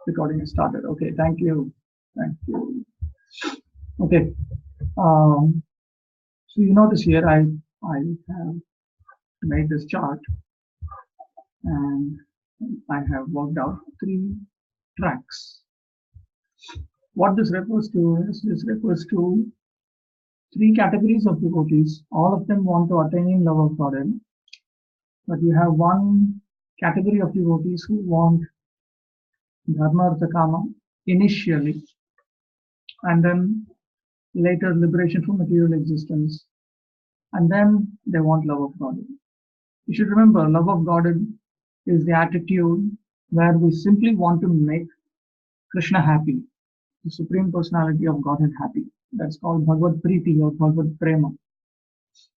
Recording is started. Okay, thank you. Thank you. Okay. So you notice here I have made this chart and I have worked out 3 tracks. What this refers to is this refers to 3 categories of devotees. All of them want to attain love of Godhead, but you have one category of devotees who want dharma, artha, kama initially, and then later liberation from material existence, and then they want love of Godhead. You should remember, love of Godhead is the attitude where we simply want to make Krishna happy, the Supreme Personality of Godhead happy. That's called Bhagavad-priti or Bhagavad-prema.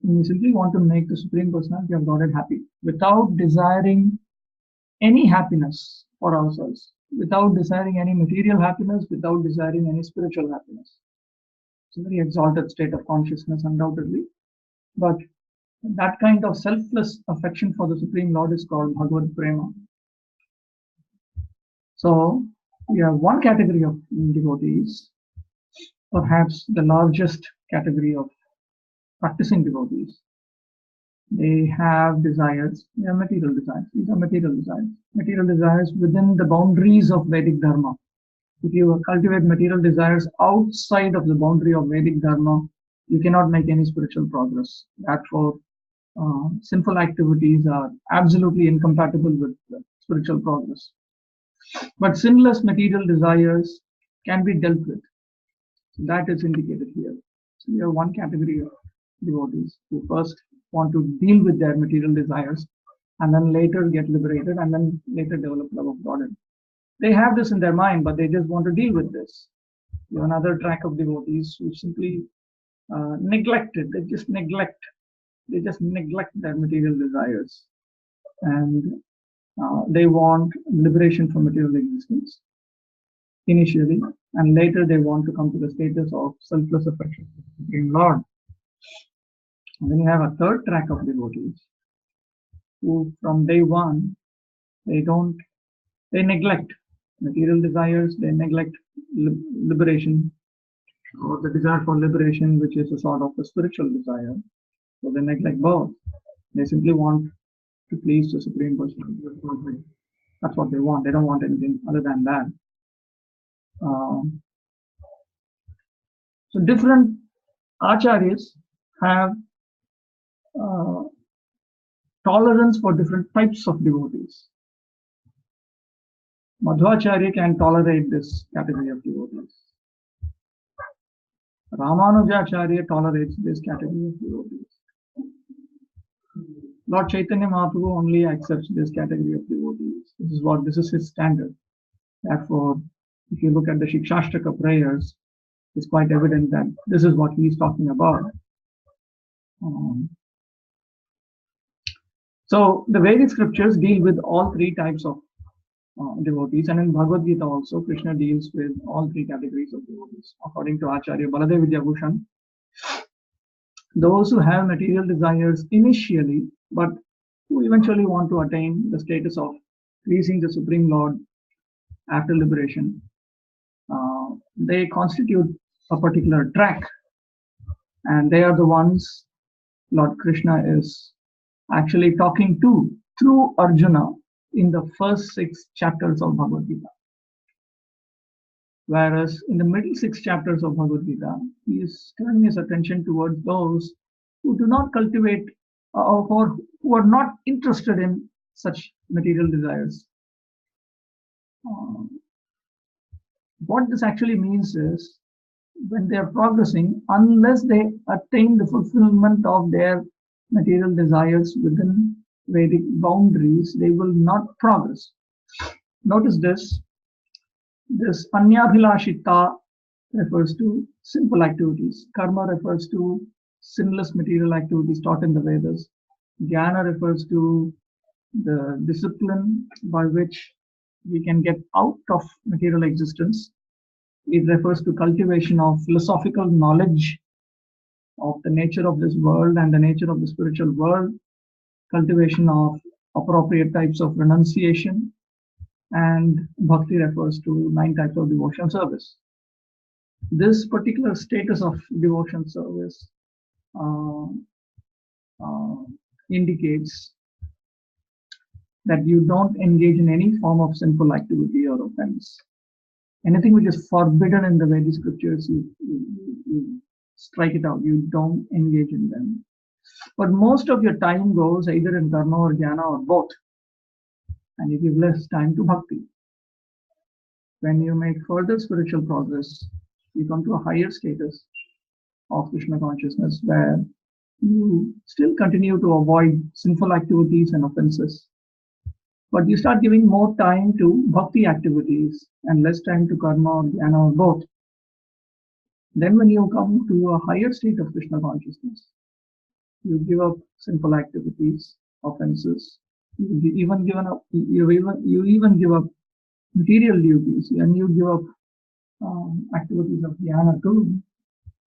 We simply want to make the Supreme Personality of Godhead happy without desiring any happiness for ourselves, without desiring any material happiness, without desiring any spiritual happiness. It's a very exalted state of consciousness, undoubtedly. But that kind of selfless affection for the Supreme Lord is called Bhagavad-prema. So we have one category of devotees, perhaps the largest category of practicing devotees. They have desires, they have material desires. These are material desires. Material desires within the boundaries of Vedic Dharma. If you cultivate material desires outside of the boundary of Vedic Dharma, you cannot make any spiritual progress. Therefore, sinful activities are absolutely incompatible with spiritual progress. But sinless material desires can be dealt with. So that is indicated here. So we have one category of devotees who first want to deal with their material desires and then later get liberated and then later develop love of Godhead. They have this in their mind, but they just want to deal with this. You have another track of devotees who simply neglect it. They just neglect their material desires, and they want liberation from material existence initially, and later they want to come to the status of selfless affection for the Supreme Lord. And then you have a third track of devotees who from day one they neglect material desires, they neglect liberation, or the desire for liberation, which is a sort of a spiritual desire. So they neglect both. They simply want to please the Supreme Personality. That's what they want. They don't want anything other than that. So different acharyas have tolerance for different types of devotees. Madhvacharya can tolerate this category of devotees. Ramanujacharya tolerates this category of devotees. Lord Chaitanya Mahaprabhu only accepts this category of devotees. This is his standard. Therefore, if you look at the Shikshashtaka prayers, it's quite evident that this is what he is talking about. So the Vedic scriptures deal with all 3 types of devotees, and in Bhagavad-gita also Krishna deals with all 3 categories of devotees. According to Acharya Baladev Vidyabhushan, those who have material desires initially, but who eventually want to attain the status of pleasing the Supreme Lord after liberation, they constitute a particular track, and they are the ones Lord Krishna is actually talking to through Arjuna in the first 6 chapters of Bhagavad-gita. Whereas in the middle 6 chapters of Bhagavad-gita, he is turning his attention towards those who do not cultivate or who are not interested in such material desires. What this actually means is, when they are progressing, unless they attain the fulfillment of their material desires within Vedic boundaries, they will not progress. Notice this. This Anyabhilashita refers to simple activities. Karma refers to sinless material activities taught in the Vedas. Jnana refers to the discipline by which we can get out of material existence. It refers to cultivation of philosophical knowledge of the nature of this world and the nature of the spiritual world, cultivation of appropriate types of renunciation, and bhakti refers to 9 types of devotional service. This particular status of devotion service uh, uh, indicates that you don't engage in any form of sinful activity or offense. Anything which is forbidden in the Vedic scriptures, you strike it out. You don't engage in them. But most of your time goes either in karma or jnana or both, and you give less time to bhakti. When you make further spiritual progress, you come to a higher status of Krishna consciousness where you still continue to avoid sinful activities and offenses, but you start giving more time to bhakti activities and less time to karma or jnana or both. Then when you come to a higher state of Krishna consciousness, you give up sinful activities, offenses. You even give up material duties, and you give up activities of dhyana too,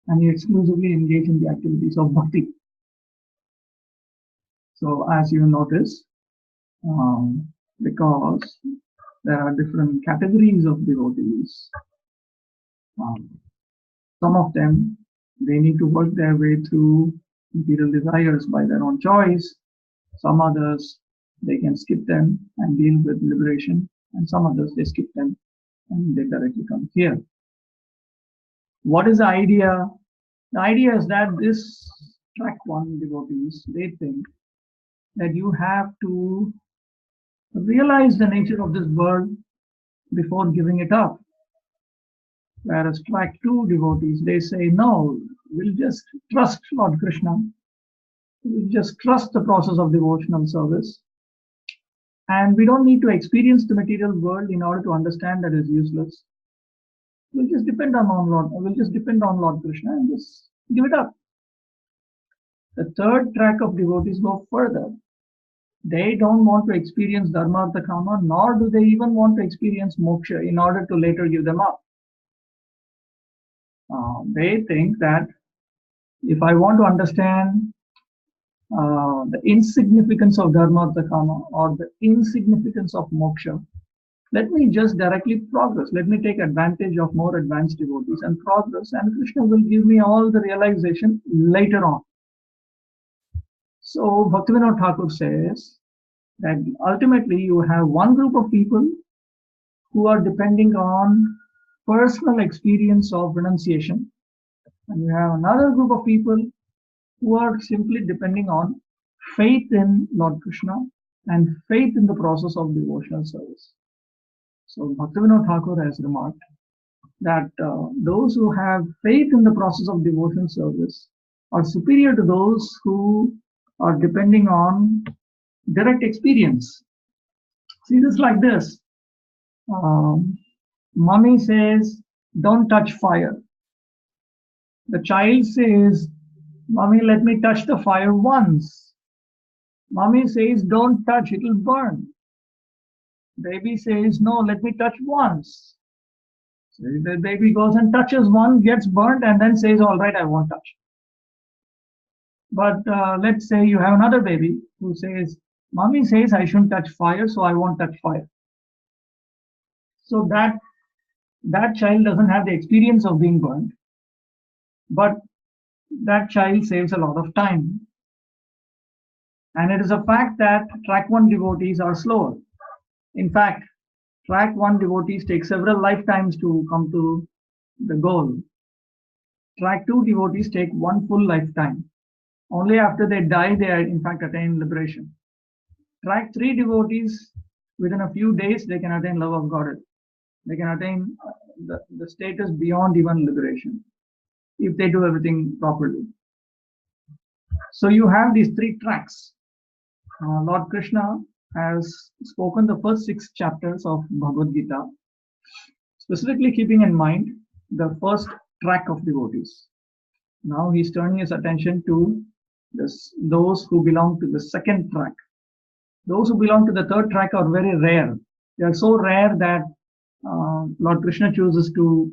and you exclusively engage in the activities of bhakti. So as you notice, because there are different categories of devotees, some of them, they need to work their way through material desires by their own choice. Some others, they can skip them and deal with liberation, and some others, they skip them and they directly come here. What is the idea? The idea is that this track 1 devotees, they think that you have to realize the nature of this world before giving it up. Whereas track 2 devotees, they say, no, we'll just trust Lord Krishna. We'll just trust the process of devotional service. And we don't need to experience the material world in order to understand that it's useless. We'll just depend on Lord Krishna and just give it up. The third track of devotees go further. They don't want to experience dharma artha kama, nor do they even want to experience moksha in order to later give them up. They think that if I want to understand the insignificance of dharma artha kama or the insignificance of moksha, let me just directly progress. Let me take advantage of more advanced devotees and progress, and Krishna will give me all the realization later on. So Bhaktivinoda Thakur says that ultimately you have one group of people who are depending on personal experience of renunciation, and you have another group of people who are simply depending on faith in Lord Krishna and faith in the process of devotional service. So Bhaktivinoda Thakur has remarked that those who have faith in the process of devotional service are superior to those who are depending on direct experience. See this like this. Mommy says, don't touch fire. The child says, Mommy, let me touch the fire once. Mommy says, don't touch, it will burn. Baby says, no, let me touch once. So the baby goes and touches one, gets burnt, and then says, all right, I won't touch. But let's say you have another baby who says, Mommy says I shouldn't touch fire, so I won't touch fire. So that child doesn't have the experience of being burnt, but that child saves a lot of time. And it is a fact that track 1 devotees are slower. In fact, track 1 devotees take several lifetimes to come to the goal. Track 2 devotees take one full lifetime. Only after they die, they in fact attain liberation. Track 3 devotees, within a few days, they can attain love of Godhead. They can attain the status beyond even liberation, if they do everything properly. So you have these 3 tracks. Lord Krishna has spoken the first 6 chapters of Bhagavad-gita, specifically keeping in mind the first track of devotees. Now he's turning his attention to those who belong to the second track. Those who belong to the third track are very rare. They are so rare that Lord Krishna chooses to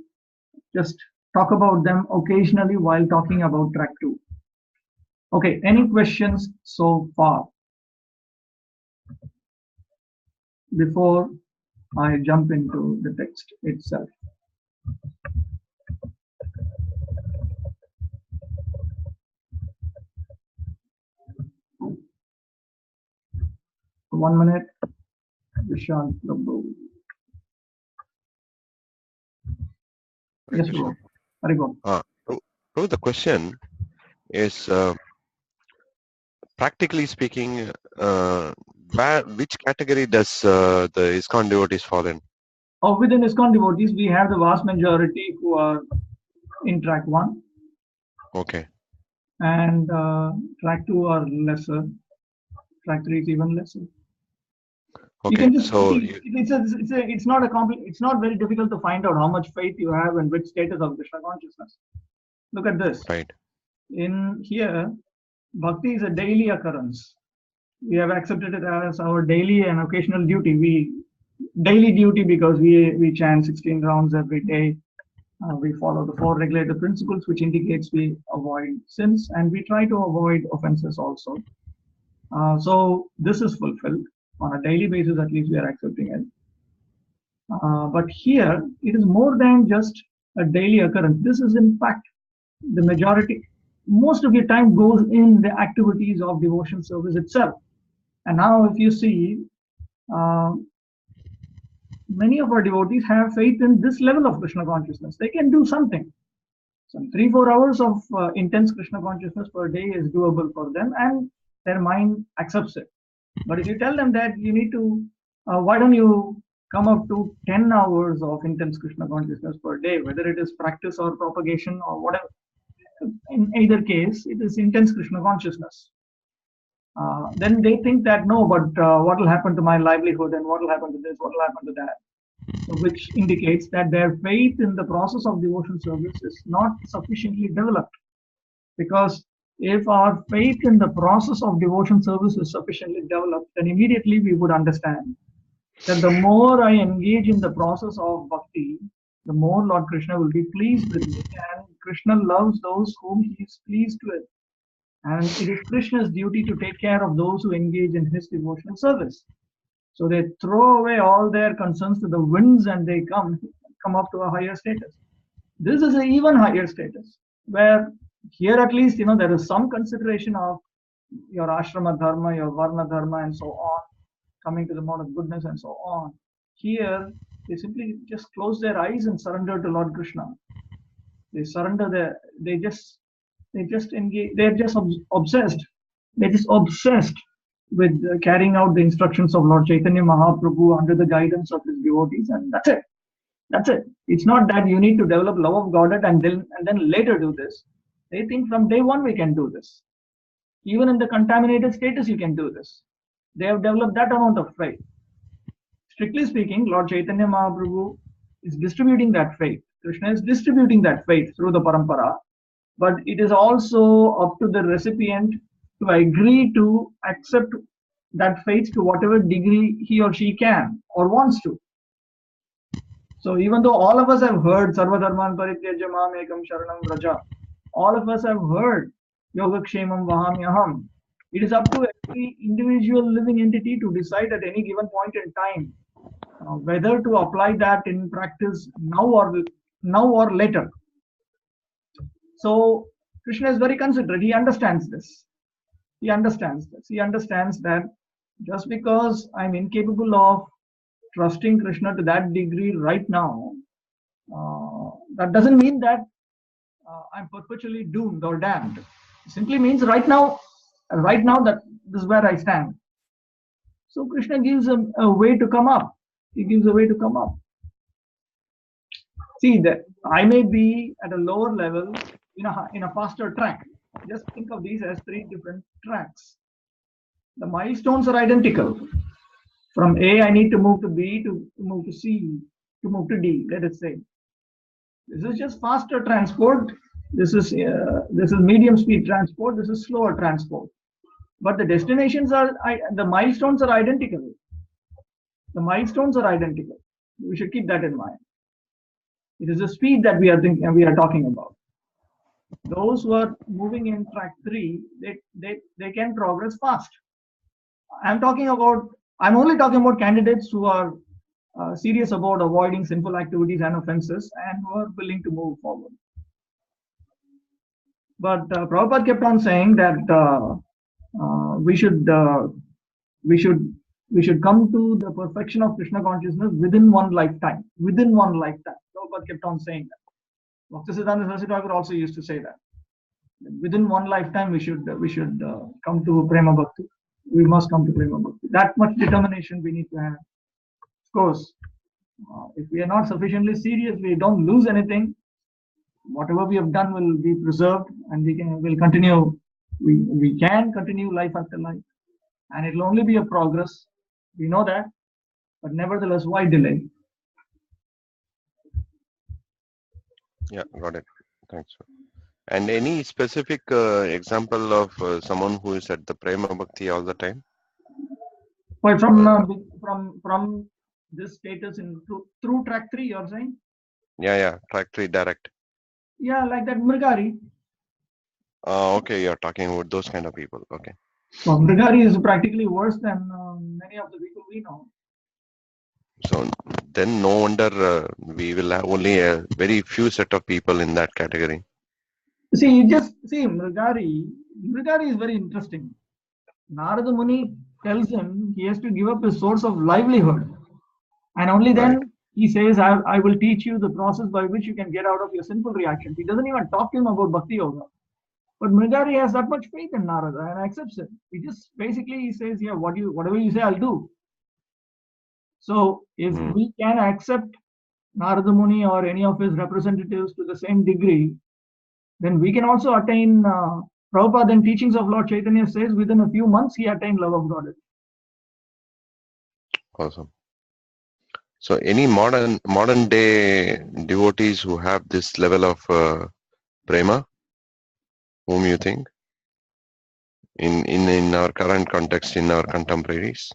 just talk about them occasionally while talking about track 2. Okay, any questions so far? Before I jump into the text itself. One minute, Vishal Prabhu. Yes, Prabhu. Very good. So the question is, practically speaking, which category does the ISKCON devotees fall in? Within ISKCON devotees, we have the vast majority who are in track 1. Okay. And track 2 are lesser. Track 3 is even lesser. Okay. You can just so see, it's not very difficult to find out how much faith you have and which status of Krishna consciousness. Look at this. Right. In here, bhakti is a daily occurrence. We have accepted it as our daily and occasional duty. Daily duty because we chant 16 rounds every day. We follow the 4 regulative principles, which indicates we avoid sins, and we try to avoid offenses also. So this is fulfilled on a daily basis. At least we are accepting it. But here it is more than just a daily occurrence. This is in fact the majority. Most of your time goes in the activities of devotion service itself. And now if you see, many of our devotees have faith in this level of Krishna consciousness. They can do something. Some 3-4 hours of intense Krishna consciousness per day is doable for them, and their mind accepts it. But if you tell them that you need to, why don't you come up to 10 hours of intense Krishna consciousness per day, whether it is practice or propagation or whatever, in either case, it is intense Krishna consciousness. Then they think that no, but what will happen to my livelihood, and what will happen to this, what will happen to that? So which indicates that their faith in the process of devotion service is not sufficiently developed. Because if our faith in the process of devotion service is sufficiently developed, then immediately we would understand that the more I engage in the process of bhakti, the more Lord Krishna will be pleased with me, and Krishna loves those whom he is pleased with. And it is Krishna's duty to take care of those who engage in his devotional service. So they throw away all their concerns to the winds and they come up to a higher status. This is an even higher status, where here at least, there is some consideration of your ashrama dharma, your varna dharma, and so on, coming to the mode of goodness and so on. Here, they simply just close their eyes and surrender to Lord Krishna. They surrender they just engage, they're just obsessed. They're just obsessed with carrying out the instructions of Lord Chaitanya Mahaprabhu under the guidance of his devotees, and that's it. That's it. It's not that you need to develop love of Godhead and then later do this. They think from day one we can do this. Even in the contaminated status, you can do this. They have developed that amount of faith. Strictly speaking, Lord Chaitanya Mahaprabhu is distributing that faith. Krishna is distributing that faith through the parampara, but it is also up to the recipient to agree to accept that faith to whatever degree he or she can or wants to. So even though all of us have heard Sarva Dharman Parityajya Mam Ekam Sharanam Vraja, all of us have heard Yogakshemam Vahamyaham, it is up to every individual living entity to decide at any given point in time whether to apply that in practice now or later. So Krishna is very considerate. He understands this. He understands this. He understands that just because I'm incapable of trusting Krishna to that degree right now, that doesn't mean that I'm perpetually doomed or damned. It simply means right now that this is where I stand. So Krishna gives a way to come up. He gives a way to come up. See, that I may be at a lower level in a faster track. Just think of these as 3 different tracks. The milestones are identical. From A, I need to move to B, to move to C, to move to D, let us say. This is just faster transport. This is medium speed transport. This is slower transport. But the destinations the milestones are identical. The milestones are identical. We should keep that in mind. It is the speed that we are talking about. Those who are moving in track 3, they can progress fast. I'm only talking about candidates who are serious about avoiding sinful activities and offenses and were willing to move forward. But Prabhupada kept on saying that we should come to the perfection of Krishna consciousness within one lifetime. Within one lifetime. Prabhupada kept on saying that. Bhaktisiddhanta Saraswati Thakur also used to say that. Within one lifetime, we should come to Prema Bhakti. We must come to Prema Bhakti. That much determination we need to have. Of course, if we are not sufficiently serious, we don't lose anything. Whatever we have done will be preserved, and will continue. We can continue life after life, and it will only be a progress. We know that, but nevertheless, why delay? Yeah, got it. Thanks. And any specific example of someone who is at the Prema Bhakti all the time? Well, from this status through track 3, you're saying? Yeah, track 3 direct. Yeah, like that Mrigari. Okay, you're talking about those kind of people. Okay. Well, Mrigari is practically worse than many of the people we know. So then no wonder we will have only a very few set of people in that category. See, Mrigari is very interesting. Narada Muni tells him he has to give up his source of livelihood. And only then he says, I will teach you the process by which you can get out of your sinful reactions. He doesn't even talk to him about Bhakti Yoga. But Mrigari has that much faith in Narada and accepts it. He says, yeah, whatever you say, I'll do. So if we can accept Narada Muni or any of his representatives to the same degree, then we can also attain, Prabhupada in Teachings of Lord Chaitanya says, within a few months he attained love of God. Awesome. So any modern day devotees who have this level of prema, whom you think in our current context, in our contemporaries?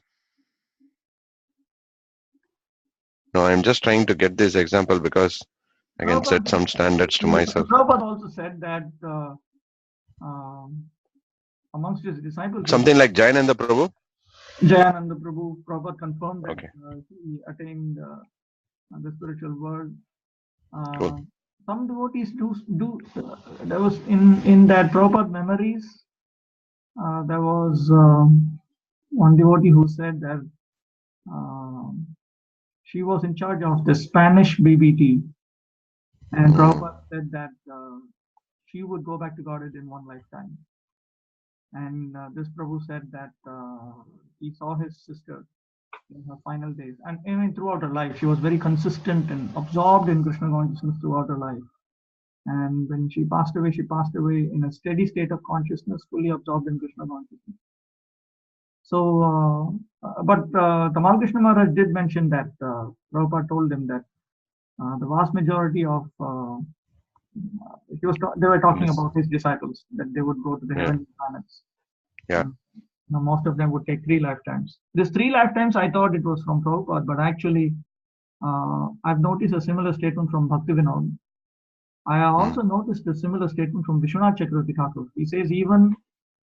No, I'm just trying to get this example because I can set some standards to myself. Prabhupada also said that amongst his disciples, something like Jayananda Prabhu. Jayananda Prabhu, Prabhupada confirmed that he attained the spiritual world. Cool. Some devotees do. There was in that Prabhupada memories. There was one devotee who said that she was in charge of the Spanish BBT, and Prabhupada said that she would go back to Godhead in one lifetime. And this Prabhu said that he saw his sister in her final days, and even throughout her life, she was very consistent and absorbed in Krishna consciousness throughout her life. And when she passed away in a steady state of consciousness, fully absorbed in Krishna consciousness. So, but Tamal Krishna Maharaj did mention that Prabhupada told him that the vast majority of they were talking about his disciples, that they would go to the heavenly planets. Yeah. Most of them would take 3 lifetimes. This 3 lifetimes, I thought it was from Prabhupada, but actually, I've noticed a similar statement from Bhakti-vinod. I also noticed a similar statement from Vishwanath Chakravarti Thakur. He says even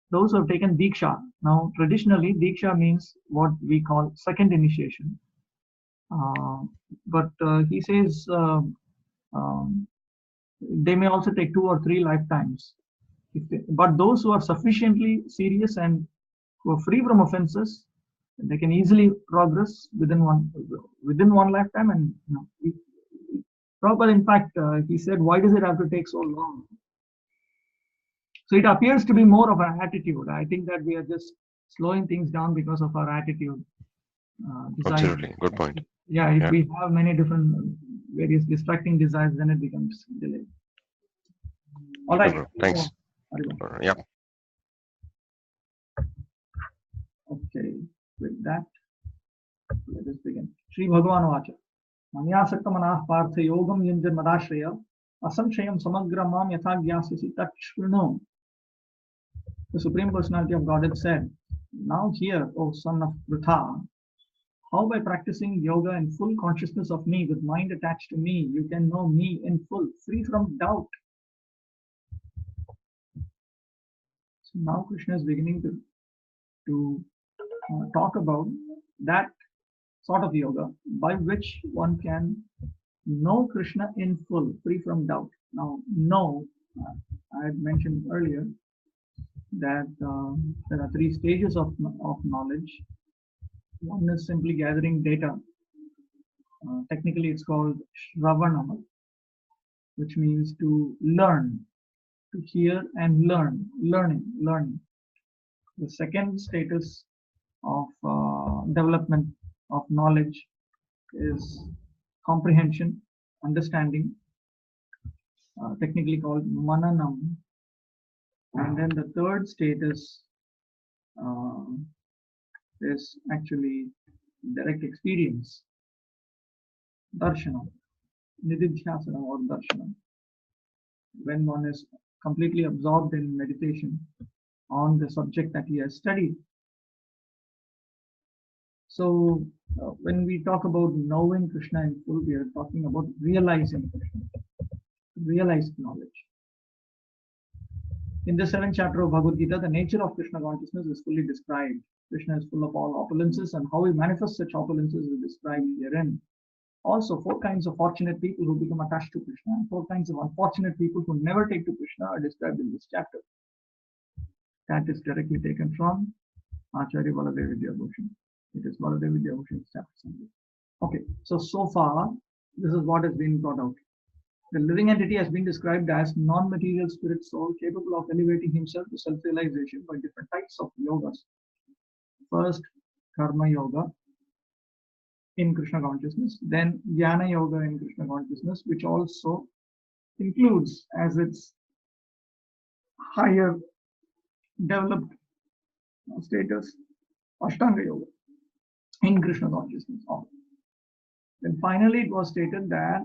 those who have taken Diksha. Now, traditionally, Diksha means what we call second initiation. But he says they may also take 2 or 3 lifetimes. But those who are sufficiently serious and who are free from offenses, they can easily progress within one lifetime. And Prabhupada, in fact, he said, why does it have to take so long? So it appears to be more of an attitude. I think that we are just slowing things down because of our attitude. Absolutely, good point. Yeah, if we have many different various distracting desires, then it becomes delayed. All right. Okay, thanks. Yeah. Okay, with that, let us begin. Shri Bhagavan Vacha. Manyasakta manah partha yogam yunjan madashraya asamshayam samagra mam yatha gyasasi tat shruno. The Supreme Personality of Godhead said, now hear, O son of Pritha, how by practicing yoga in full consciousness of me, with mind attached to me, you can know me in full, free from doubt. So now Krishna is beginning to talk about that sort of yoga by which one can know Krishna in full, free from doubt. Now, know, I had mentioned earlier that there are three stages of knowledge. One is simply gathering data. Technically, it's called Shravanam, which means to learn, to hear and learn, learning. The second status of development of knowledge is comprehension, understanding, technically called mananam. And then the third status is actually direct experience, darshanam, nididhyasanam or darshanam. When one is completely absorbed in meditation on the subject that he has studied. So when we talk about knowing Krishna in full, we are talking about realizing Krishna, realized knowledge. In the 7th chapter of Bhagavad-gita, the nature of Krishna consciousness is fully described. Krishna is full of all opulences, and how he manifests such opulences is described herein. Also, 4 kinds of fortunate people who become attached to Krishna, and 4 kinds of unfortunate people who never take to Krishna are described in this chapter. That is directly taken from Acharya Baladev Vidyabhushan. It is Baladev Vidyabhushan's chapter. Okay, so far, this is what has been brought out. The living entity has been described as non-material spirit soul capable of elevating himself to self-realization by different types of yogas. First, Karma Yoga in Krishna consciousness, then Jnana Yoga in Krishna consciousness, which also includes as its higher developed status, Ashtanga Yoga in Krishna consciousness. Then finally it was stated that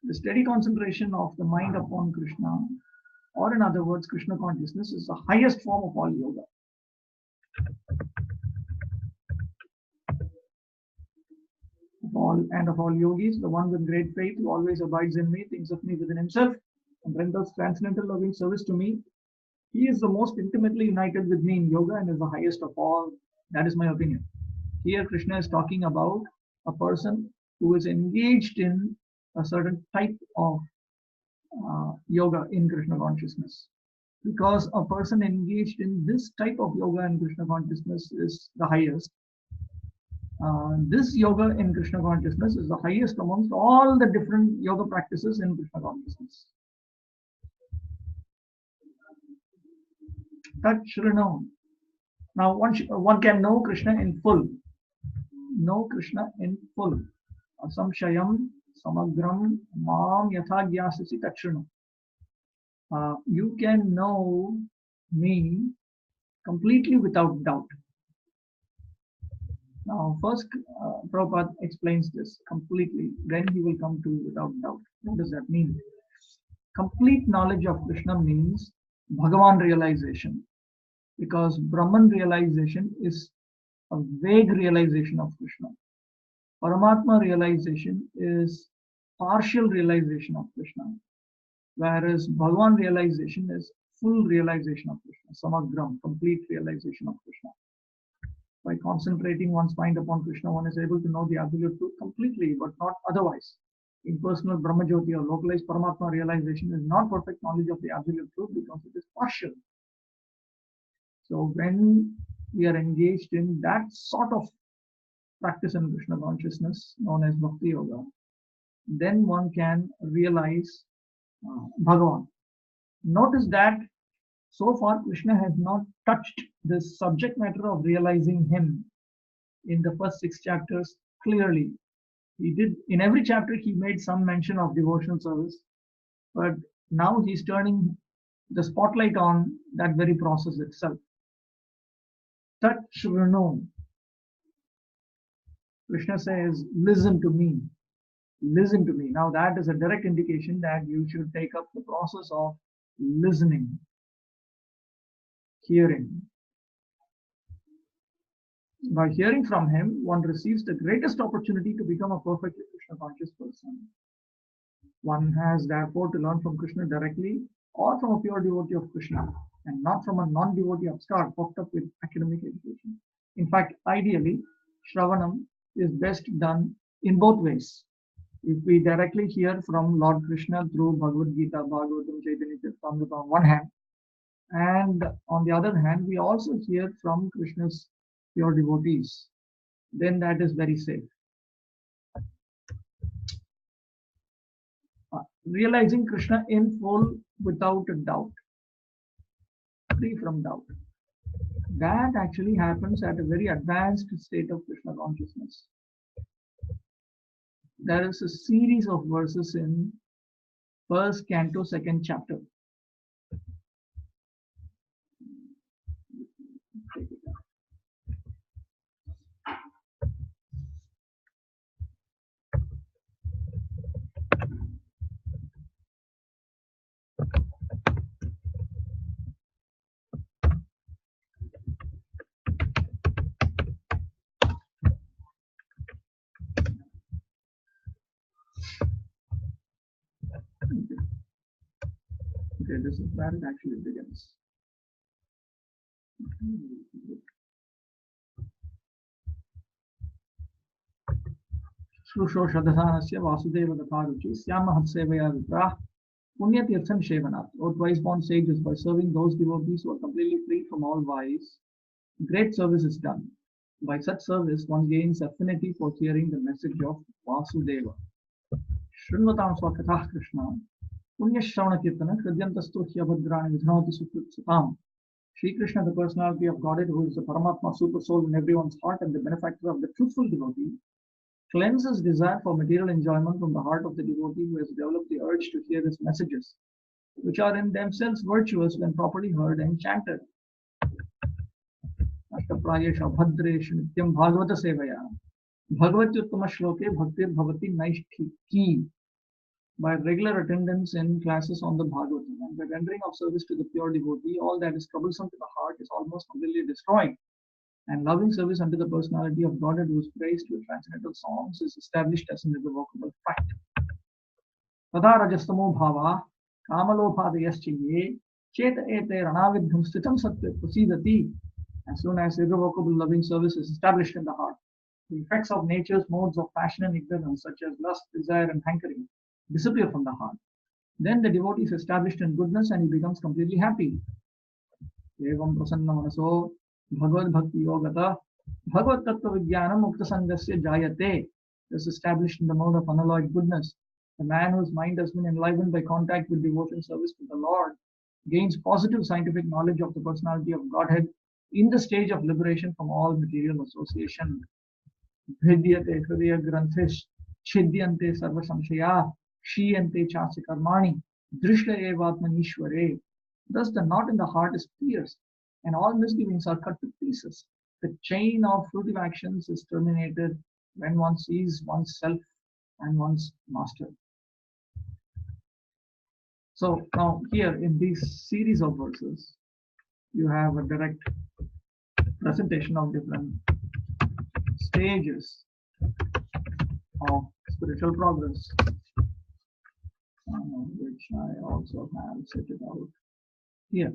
the steady concentration of the mind upon Krishna, or in other words, Krishna consciousness, is the highest form of all yoga. Of all yogis, the one with great faith who always abides in me, thinks of me within himself, and renders transcendental loving service to me, he is the most intimately united with me in yoga and is the highest of all. That is my opinion. Here Krishna is talking about a person who is engaged in a certain type of yoga in Krishna consciousness. Because a person engaged in this type of yoga in Krishna consciousness is the highest. This yoga in Krishna consciousness is the highest amongst all the different yoga practices in Krishna consciousness. Tachrinam. Now one can know Krishna in full. Know Krishna in full. Asamshayam samagram mam yatha gyasasi tachrinam. You can know me completely without doubt. Now, first, Prabhupada explains this completely. Then he will come to without doubt. What does that mean? Complete knowledge of Krishna means Bhagavan realization, because Brahman realization is a vague realization of Krishna. Paramatma realization is partial realization of Krishna, whereas Bhagavan realization is full realization of Krishna, samagram, complete realization of Krishna. By concentrating one's mind upon Krishna, one is able to know the absolute truth completely, but not otherwise. Impersonal Brahmajyoti or localized Paramatma realization is not perfect knowledge of the absolute truth because it is partial. So when we are engaged in that sort of practice in Krishna consciousness, known as Bhakti Yoga, then one can realize Bhagavan. Notice that so far Krishna has not touched this subject matter of realizing him in the first 6 chapters clearly. He did, in every chapter he made some mention of devotional service, but now he's turning the spotlight on that very process itself. Tat Shrunu. Krishna says, listen to me. Listen to me. Now that is a direct indication that you should take up the process of listening, hearing. By hearing from him, one receives the greatest opportunity to become a perfectly Krishna conscious person. One has therefore to learn from Krishna directly or from a pure devotee of Krishna, and not from a non-devotee upstart puffed up with academic education. In fact, ideally, Shravanam is best done in both ways. If we directly hear from Lord Krishna through Bhagavad-gita, Bhagavatam, Chaitanya Charitamrita on one hand, and on the other hand, we also hear from Krishna's pure devotees, then that is very safe. Realizing Krishna in full without a doubt, free from doubt. That actually happens at a very advanced state of Krishna consciousness. There is a series of verses in first canto, second chapter. Okay, this is where it actually begins. Shrushoshadanasya Vasudeva Dataruchi Syamahasevaya Viprah Punyatirthan Shevanat. O twice born sages, by serving those devotees who are completely free from all vice, great service is done. By such service, one gains affinity for hearing the message of Vasudeva. Shrunvatam Swakatah Krishna Punyashravana Kirtana Hridyantastu Hyabhadrani Vidhanoti Sutam. Shri Krishna, the personality of Godhead, who is the Paramatma super soul in everyone's heart and the benefactor of the truthful devotee, cleanses desire for material enjoyment from the heart of the devotee who has developed the urge to hear his messages, which are in themselves virtuous when properly heard and chanted. Ashtaprayesha Bhadresha Nityam Bhagavata Sevaya Bhagavatyuttama Shloke Bhaktir Bhavati Naishthiki. By regular attendance in classes on the Bhagavatam and the rendering of service to the pure devotee, all that is troublesome to the heart is almost completely destroyed. And loving service unto the personality of Godhead, who is praised with transcendental songs, is established as an irrevocable fact. Tada rajastamo bhava kamalopadayaschye cheta ete ranavidham stitam satya prasidati. As soon as irrevocable loving service is established in the heart, the effects of nature's modes of passion and ignorance, such as lust, desire, and hankering, disappear from the heart. Then the devotee is established in goodness and he becomes completely happy. Evam prasanna manaso Bhagavad Bhakti Yogata Bhagavad Tattva Vijnanam Mukta Sangasya Jayate is established in the mode of unalloyed goodness. The man whose mind has been enlivened by contact with devotion service to the Lord gains positive scientific knowledge of the personality of Godhead in the stage of liberation from all material association. Bhidyate Hridaya Granthish Chidyante Sarva Samshaya Shiyante Chasya Karmani Drishta Evatmanishware. Thus the knot in the heart is pierced and all misgivings are cut to pieces. The chain of fruitive actions is terminated when one sees oneself and one's master. So now here in this series of verses, you have a direct presentation of different stages of spiritual progress, which I also have set it out here.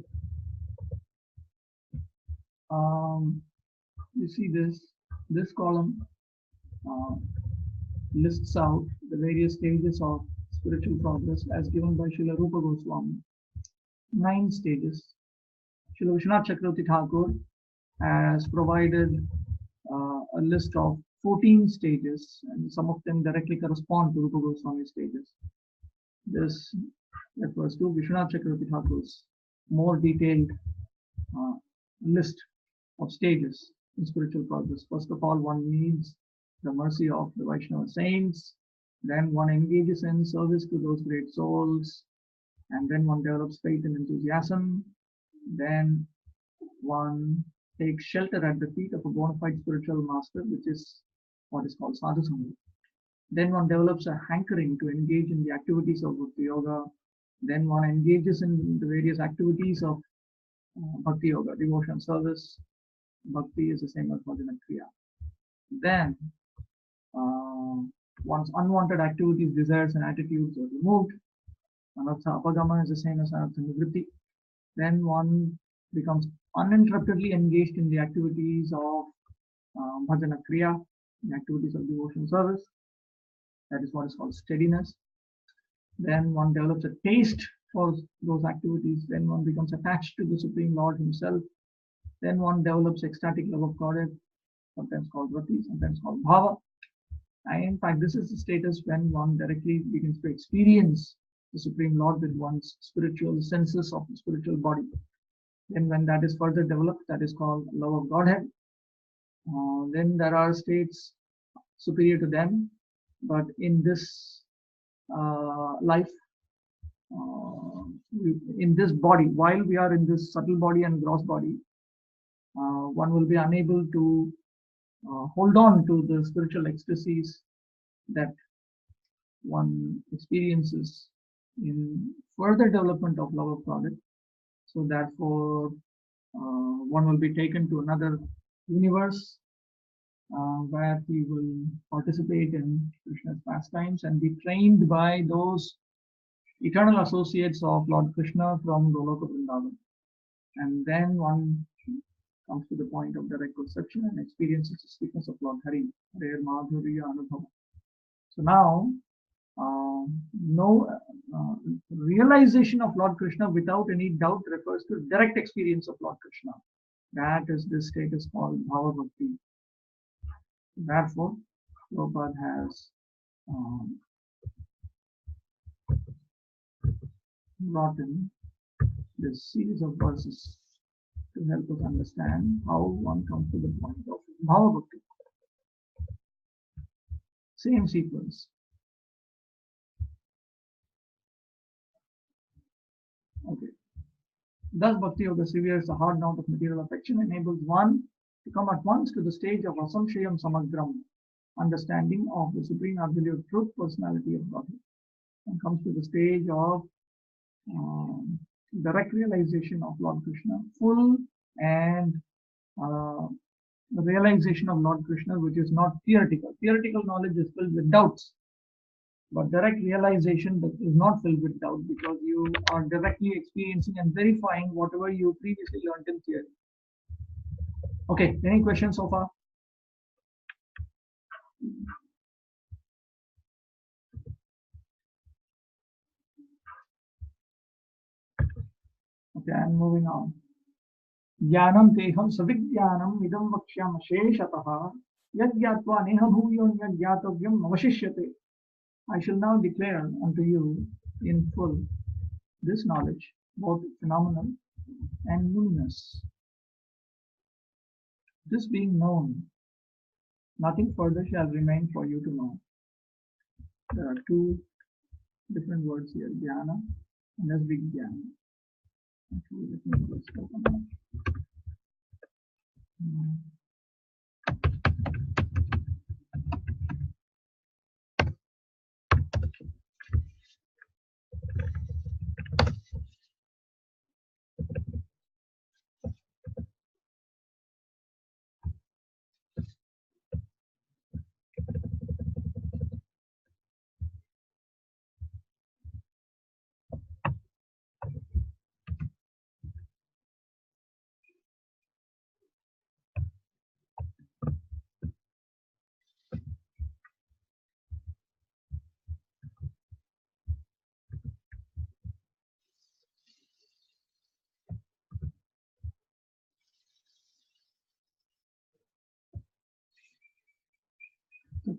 You see this column lists out the various stages of spiritual progress as given by Srila Rupa Goswami. 9 stages. Srila Vishwanath Chakravarti Thakur has provided a list of 14 stages, and some of them directly correspond to Rupa Goswami stages. This refers to Vishwanath Chakravarti Thakur's more detailed list of stages in spiritual progress. First of all, one needs the mercy of the Vaishnava saints, then one engages in service to those great souls, and then one develops faith and enthusiasm, then one takes shelter at the feet of a bona fide spiritual master, which is what is called sadhu sangha. Then one develops a hankering to engage in the activities of Bhakti Yoga. Then one engages in the various activities of Bhakti Yoga, devotion, service. Bhakti is the same as Bhajana Kriya. Then one's unwanted activities, desires, and attitudes are removed. Anartha Apagama is the same as Anartha Nivritti. Then one becomes uninterruptedly engaged in the activities of Bhajana Kriya. the activities of devotion service. That is what is called steadiness. Then one develops a taste for those activities. Then one becomes attached to the Supreme Lord Himself. Then one develops ecstatic love of Godhead, sometimes called Bhakti, sometimes called Bhava. And in fact, this is the status when one directly begins to experience the Supreme Lord with one's spiritual senses of the spiritual body. Then when that is further developed, that is called love of Godhead. Then there are states superior to them, but in this life, in this body, while we are in this subtle body and gross body, one will be unable to hold on to the spiritual ecstasies that one experiences in further development of love of God. So therefore, one will be taken to another universe where he will participate in Krishna's pastimes and be trained by those eternal associates of Lord Krishna from Goloka Vrindavan. And then one comes to the point of direct perception and experiences the sweetness of Lord Hari, their Madhurya Anubhava. So now, realization of Lord Krishna without any doubt refers to direct experience of Lord Krishna. That is this status called Bhava Bhakti. Therefore, Prabhupada has brought in this series of verses to help us understand how one comes to the point of Bhava Bhakti. Same sequence. Okay. Thus, Bhakti Yoga severes the hard knot of material affection, enables one to come at once to the stage of Asamshayam Samagram, understanding of the Supreme Absolute Truth Personality of Godhead, and comes to the stage of direct realization of Lord Krishna, full and the realization of Lord Krishna, which is not theoretical. Theoretical knowledge is filled with doubts, but direct realization that is not filled with doubt because you are directly experiencing and verifying whatever you previously learned in theory. Okay, any questions so far? Okay, I'm moving on. Jnanam teham savignanam idam vakshyam sheshataha yad gyatva neha bhuyo yad gyatavyam avashishyate. I shall now declare unto you in full this knowledge, both phenomenal and luminous. This being known, nothing further shall remain for you to know. There are two different words here, jnana and as big jnana. Actually, let me just open up.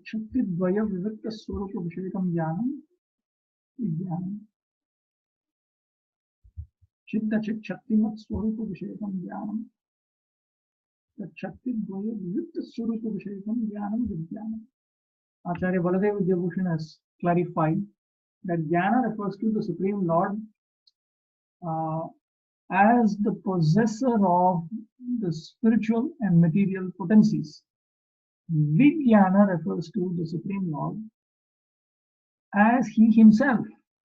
Shakti-dvaya vivikta swarupa vishayakam jnanam vijnanam. Chitta chit shaktimat swarupa vishayakam jnanam. That Shakti-dvaya vivikta swarupa vishayakam jnanam vijnanam. Acharya Baladev Vidyabhushan has clarified that jnana refers to the Supreme Lord as the possessor of the spiritual and material potencies. Vijnana refers to the Supreme Lord as He Himself,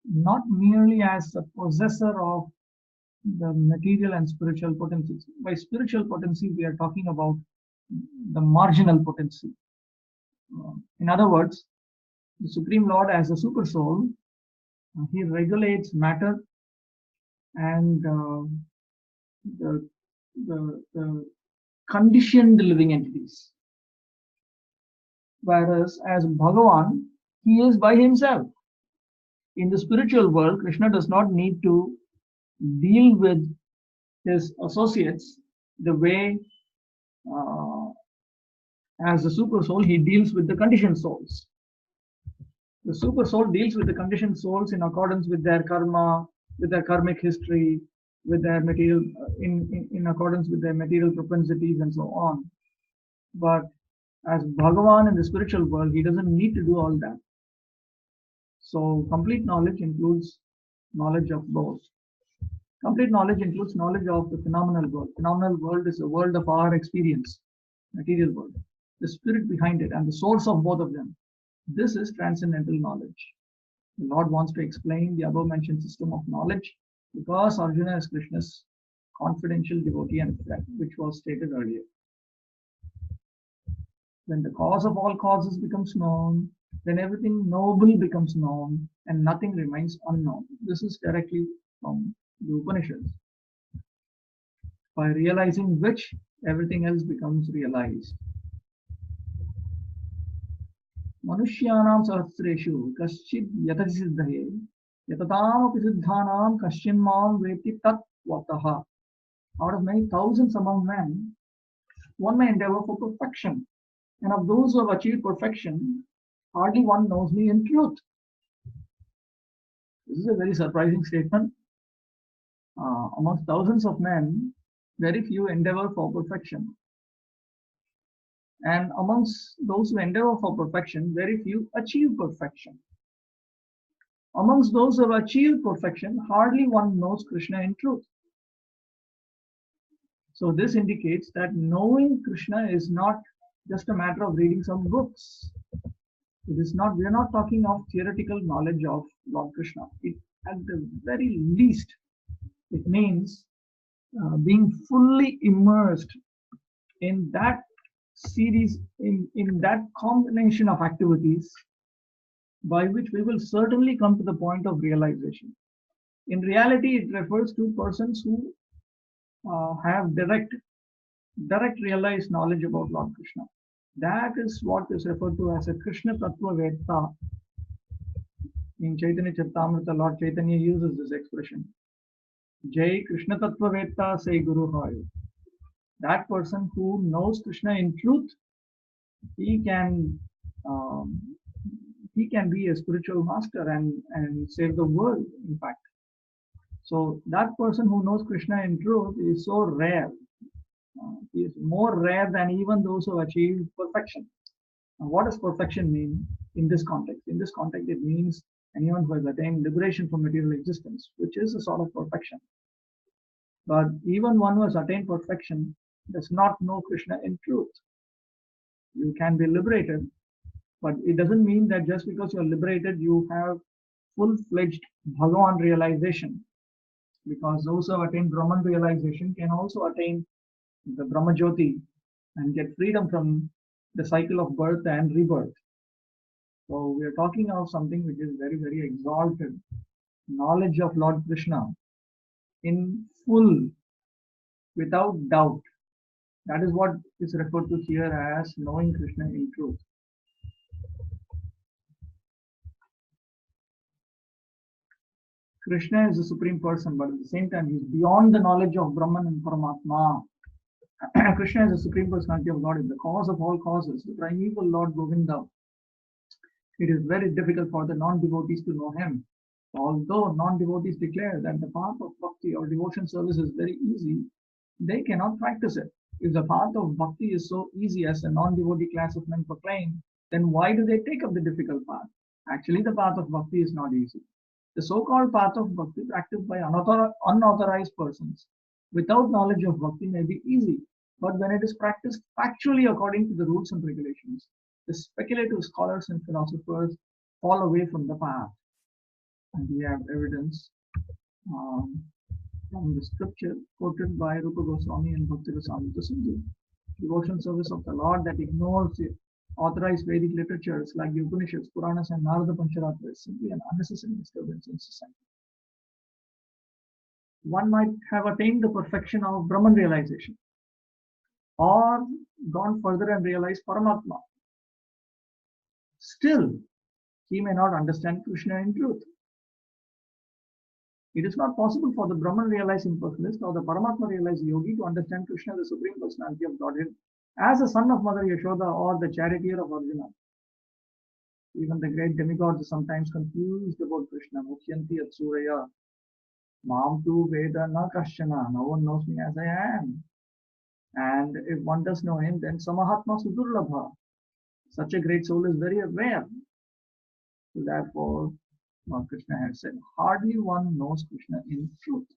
not merely as the possessor of the material and spiritual potencies. By spiritual potency, we are talking about the marginal potency. In other words, the Supreme Lord as a super soul, He regulates matter and the conditioned living entities. Whereas as Bhagavan, he is by himself. In the spiritual world, Krishna does not need to deal with his associates the way as the super soul he deals with the conditioned souls. The super soul deals with the conditioned souls in accordance with their karma, with their karmic history, with their material, in accordance with their material propensities and so on. But as Bhagavan in the spiritual world, he doesn't need to do all that. So complete knowledge includes knowledge of both. Complete knowledge includes knowledge of the phenomenal world. Phenomenal world is the world of our experience, material world, the spirit behind it, and the source of both of them. This is transcendental knowledge. The Lord wants to explain the above mentioned system of knowledge because Arjuna is Krishna's confidential devotee and friend, which was stated earlier. When the cause of all causes becomes known, then everything noble becomes known and nothing remains unknown. This is directly from the Upanishads. By realizing which, everything else becomes realized. Manushyanam sahasreshu kaschid yatati siddhaye yatatam api siddhanam kaschin mam veti tatvataha. Out of many thousands among men, one may endeavor for perfection. And of those who have achieved perfection, hardly one knows me in truth. This is a very surprising statement. Amongst thousands of men, very few endeavor for perfection. And amongst those who endeavor for perfection, very few achieve perfection. Amongst those who have achieved perfection, hardly one knows Krishna in truth. So this indicates that knowing Krishna is not just a matter of reading some books. It is not, we are not talking of theoretical knowledge of Lord Krishna. It, at the very least, it means being fully immersed in that series, in that combination of activities by which we will certainly come to the point of realization. In reality, it refers to persons who have direct realized knowledge about Lord Krishna. That is what is referred to as a Krishna Tattva Vetta. In Chaitanya Charitamrita, Lord Chaitanya uses this expression. Jai Krishna Tattva Vetta say Guru Hoy. That person who knows Krishna in truth, he can be a spiritual master and save the world, in fact. So that person who knows Krishna in truth is so rare. He is more rare than even those who achieve perfection. Now, what does perfection mean in this context? In this context, it means anyone who has attained liberation from material existence, which is a sort of perfection. But even one who has attained perfection does not know Krishna in truth. You can be liberated, but it doesn't mean that just because you are liberated, you have full-fledged Bhagavan realization. Because those who have attained Brahman realization can also attain the Brahma Jyoti and get freedom from the cycle of birth and rebirth. So we are talking of something which is very, very exalted. Knowledge of Lord Krishna in full, without doubt. That is what is referred to here as knowing Krishna in truth. Krishna is the Supreme Person, but at the same time, he is beyond the knowledge of Brahman and Paramatma. Krishna is the Supreme Personality of God, is the cause of all causes, the primeval Lord Govinda. It is very difficult for the non-devotees to know him. Although non-devotees declare that the path of bhakti or devotion service is very easy, they cannot practice it. If the path of bhakti is so easy as a non-devotee class of men proclaim, then why do they take up the difficult path? Actually, the path of bhakti is not easy. The so-called path of bhakti practiced by unauthorized persons without knowledge of bhakti may be easy, but when it is practiced factually according to the rules and regulations, the speculative scholars and philosophers fall away from the path. And we have evidence from the scripture quoted by Rupa Goswami and Bhakti Rasamrita Sindhu. Devotion service of the Lord that ignores authorized Vedic literatures like the Upanishads, Puranas, and Narada Pancharatra is simply an unnecessary disturbance in society. One might have attained the perfection of Brahman realization or gone further and realized Paramatma. still he may not understand Krishna in truth. It is not possible for the Brahman realized impersonalist or the Paramatma realized yogi to understand Krishna, the Supreme Personality of Godhead, as a son of Mother Yashoda or the charioteer of Arjuna. Even the great demigods are sometimes confused about Krishna. Mukhyanti Atsuraya. Mam tu Veda na Kashana. No one knows me as I am. And if one does know him, then Samahatma Sudurlabha. Such a great soul is very aware. So therefore, Lord Krishna has said, hardly one knows Krishna in truth.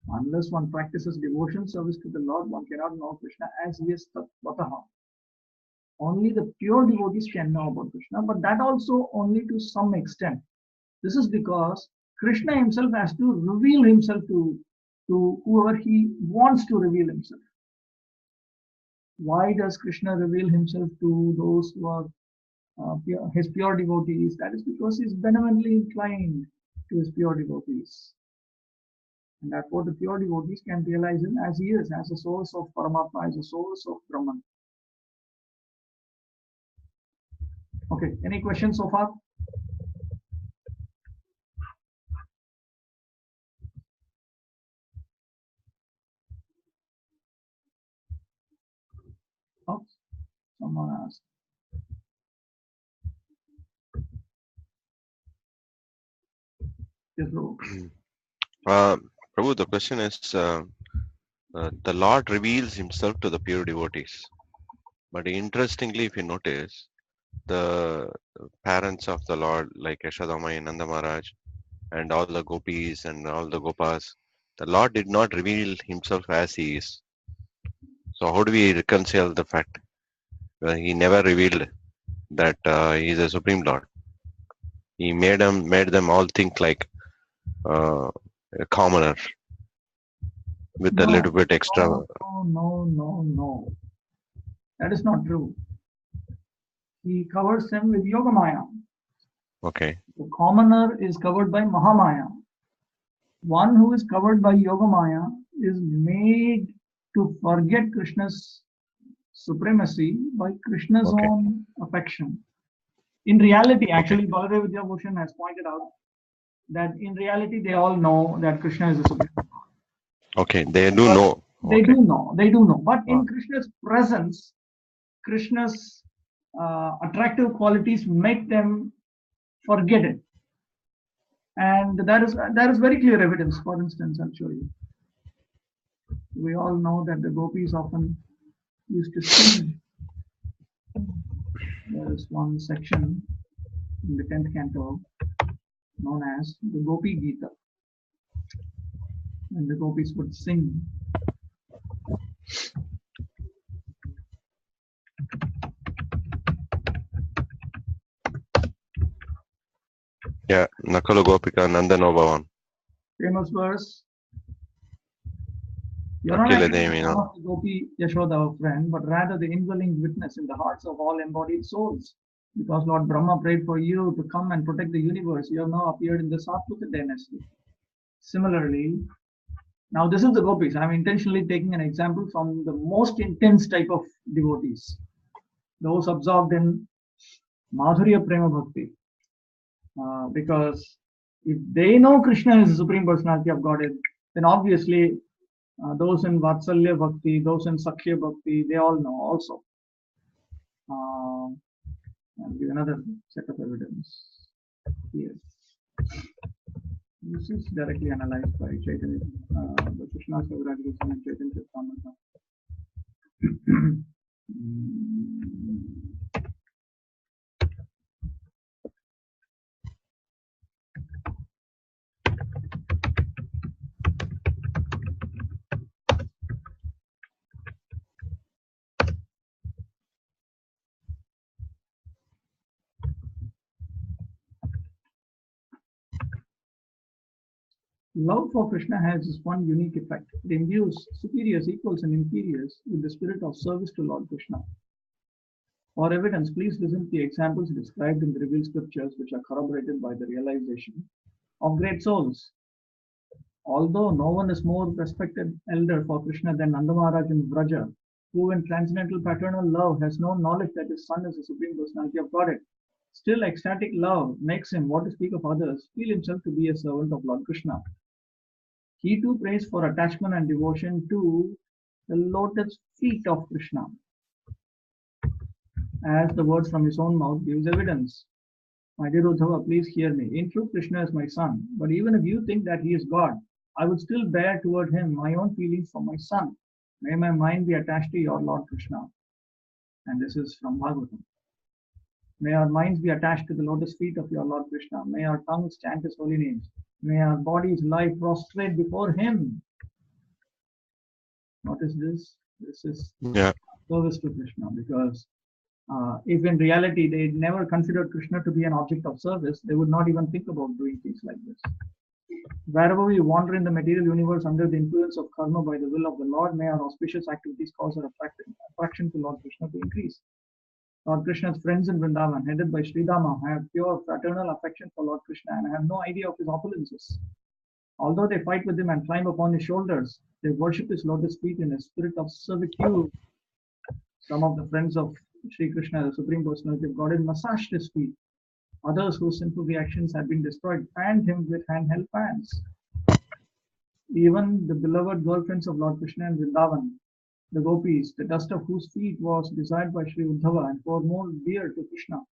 Unless one practices devotion service to the Lord, one cannot know Krishna as he is Tatvataha. Only the pure devotees can know about Krishna, but that also only to some extent. This is because Krishna himself has to reveal himself to whoever he wants to reveal himself. Why does Krishna reveal himself to those who are his pure devotees? That is because he is benevolently inclined to his pure devotees. And therefore the pure devotees can realize him as he is, as a source of Paramatma, as a source of Brahman. Okay, any questions so far? Oh, someone asked. Yes, Prabhu. Prabhu, the question is, the Lord reveals himself to the pure devotees. But interestingly, if you notice, the parents of the Lord, like Yashodama and Nanda Maharaj, and all the gopis and all the gopas, the Lord did not reveal himself as he is. So how do we reconcile the fact that he never revealed that he is a supreme Lord? He made them all think like a commoner with a little bit extra. No. That is not true. He covers them with Yogamaya. Okay. The commoner is covered by Mahamaya. One who is covered by Yogamaya is made to forget Krishna's supremacy by Krishna's own affection. In reality, actually, Baladev Vidyabhushan has pointed out that in reality they all know that Krishna is the supreme. Okay, they do know. They do know. But in Krishna's presence, Krishna's attractive qualities make them forget it. And there is very clear evidence. For instance, I'll show you. We all know that the gopis often used to sing. There is one section in the 10th canto known as the Bhakti-gita. And the gopis would sing. Yeah, Nakalu Gopika Nandano Bhavan. Famous verse. You're not actually one of the Gopi Yashoda, our friend, but rather the indwelling witness in the hearts of all embodied souls. Because Lord Brahma prayed for you to come and protect the universe, you have now appeared in the Sattvika dynasty. Similarly, now this is the gopis. I'm intentionally taking an example from the most intense type of devotees, those absorbed in Madhurya Prema Bhakti. Because if they know Krishna is the Supreme Personality of Godhead, then obviously those in Vatsalya Bhakti, those in Sakhya Bhakti, they all know also. I'll give another set of evidence here. This is directly analyzed by Chaitanya, the Krishna Savarajagoswami and Chaitanya Charitamrita. Love for Krishna has this one unique effect. It imbues superiors, equals, and inferiors with the spirit of service to Lord Krishna. For evidence, please listen to the examples described in the revealed scriptures, which are corroborated by the realization of great souls. Although no one is more respected elder for Krishna than Nanda Maharaj in Vraja, who in transcendental paternal love has no knowledge that his son is the Supreme Personality of Godhead. Still, ecstatic love makes him, what to speak of others, feel himself to be a servant of Lord Krishna. He too prays for attachment and devotion to the lotus feet of Krishna, as the words from his own mouth gives evidence. My dear Uddhava, please hear me. In truth, Krishna is my son. But even if you think that he is God, I would still bear toward him my own feelings for my son. May my mind be attached to your Lord Krishna. And this is from Bhagavatam. May our minds be attached to the lotus feet of your Lord Krishna. May our tongues chant his holy names. May our bodies lie prostrate before him. What is this? This is service to Krishna, because if in reality they never considered Krishna to be an object of service, they would not even think about doing things like this. Wherever we wander in the material universe under the influence of karma by the will of the Lord, may our auspicious activities cause our attraction to Lord Krishna to increase. Lord Krishna's friends in Vrindavan, headed by Sridhama, have pure fraternal affection for Lord Krishna and have no idea of his opulences. Although they fight with him and climb upon his shoulders, they worship his lotus feet in a spirit of servitude. Some of the friends of Sri Krishna, the Supreme Personality of Godhead, massaged his feet. Others whose sinful reactions had been destroyed fanned him with handheld fans. Even the beloved girlfriends of Lord Krishna in Vrindavan, the gopis, the dust of whose feet was desired by Sri Uddhava and for more dear to Krishna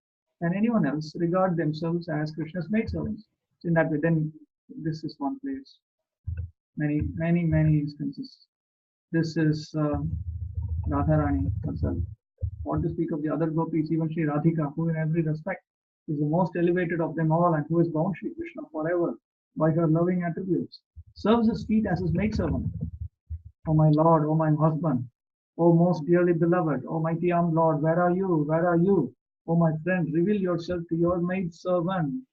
than anyone else, regard themselves as Krishna's maidservants. In that way, then this is one place. Many instances. This is Radharani herself. What to speak of the other gopis, even Sri Radhika, who in every respect is the most elevated of them all and who is bound Sri Krishna forever by her loving attributes, serves his feet as his maidservant. O my Lord, O my husband, O most dearly beloved, O mighty armed Lord, where are you? Where are you? O my friend, reveal yourself to your maidservant,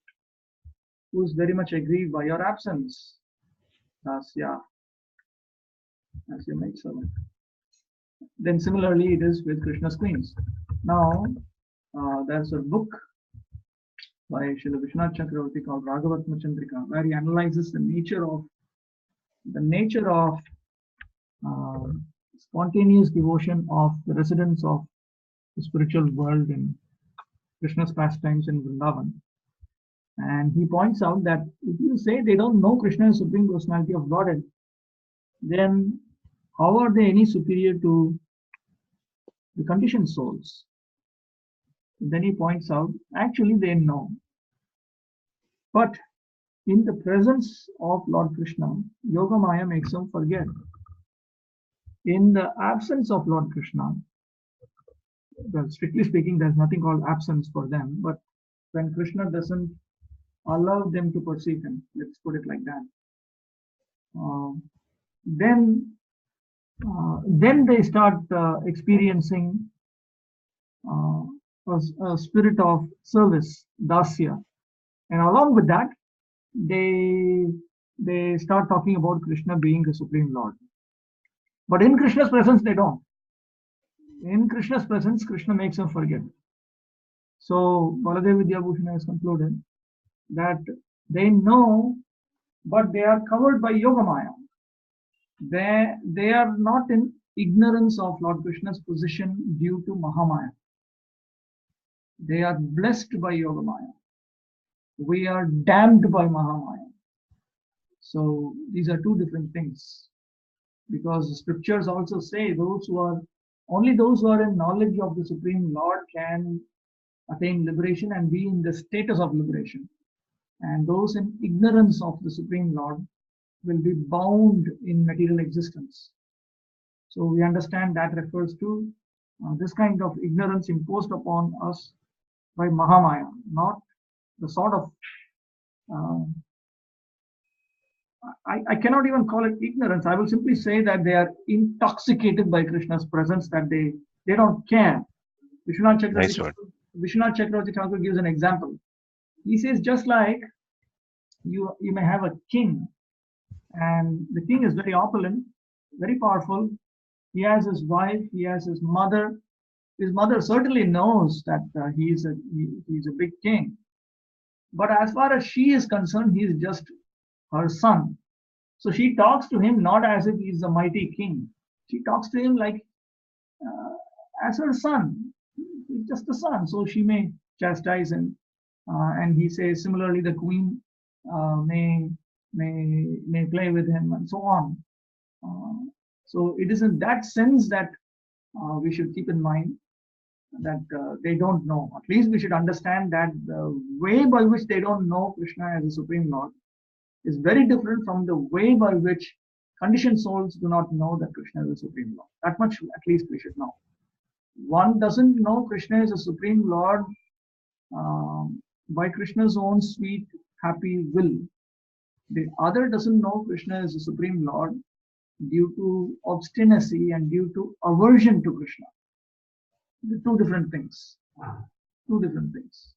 who is very much aggrieved by your absence. Dasya, as your maidservant. Then similarly it is with Krishna's queens. Now there's a book by Srila Vishwanath Chakravarti called Raghavatma Chandrika, where he analyzes the nature of spontaneous devotion of the residents of the spiritual world in Krishna's pastimes in Vrindavan. And he points out that if you say they don't know Krishna as Supreme Personality of Godhead, then how are they any superior to the conditioned souls? Then he points out, actually they know. But in the presence of Lord Krishna, Yoga Maya makes them forget. In the absence of Lord Krishna, well, strictly speaking, there's nothing called absence for them, but when Krishna doesn't allow them to perceive him, let's put it like that, then they start experiencing a spirit of service, dasya, and along with that, they start talking about Krishna being the Supreme Lord. But in Krishna's presence, they don't. In Krishna's presence, Krishna makes them forget. So Baladev Vidyabhushana has concluded that they know, but they are covered by Yogamaya. They are not in ignorance of Lord Krishna's position due to Mahamaya. They are blessed by Yogamaya. We are damned by Mahamaya. So these are two different things. Because the scriptures also say only those who are in knowledge of the Supreme Lord can attain liberation and be in the status of liberation. And those in ignorance of the Supreme Lord will be bound in material existence. So we understand that refers to this kind of ignorance imposed upon us by Mahamaya, not the sort of I cannot even call it ignorance. I will simply say that they are intoxicated by Krishna's presence, that they don't care. Vishwanath Chakravarti Thakur gives an example. He says, just like you may have a king, and the king is very opulent, very powerful. He has his wife, he has his mother. His mother certainly knows that he's a big king. But as far as she is concerned, he is just her son. So she talks to him not as if he's a mighty king. She talks to him like as her son. He's just a son. So she may chastise him, and he says similarly the queen may play with him, and so on. So it is in that sense that we should keep in mind that they don't know. At least we should understand that the way by which they don't know Krishna as the Supreme Lord is very different from the way by which conditioned souls do not know that Krishna is the Supreme Lord. That much at least we should know. One doesn't know Krishna is a Supreme Lord by Krishna's own sweet, happy will. The other doesn't know Krishna is the Supreme Lord due to obstinacy and due to aversion to Krishna. The two different things. Two different things.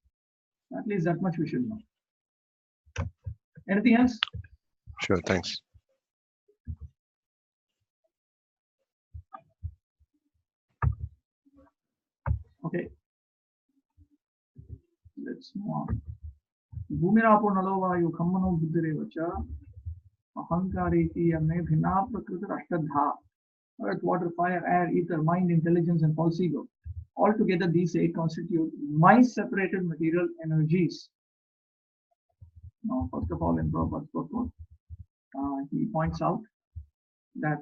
At least that much we should know. Anything else? Sure, thanks. Okay. Let's move on. Bhumirapo nalovayu kammano buddhirevacha ahankariti yame bhina prakriti ashtadha. Earth, water, fire, air, ether, mind, intelligence, and false ego. Altogether, these eight constitute my separated material energies. Now, first of all, in Prabhupada's purport, he points out that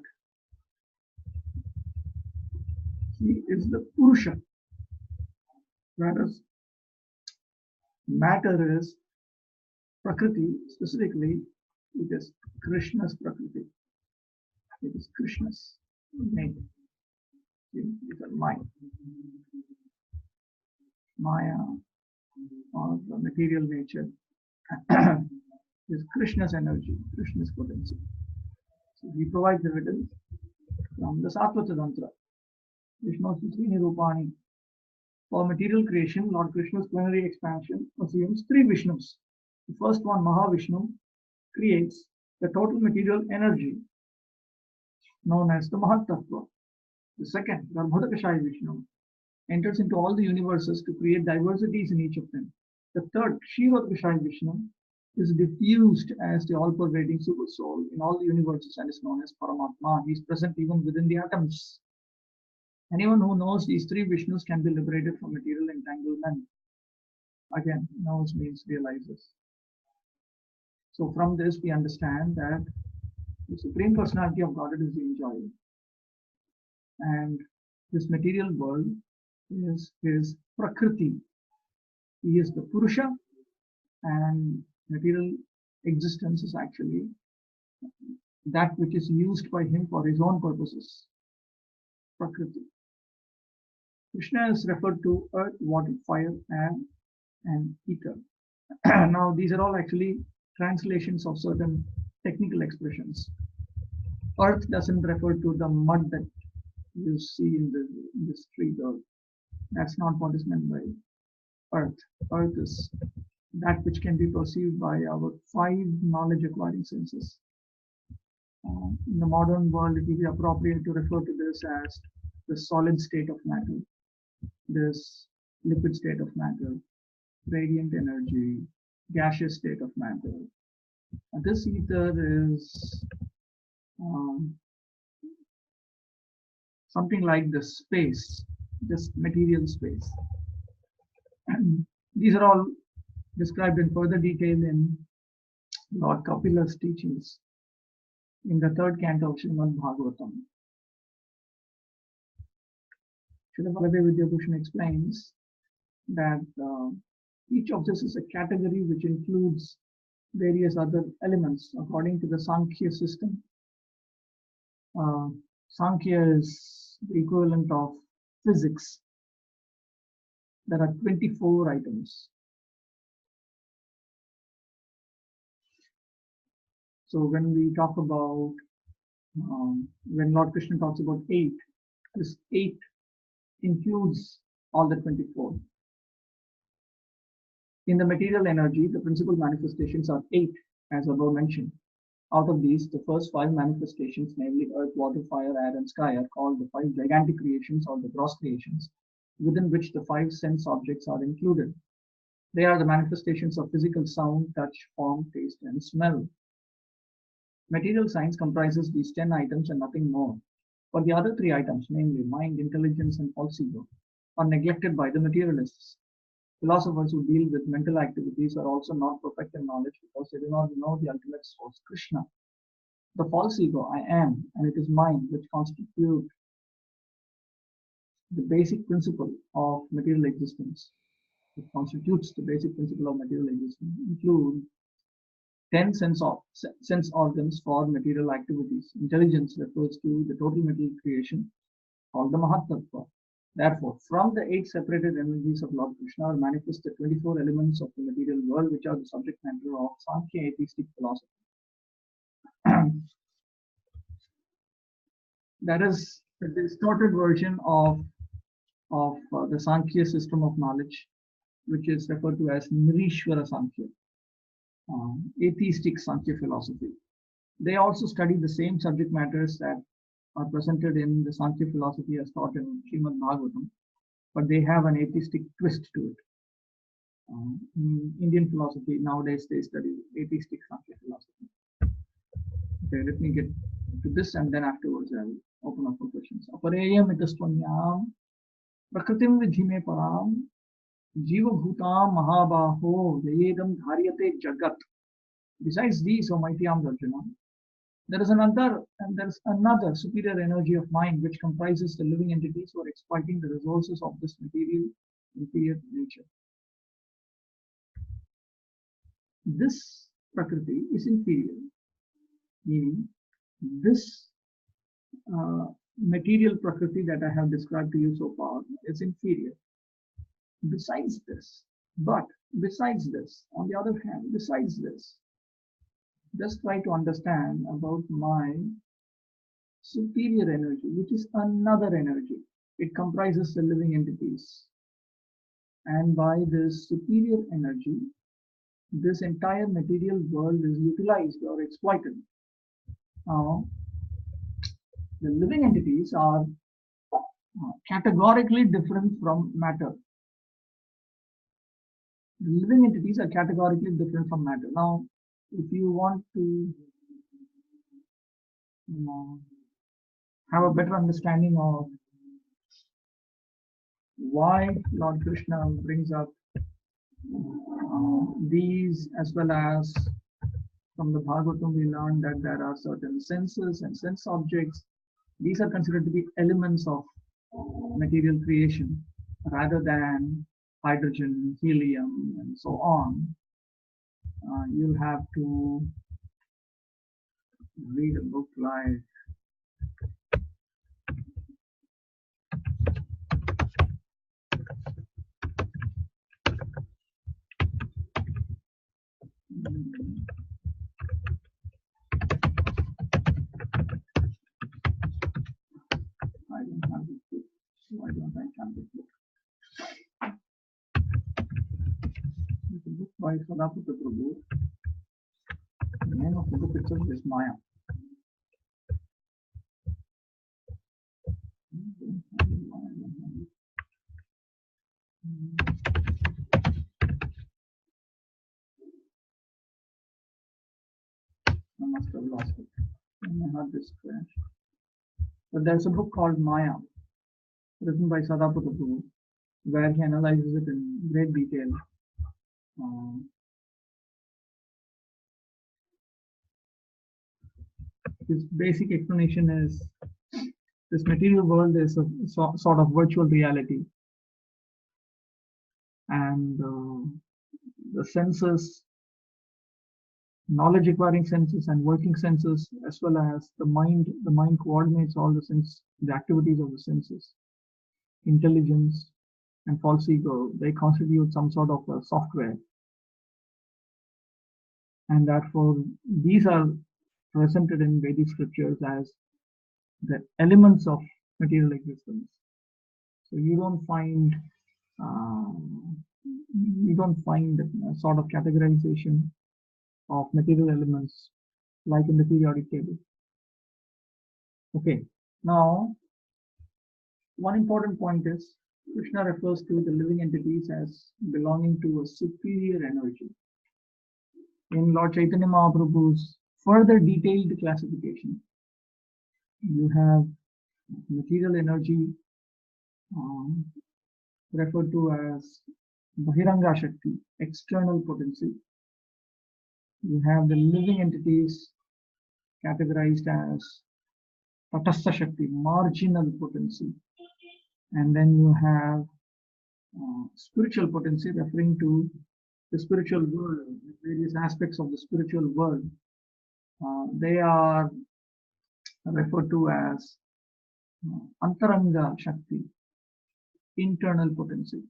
he is the Purusha, whereas matter is Prakriti, specifically, it is Krishna's Prakriti. It is Krishna's nature. It's a mind. Maya, or the material nature, is Krishna's energy, Krishna's potency. So he provides evidence from the Sattva Tantra. Vishnu Sri Rupani. For material creation, Lord Krishna's plenary expansion assumes three Vishnus. The first one, Mahavishnu, creates the total material energy known as the Mahatattva. The second, Garbhodakashaya Vishnu, enters into all the universes to create diversities in each of them. The third, Kshirodakashaya Vishnu, is diffused as the all-pervading super soul in all the universes and is known as Paramatma. He is present even within the atoms. Anyone who knows these three Vishnus can be liberated from material entanglement. Again, knows means realizes. So from this we understand that the Supreme Personality of Godhead is the enjoyer. And this material world is his Prakriti. He is the Purusha, and material existence is actually that which is used by him for his own purposes. Prakriti. Krishna is referred to earth, water, fire, air, and ether. Now, these are all actually translations of certain technical expressions. Earth doesn't refer to the mud that you see in the street, or that's not what is meant by earth. Earth is that which can be perceived by our five knowledge acquiring senses. In the modern world, it will be appropriate to refer to this as the solid state of matter, this liquid state of matter, radiant energy, gaseous state of matter. And this ether is something like the space, this material space. These are all described in further detail in Lord Kapila's teachings in the third canto of Srimad Bhagavatam. Srila Baladev Vidyabhushan explains that each of this is a category which includes various other elements according to the Sankhya system. Sankhya is the equivalent of physics. There are 24 items. So when we talk about, when Lord Krishna talks about 8, this 8 includes all the 24. In the material energy, the principal manifestations are 8, as above mentioned. Out of these, the first 5 manifestations, namely earth, water, fire, air, and sky, are called the 5 gigantic creations or the gross creations, within which the 5 sense objects are included. They are the manifestations of physical sound, touch, form, taste, and smell. Material science comprises these 10 items and nothing more. For the other 3 items, namely mind, intelligence, and false ego, are neglected by the materialists. Philosophers who deal with mental activities are also not perfect in knowledge because they do not know the ultimate source, Krishna. The false ego, I am, and it is mine, which constitute the basic principle of material existence. It constitutes the basic principle of material existence, include 10 sense organs for material activities. Intelligence refers to the total material creation called the Mahatattva. Therefore, from the 8 separated energies of Lord Krishna are manifest the 24 elements of the material world, which are the subject matter of Sankhya atheistic philosophy. That is a distorted version of the Sankhya system of knowledge, which is referred to as Nirishwara Sankhya, atheistic Sankhya philosophy. They also study the same subject matters that are presented in the Sankhya philosophy as taught in Srimad Bhagavatam, but they have an atheistic twist to it. In Indian philosophy, nowadays they study atheistic Sankhya philosophy. Okay, let me get to this and then afterwards I will open up for questions. Apareyam itastvanyam prakritim vidhime param jiva bhutam mahabaho yayedam dharyate jagat. Besides these, O mighty armed Arjuna, there is another superior energy of mind which comprises the living entities who are exploiting the resources of this material inferior nature. This Prakriti is inferior, meaning this material Prakriti that I have described to you so far is inferior. Besides this, on the other hand, besides this, just try to understand about my superior energy, which is another energy. It comprises the living entities. And by this superior energy, this entire material world is utilized or exploited. Now, the living entities are categorically different from matter. The living entities are categorically different from matter. Now, if you want to have a better understanding of why Lord Krishna brings up these, as well as from the Bhagavatam we learned that there are certain senses and sense objects. These are considered to be elements of material creation rather than hydrogen, helium, and so on. You'll have to read a book like I don't have this book. Why don't I have this book? It's a book by Sadaputta Prabhu. The name of the book itself is Maya. I must have lost it. My hard disk crashed. But there's a book called Maya, written by Sadaputta Prabhu, where he analyzes it in great detail. His basic explanation is this material world is a sort of virtual reality, and the senses, knowledge acquiring senses and working senses, as well as the mind coordinates all the activities of the senses. Intelligence and false ego, they constitute some sort of a software, and therefore these are presented in Vedic scriptures as the elements of material existence. So you don't find a sort of categorization of material elements like in the periodic table. Okay, now one important point is Krishna refers to the living entities as belonging to a superior energy. In Lord Chaitanya Mahaprabhu's further detailed classification, you have material energy referred to as Bahiranga Shakti, external potency. You have the living entities categorized as Tatastha Shakti, marginal potency. And then you have spiritual potency, referring to the spiritual world, various aspects of the spiritual world. They are referred to as Antaranga Shakti, internal potency.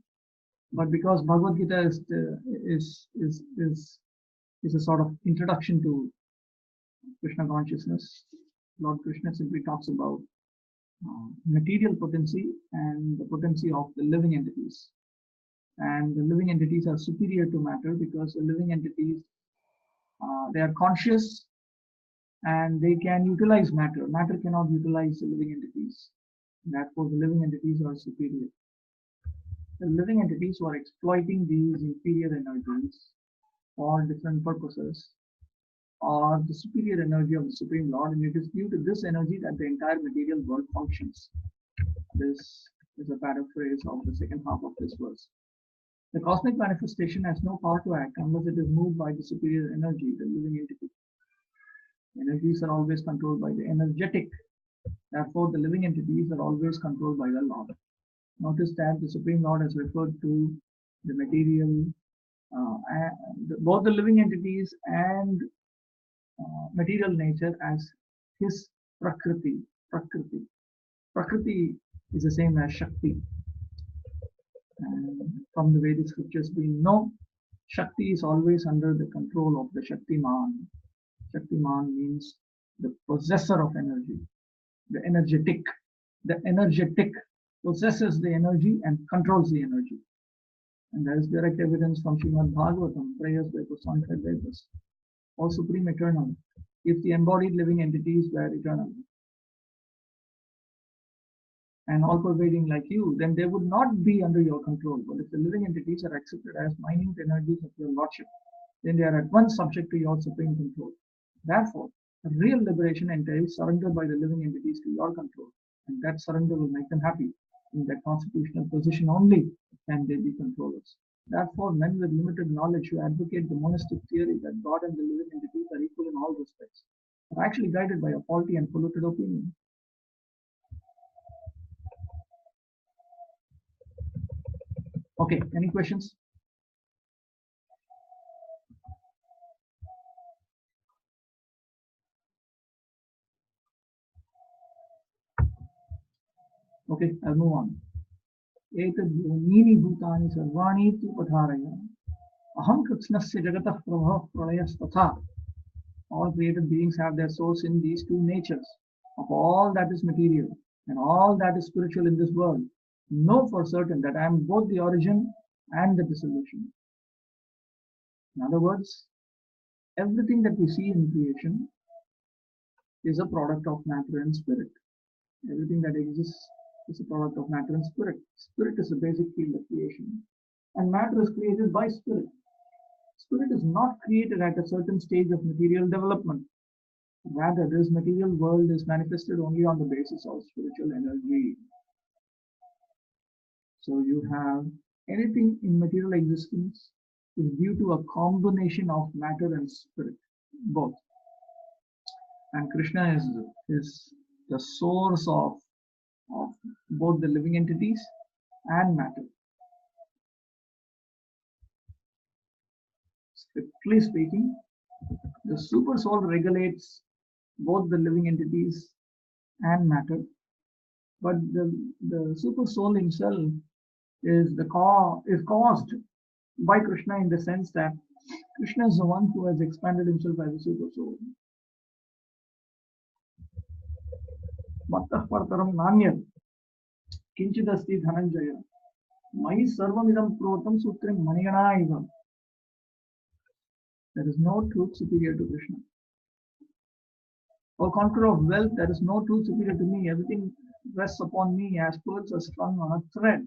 But because Bhagavad-gita is a sort of introduction to Krishna consciousness, Lord Krishna simply talks about material potency and the potency of the living entities. And the living entities are superior to matter because the living entities, they are conscious and they can utilize matter. Matter cannot utilize the living entities. Therefore, the living entities are superior. The living entities who are exploiting these inferior energies for different purposes are the superior energy of the Supreme Lord, and it is due to this energy that the entire material world functions. This is a paraphrase of the second half of this verse. The cosmic manifestation has no power to act unless it is moved by the superior energy, the living entity. Energies are always controlled by the energetic. Therefore, the living entities are always controlled by the Lord. Notice that the Supreme Lord has referred to the material, both the living entities and material nature as his Prakriti. Prakriti. Prakriti is the same as Shakti. And from the Vedic scriptures we know, Shakti is always under the control of the Shaktiman. Shaktiman means the possessor of energy, the energetic. The energetic possesses the energy and controls the energy. And there is direct evidence from Srimad Bhagavatam, prayers by personified Vedas. O Supreme Eternal, if the embodied living entities were eternal and all pervading like you, then they would not be under your control. But if the living entities are accepted as minute energies of your Lordship, then they are at once subject to your supreme control. Therefore, real liberation entails surrender by the living entities to your control, and that surrender will make them happy. In that constitutional position only can they be controllers. Therefore, men with limited knowledge who advocate the monistic theory that God and the living entities are equal in all respects are actually guided by a faulty and polluted opinion. Okay, any questions? Okay, I'll move on. Etadhyonini bhutani sarvani tu patharaya aham kritsnasya jagatah prabha pralayasthatha. All created beings have their source in these two natures of all that is material and all that is spiritual in this world. Know for certain that I am both the origin and the dissolution. In other words, everything that we see in creation is a product of matter and spirit. Everything that exists is a product of matter and spirit. Spirit is the basic field of creation, and matter is created by spirit. Spirit is not created at a certain stage of material development. Rather, this material world is manifested only on the basis of spiritual energy. So you have anything in material existence is due to a combination of matter and spirit, both. And Krishna is the source of both the living entities and matter. Strictly speaking, the super soul regulates both the living entities and matter, but the super soul himself is caused by Krishna in the sense that Krishna is the one who has expanded himself as a super soul. Mattah partaram nanyat kinchidasti dhananjaya mai sarvamidam protam sutrim manigana iva. There is no truth superior to Krishna. O conqueror of wealth, there is no truth superior to me. Everything rests upon me as pearls are strung on a thread.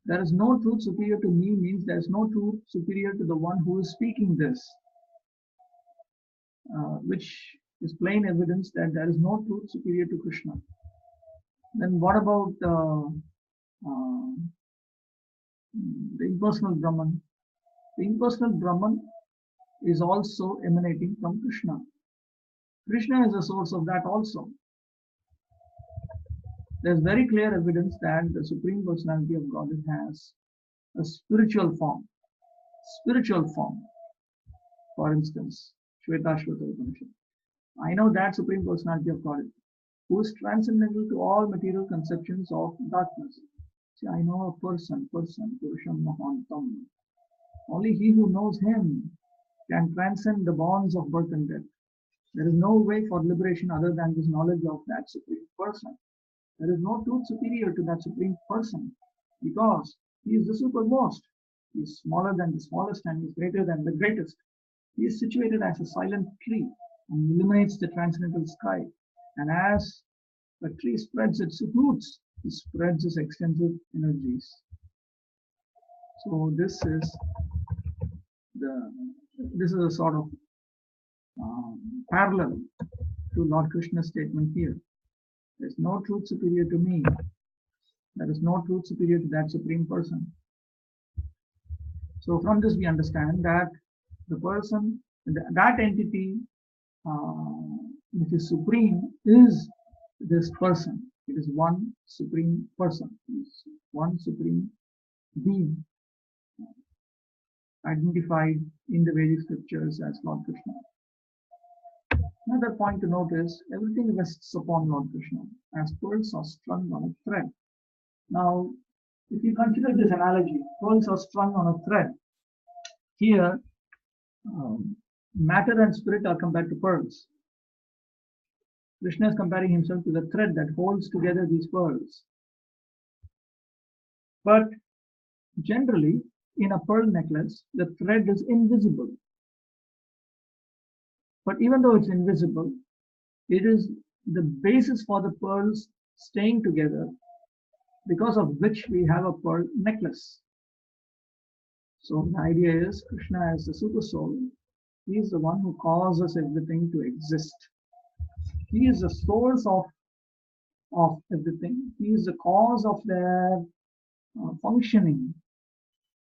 There is no truth superior to me means there is no truth superior to the one who is speaking this, which is plain evidence that there is no truth superior to Krishna. Then what about the impersonal Brahman. The impersonal Brahman is also emanating from Krishna. Krishna is the source of that also. There's very clear evidence that the Supreme Personality of Godhead has a spiritual form. Spiritual form. For instance, Shvetashvata Upanishad. I know that Supreme Personality of Godhead, who is transcendental to all material conceptions of darkness. See, I know a person, Purusham Mahantam. Only he who knows him can transcend the bonds of birth and death. There is no way for liberation other than this knowledge of that Supreme Person. There is no truth superior to that Supreme Person because he is the supermost. He is smaller than the smallest and he is greater than the greatest. He is situated as a silent tree and illuminates the transcendental sky. And as a tree spreads its roots, it spreads its extensive energies. So this is a sort of parallel to Lord Krishna's statement here. There is no truth superior to me. There is no truth superior to that Supreme Person. So from this we understand that the person, that entity which is supreme is this person. It is one Supreme Person. It is one Supreme Being identified in the Vedic scriptures as Lord Krishna. Another point to note is everything rests upon Lord Krishna as pearls are strung on a thread. Now, if you consider this analogy, pearls are strung on a thread. Here, matter and spirit are compared to pearls. Krishna is comparing himself to the thread that holds together these pearls. But generally, in a pearl necklace, the thread is invisible. But even though it's invisible, it is the basis for the pearls staying together, because of which we have a pearl necklace. So the idea is Krishna as the super soul, he is the one who causes everything to exist. He is the source of everything. He is the cause of their functioning.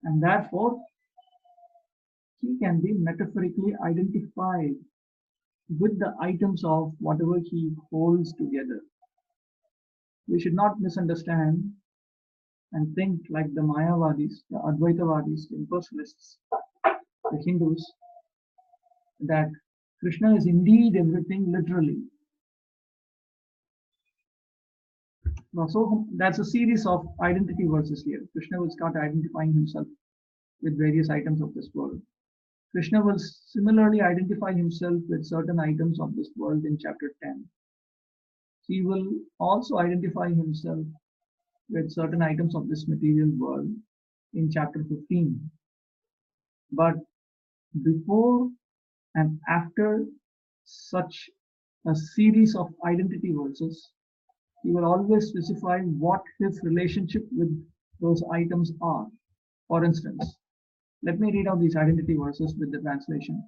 And therefore, he can be metaphorically identified with the items of whatever he holds together. We should not misunderstand and think like the Mayavadis, the Advaitavadis, the impersonalists, the Hindus, that Krishna is indeed everything literally. So that's a series of identity verses here. Krishna will start identifying himself with various items of this world. Krishna will similarly identify himself with certain items of this world in chapter 10. He will also identify himself with certain items of this material world in chapter 15. But before and after such a series of identity verses, he will always specify what his relationship with those items are. For instance, let me read out these identity verses with the translation,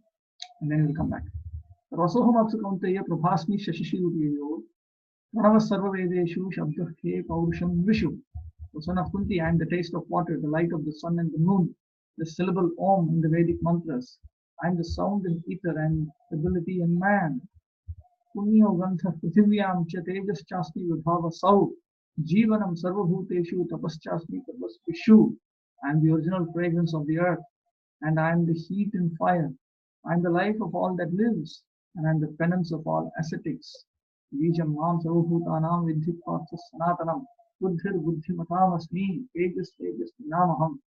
and then we'll come back. Rasoham apsukaunteya prabhasmi shashishirupiyo pranava sarvavedeshu shabdhe paurusham vishu. The son of Kunti, I am the taste of water, the light of the sun and the moon, the syllable Om in the Vedic mantras. I am the sound in ether and ability in man. Punyo gantha prithiviyam cha tejaschasmi vibhava sau. Jivanam sarvabhuteshu tapaschasmi tapasvishu. I am the original fragrance of the earth, and I am the heat and fire. I am the life of all that lives, and I am the penance of all ascetics. Vijam mam sarvabhutanam vidhi partha sanatanam. Buddhir buddhimatam asmi. Tejas namaham.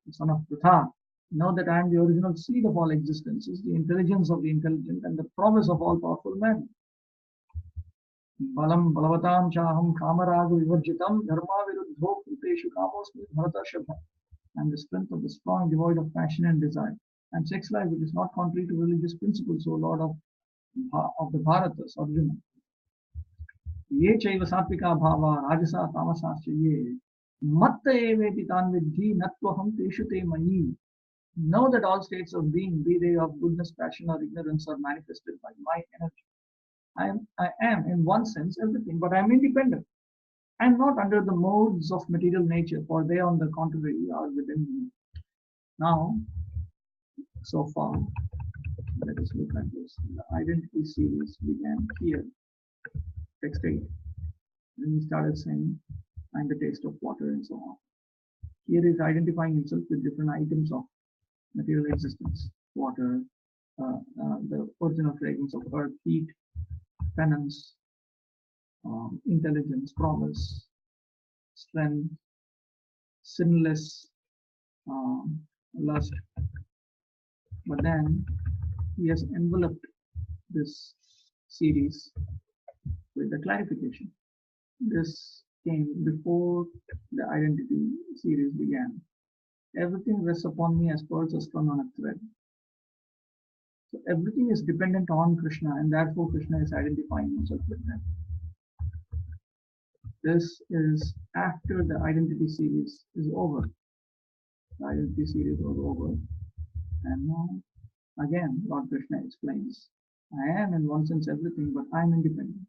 The son of Pritha. Know that I am the original seed of all existences, the intelligence of the intelligent, and the promise of all powerful men. Balam balavatam chaham kamaraga vivarjitam dharma viruddho kruteshu kamosmi bharatashabha. And the strength of the strong, devoid of passion and desire. And sex life, which is not contrary to religious principles, O Lord of the Bharatas, Arjuna. Ye chaiva satvika bhava rajasa tamasascha ye matta eveti tan vidhi natvaham teshu te mani. Know that all states of being, be they of goodness, passion, or ignorance, are manifested by my energy. I am in one sense everything, but I am independent. I'm not under the modes of material nature, for they on the contrary are within me. Now, so far, let us look at this. The identity series began here, text 8. Then he started saying, I'm the taste of water and so on. Here he is identifying himself with different items of material existence: water, the original fragrance of earth, heat, penance, intelligence, promise, strength, sinless, lust. But then he has enveloped this series with a clarification. This came before the identity series began. Everything rests upon me as pearls are strung on a thread. So everything is dependent on Krishna, and therefore Krishna is identifying himself with them. This is after the identity series is over. The identity series was over, and now again Lord Krishna explains, I am in one sense everything, but I am independent.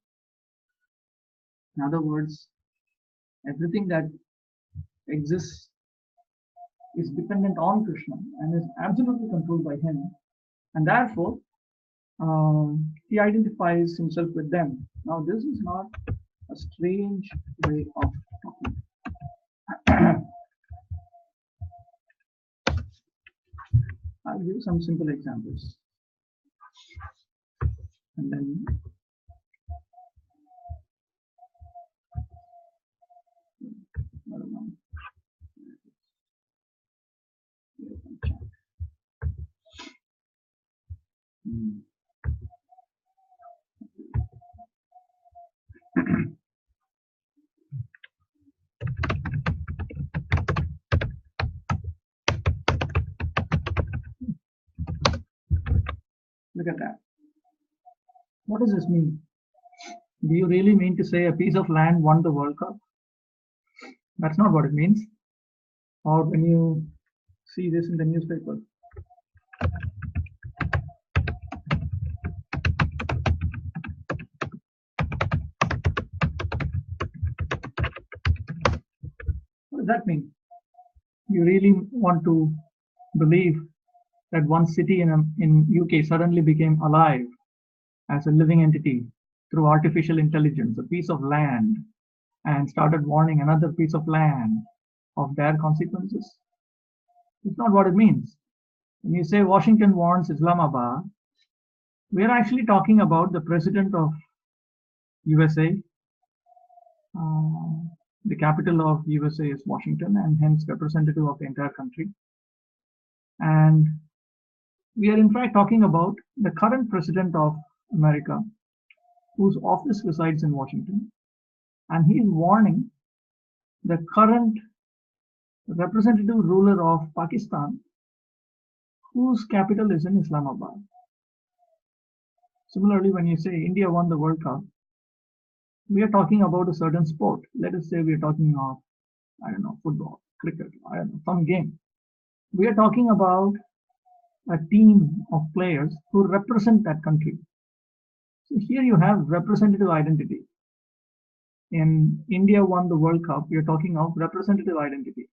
In other words, everything that exists is dependent on Krishna and is absolutely controlled by him, and therefore he identifies himself with them. Now this is not a strange way of talking. I'll give some simple examples, and then I don't know. Look at that. What does this mean? Do you really mean to say a piece of land won the World Cup? That's not what it means. Or when you see this in the newspaper, what does that mean? You really want to believe that one city in UK suddenly became alive as a living entity through artificial intelligence, a piece of land, and started warning another piece of land of their consequences? It's not what it means. When you say Washington warns Islamabad, we are actually talking about the president of USA. The capital of USA is Washington, and hence representative of the entire country. And we are in fact talking about the current president of America, whose office resides in Washington, and he is warning the current representative ruler of Pakistan, whose capital is in Islamabad. Similarly, when you say India won the World Cup, we are talking about a certain sport. Let us say we are talking of, I don't know, football, cricket, I don't know, some game. We are talking about a team of players who represent that country. So here you have representative identity. In India won the World Cup, we are talking of representative identity.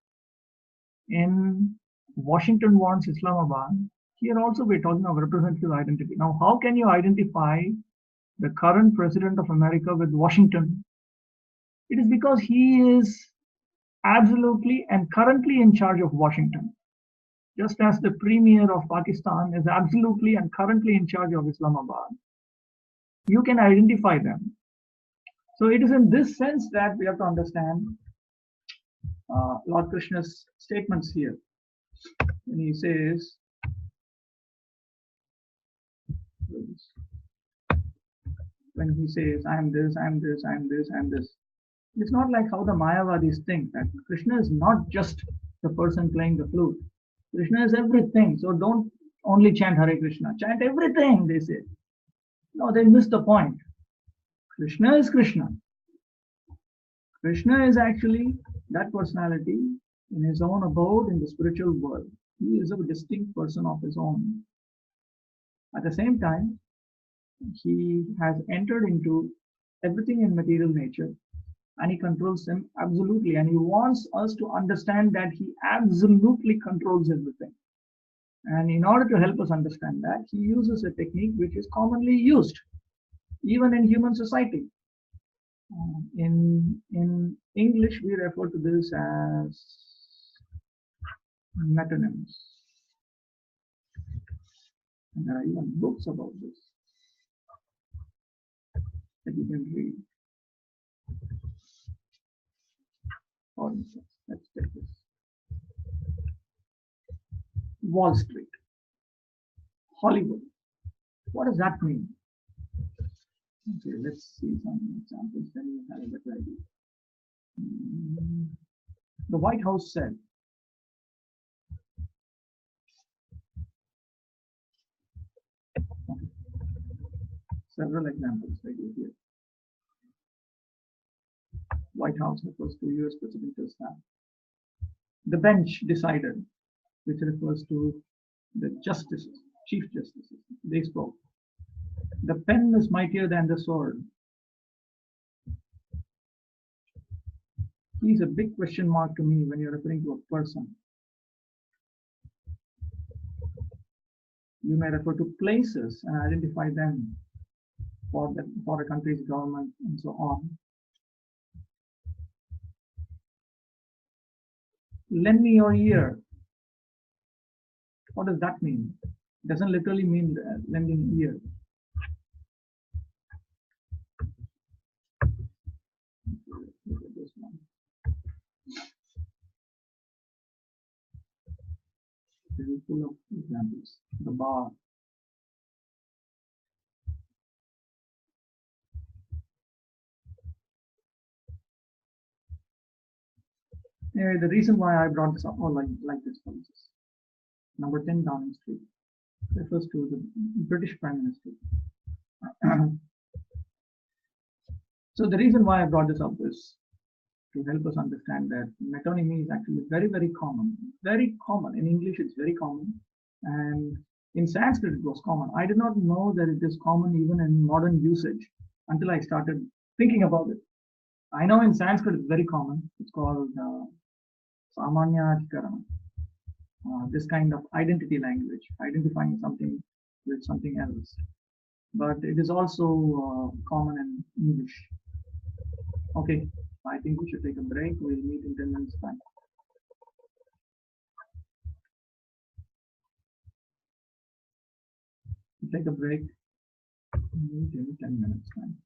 In Washington warns Islamabad, here also we're talking of representative identity. Now, how can you identify the current president of America with Washington? It is because he is absolutely and currently in charge of Washington, just as the premier of Pakistan is absolutely and currently in charge of Islamabad. You can identify them. So it is in this sense that we have to understand Lord Krishna's statements here. When he says, I am this, I am this, I am this, I am this. It's not like how the Mayavadis think that Krishna is not just the person playing the flute. Krishna is everything. So don't only chant Hare Krishna. Chant everything, they say. No, they miss the point. Krishna is Krishna. Krishna is actually that personality in his own abode in the spiritual world. He is a distinct person of his own. At the same time, he has entered into everything in material nature, and he controls them absolutely, and he wants us to understand that he absolutely controls everything. And in order to help us understand that, he uses a technique which is commonly used even in human society. In English, we refer to this as metonyms. And there are even books about this that you can read. For instance, let's take this. Wall Street, Hollywood. What does that mean? Okay, let's see some examples, then you have a better idea. The White House said, several examples right here. White House refers to US presidential staff. The bench decided, which refers to the justices, chief justices. They spoke. The pen is mightier than the sword. He's a big question mark to me when you're referring to a person. You may refer to places and identify them for a country's government and so on. Lend me your ear. What does that mean? It doesn't literally mean lending ear. Look at this one. This is full of examples. The bar. Anyway, the reason why I brought this up, or like this, for instance, number 10 Downing Street refers to the British Prime Minister. So the reason why I brought this up is to help us understand that metonymy is actually very, very common. Very common. In English, it's very common. And in Sanskrit, it was common. I did not know that it is common even in modern usage until I started thinking about it. I know in Sanskrit, it's very common. It's called Samanya Adhikarana. This kind of identity language, identifying something with something else. But it is also common in English. Okay, I think we should take a break. We'll meet in 10 minutes time. We'll take a break. Meet in 10 minutes time.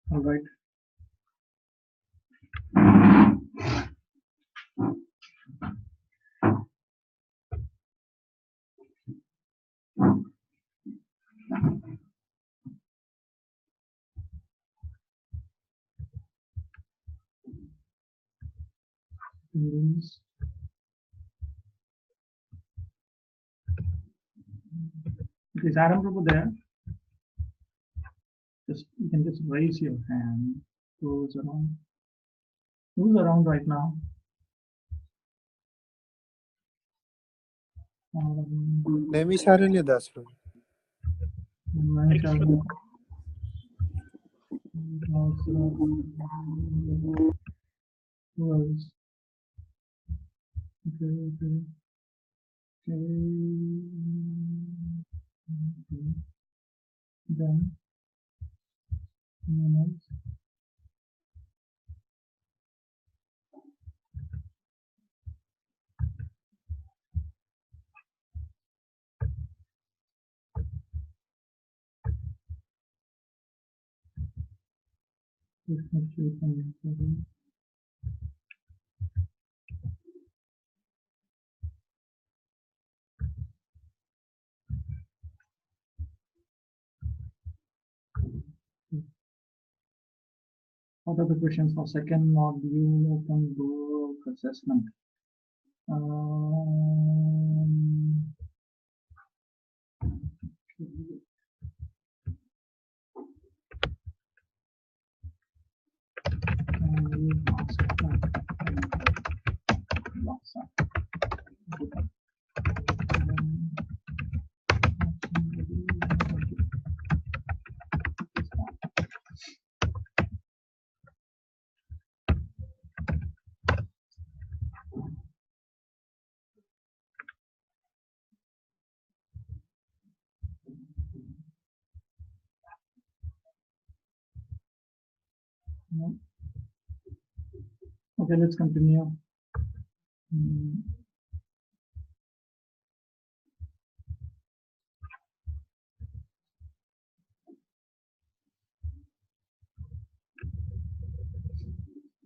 All right. Is Adam Prabhu there? Just you can just raise your hand. Who's around? Who's around right now? Naimisharanya Das Prabhu. Who else? Okay. Then someone else. What are the questions for second module open book assessment? Okay, let's continue.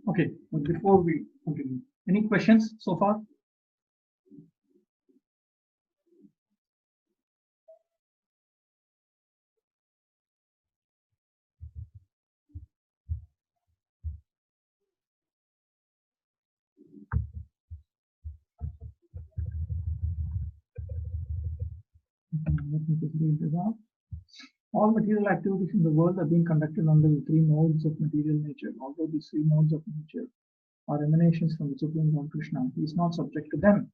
Okay, but before we continue, any questions so far? Let me quickly read this out. All material activities in the world are being conducted under the three modes of material nature. Although these three modes of nature are emanations from the Supreme Lord Krishna, he is not subject to them.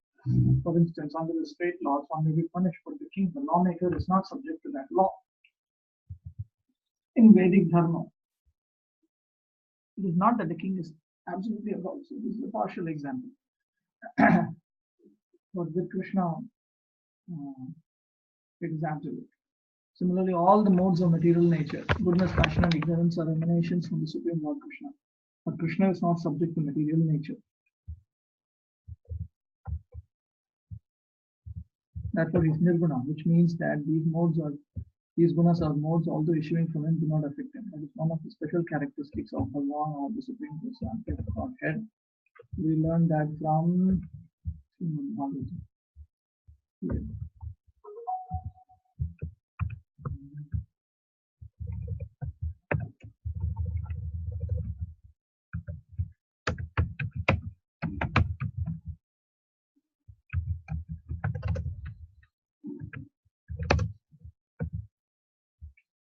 For instance, under the state laws, one may be punished, but the king, the lawmaker, is not subject to that law. In Vedic Dharma, it is not that the king is absolutely above. So this is a partial example. But with Krishna, it is absolute. Similarly, all the modes of material nature, goodness, passion, and ignorance, are emanations from the Supreme Lord Krishna. But Krishna is not subject to material nature. Therefore, he is nirguna, which means that these gunas are modes, although issuing from him, do not affect him. That is one of the special characteristics of Bhagavan or the Supreme Personality of Godhead. We learn that from here.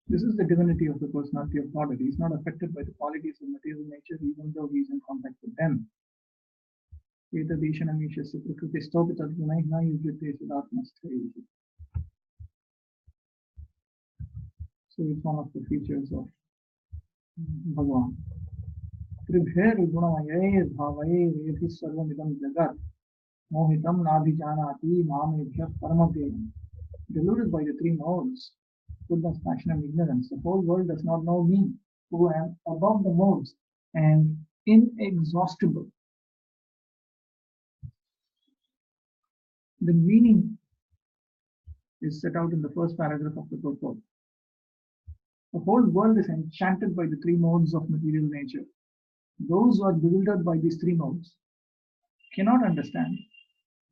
This is the divinity of the personality of God. He is not affected by the qualities of material nature, even though he is in contact with them. So it's one of the features of Bhagavan. Deluded by the three modes, goodness, passion, and ignorance, the whole world does not know me, who am above the modes and inexhaustible. The meaning is set out in the first paragraph of the purport. The whole world is enchanted by the three modes of material nature. Those who are bewildered by these three modes cannot understand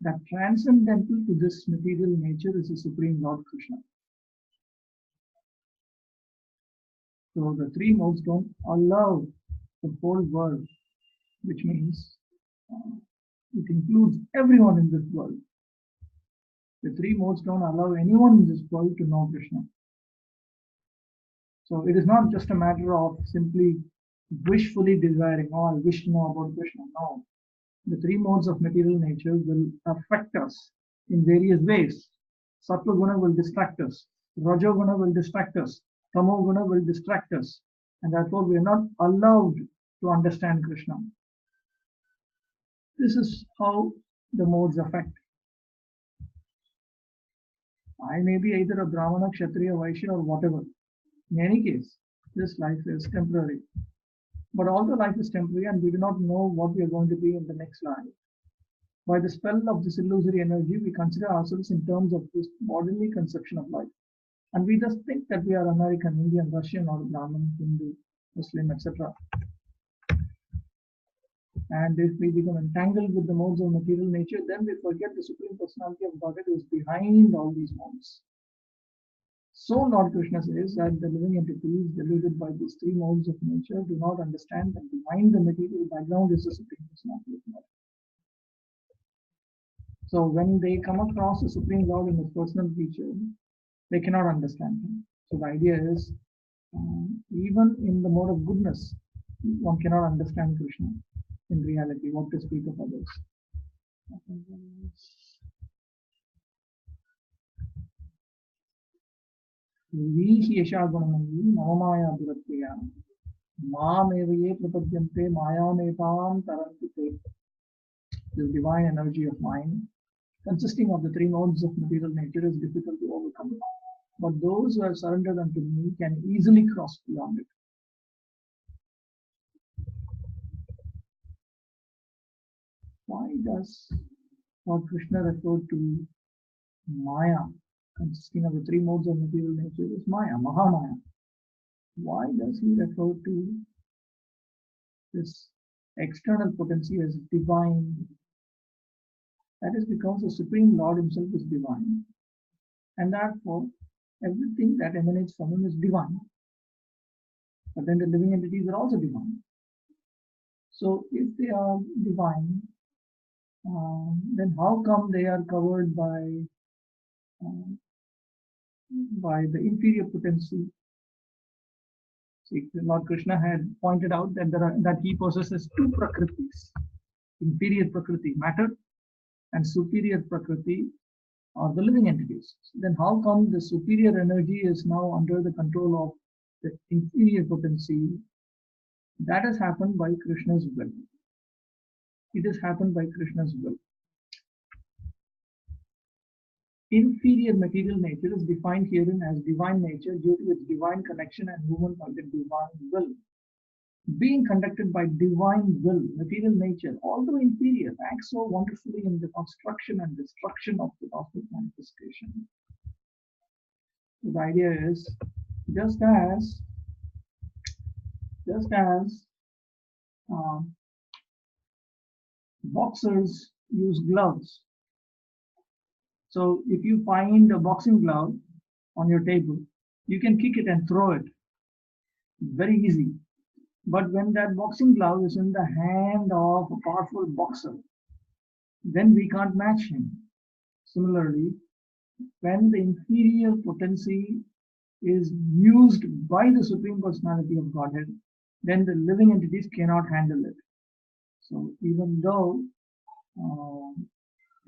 that transcendental to this material nature is the Supreme Lord Krishna. So the three modes don't allow the whole world, which means it includes everyone in this world. The three modes don't allow anyone in this world to know Krishna. So it is not just a matter of simply wishfully desiring, oh, I wish to know about Krishna. No. The three modes of material nature will affect us in various ways. Sattva guna will distract us. Rajo guna will distract us. Tamo guna will distract us. And therefore we are not allowed to understand Krishna. This is how the modes affect. I may be either a Brahmana, Kshatriya, Vaishya, or whatever. In any case, this life is temporary. But although life is temporary and we do not know what we are going to be in the next life, by the spell of this illusory energy, we consider ourselves in terms of this bodily conception of life. And we just think that we are American, Indian, Russian, or Brahmin, Hindu, Muslim, etc. And if we become entangled with the modes of material nature, then we forget the Supreme Personality of Godhead who is behind all these modes. So Lord Krishna says that the living entities deluded by these three modes of nature do not understand that behind the material background is the Supreme Personality of God. So when they come across the Supreme Lord in his personal feature, they cannot understand him. So the idea is, even in the mode of goodness, one cannot understand Krishna in reality, what to speak of others. This divine energy of mind, consisting of the three modes of material nature, is difficult to overcome. But those who have surrendered unto me can easily cross beyond it. Why does Lord Krishna refer to Maya, consisting of the three modes of material nature, is Maya, Mahamaya? Why does he refer to this external potency as divine? That is because the Supreme Lord himself is divine. And therefore, everything that emanates from him is divine. But then the living entities are also divine. So if they are divine, then how come they are covered by the inferior potency? See, Lord Krishna had pointed out that he possesses two prakritis: inferior prakriti, matter, and superior prakriti, or the living entities. Then how come the superior energy is now under the control of the inferior potency? That has happened by Krishna's will. It has happened by Krishna's will. inferior material nature is defined herein as divine nature due to its divine connection and movement by the divine will. Being conducted by divine will, material nature, although inferior, acts so wonderfully in the construction and destruction of the cosmic manifestation. So the idea is, just as boxers use gloves. So if you find a boxing glove on your table, you can kick it and throw it. Very easy. But when that boxing glove is in the hand of a powerful boxer, then we can't match him. Similarly, when the inferior potency is used by the Supreme Personality of Godhead, then the living entities cannot handle it. So even though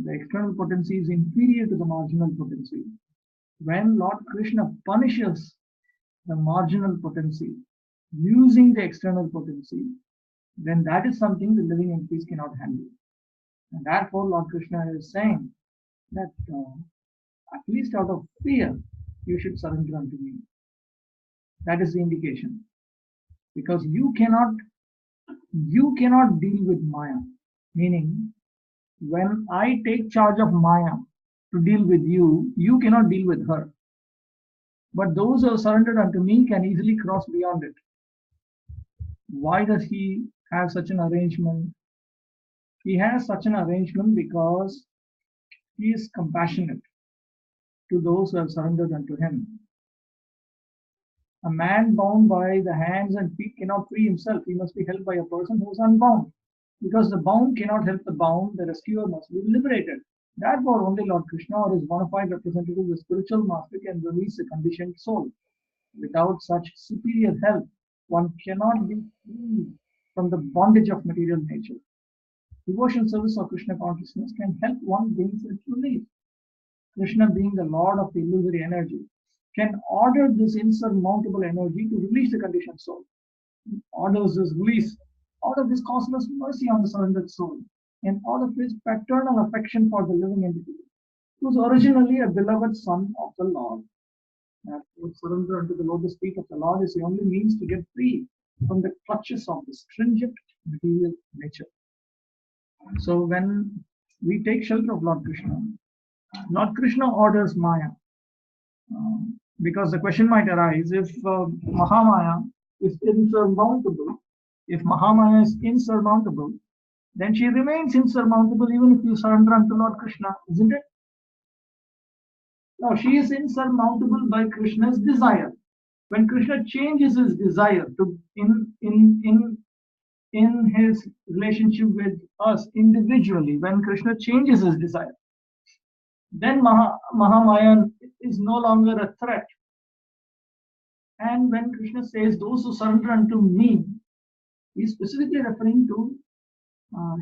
the external potency is inferior to the marginal potency, when Lord Krishna punishes the marginal potency using the external potency, then that is something the living entities cannot handle. And therefore, Lord Krishna is saying that at least out of fear, you should surrender unto me. That is the indication. Because you cannot deal with Maya. Meaning, when I take charge of Maya to deal with you, you cannot deal with her. But those who are surrendered unto me can easily cross beyond it. Why does he have such an arrangement? He has such an arrangement because he is compassionate to those who have surrendered unto him. A man bound by the hands and feet cannot free himself. He must be held by a person who is unbound. Because the bound cannot help the bound, the rescuer must be liberated. Therefore, only Lord Krishna or his bona fide representative, the spiritual master, can release a conditioned soul. Without such superior help, one cannot be free from the bondage of material nature. Devotion service of Krishna consciousness can help one gain such relief. Krishna, being the Lord of the illusory energy, can order this insurmountable energy to release the conditioned soul. He orders this release out of this causeless mercy on the surrendered soul, and out of his paternal affection for the living entity, who was originally a beloved son of the Lord. Therefore, surrender unto the lotus feet of the Lord is the only means to get free from the clutches of the stringent material nature. So when we take shelter of Lord Krishna orders Maya. Because the question might arise, if Mahamaya is insurmountable, if Mahamaya is insurmountable, then she remains insurmountable even if you surrender unto Lord Krishna, isn't it? No, she is insurmountable by Krishna's desire. When Krishna changes his desire to in his relationship with us individually, when Krishna changes his desire, then Mahamaya is no longer a threat. And when Krishna says, those who surrender unto me, he is specifically referring to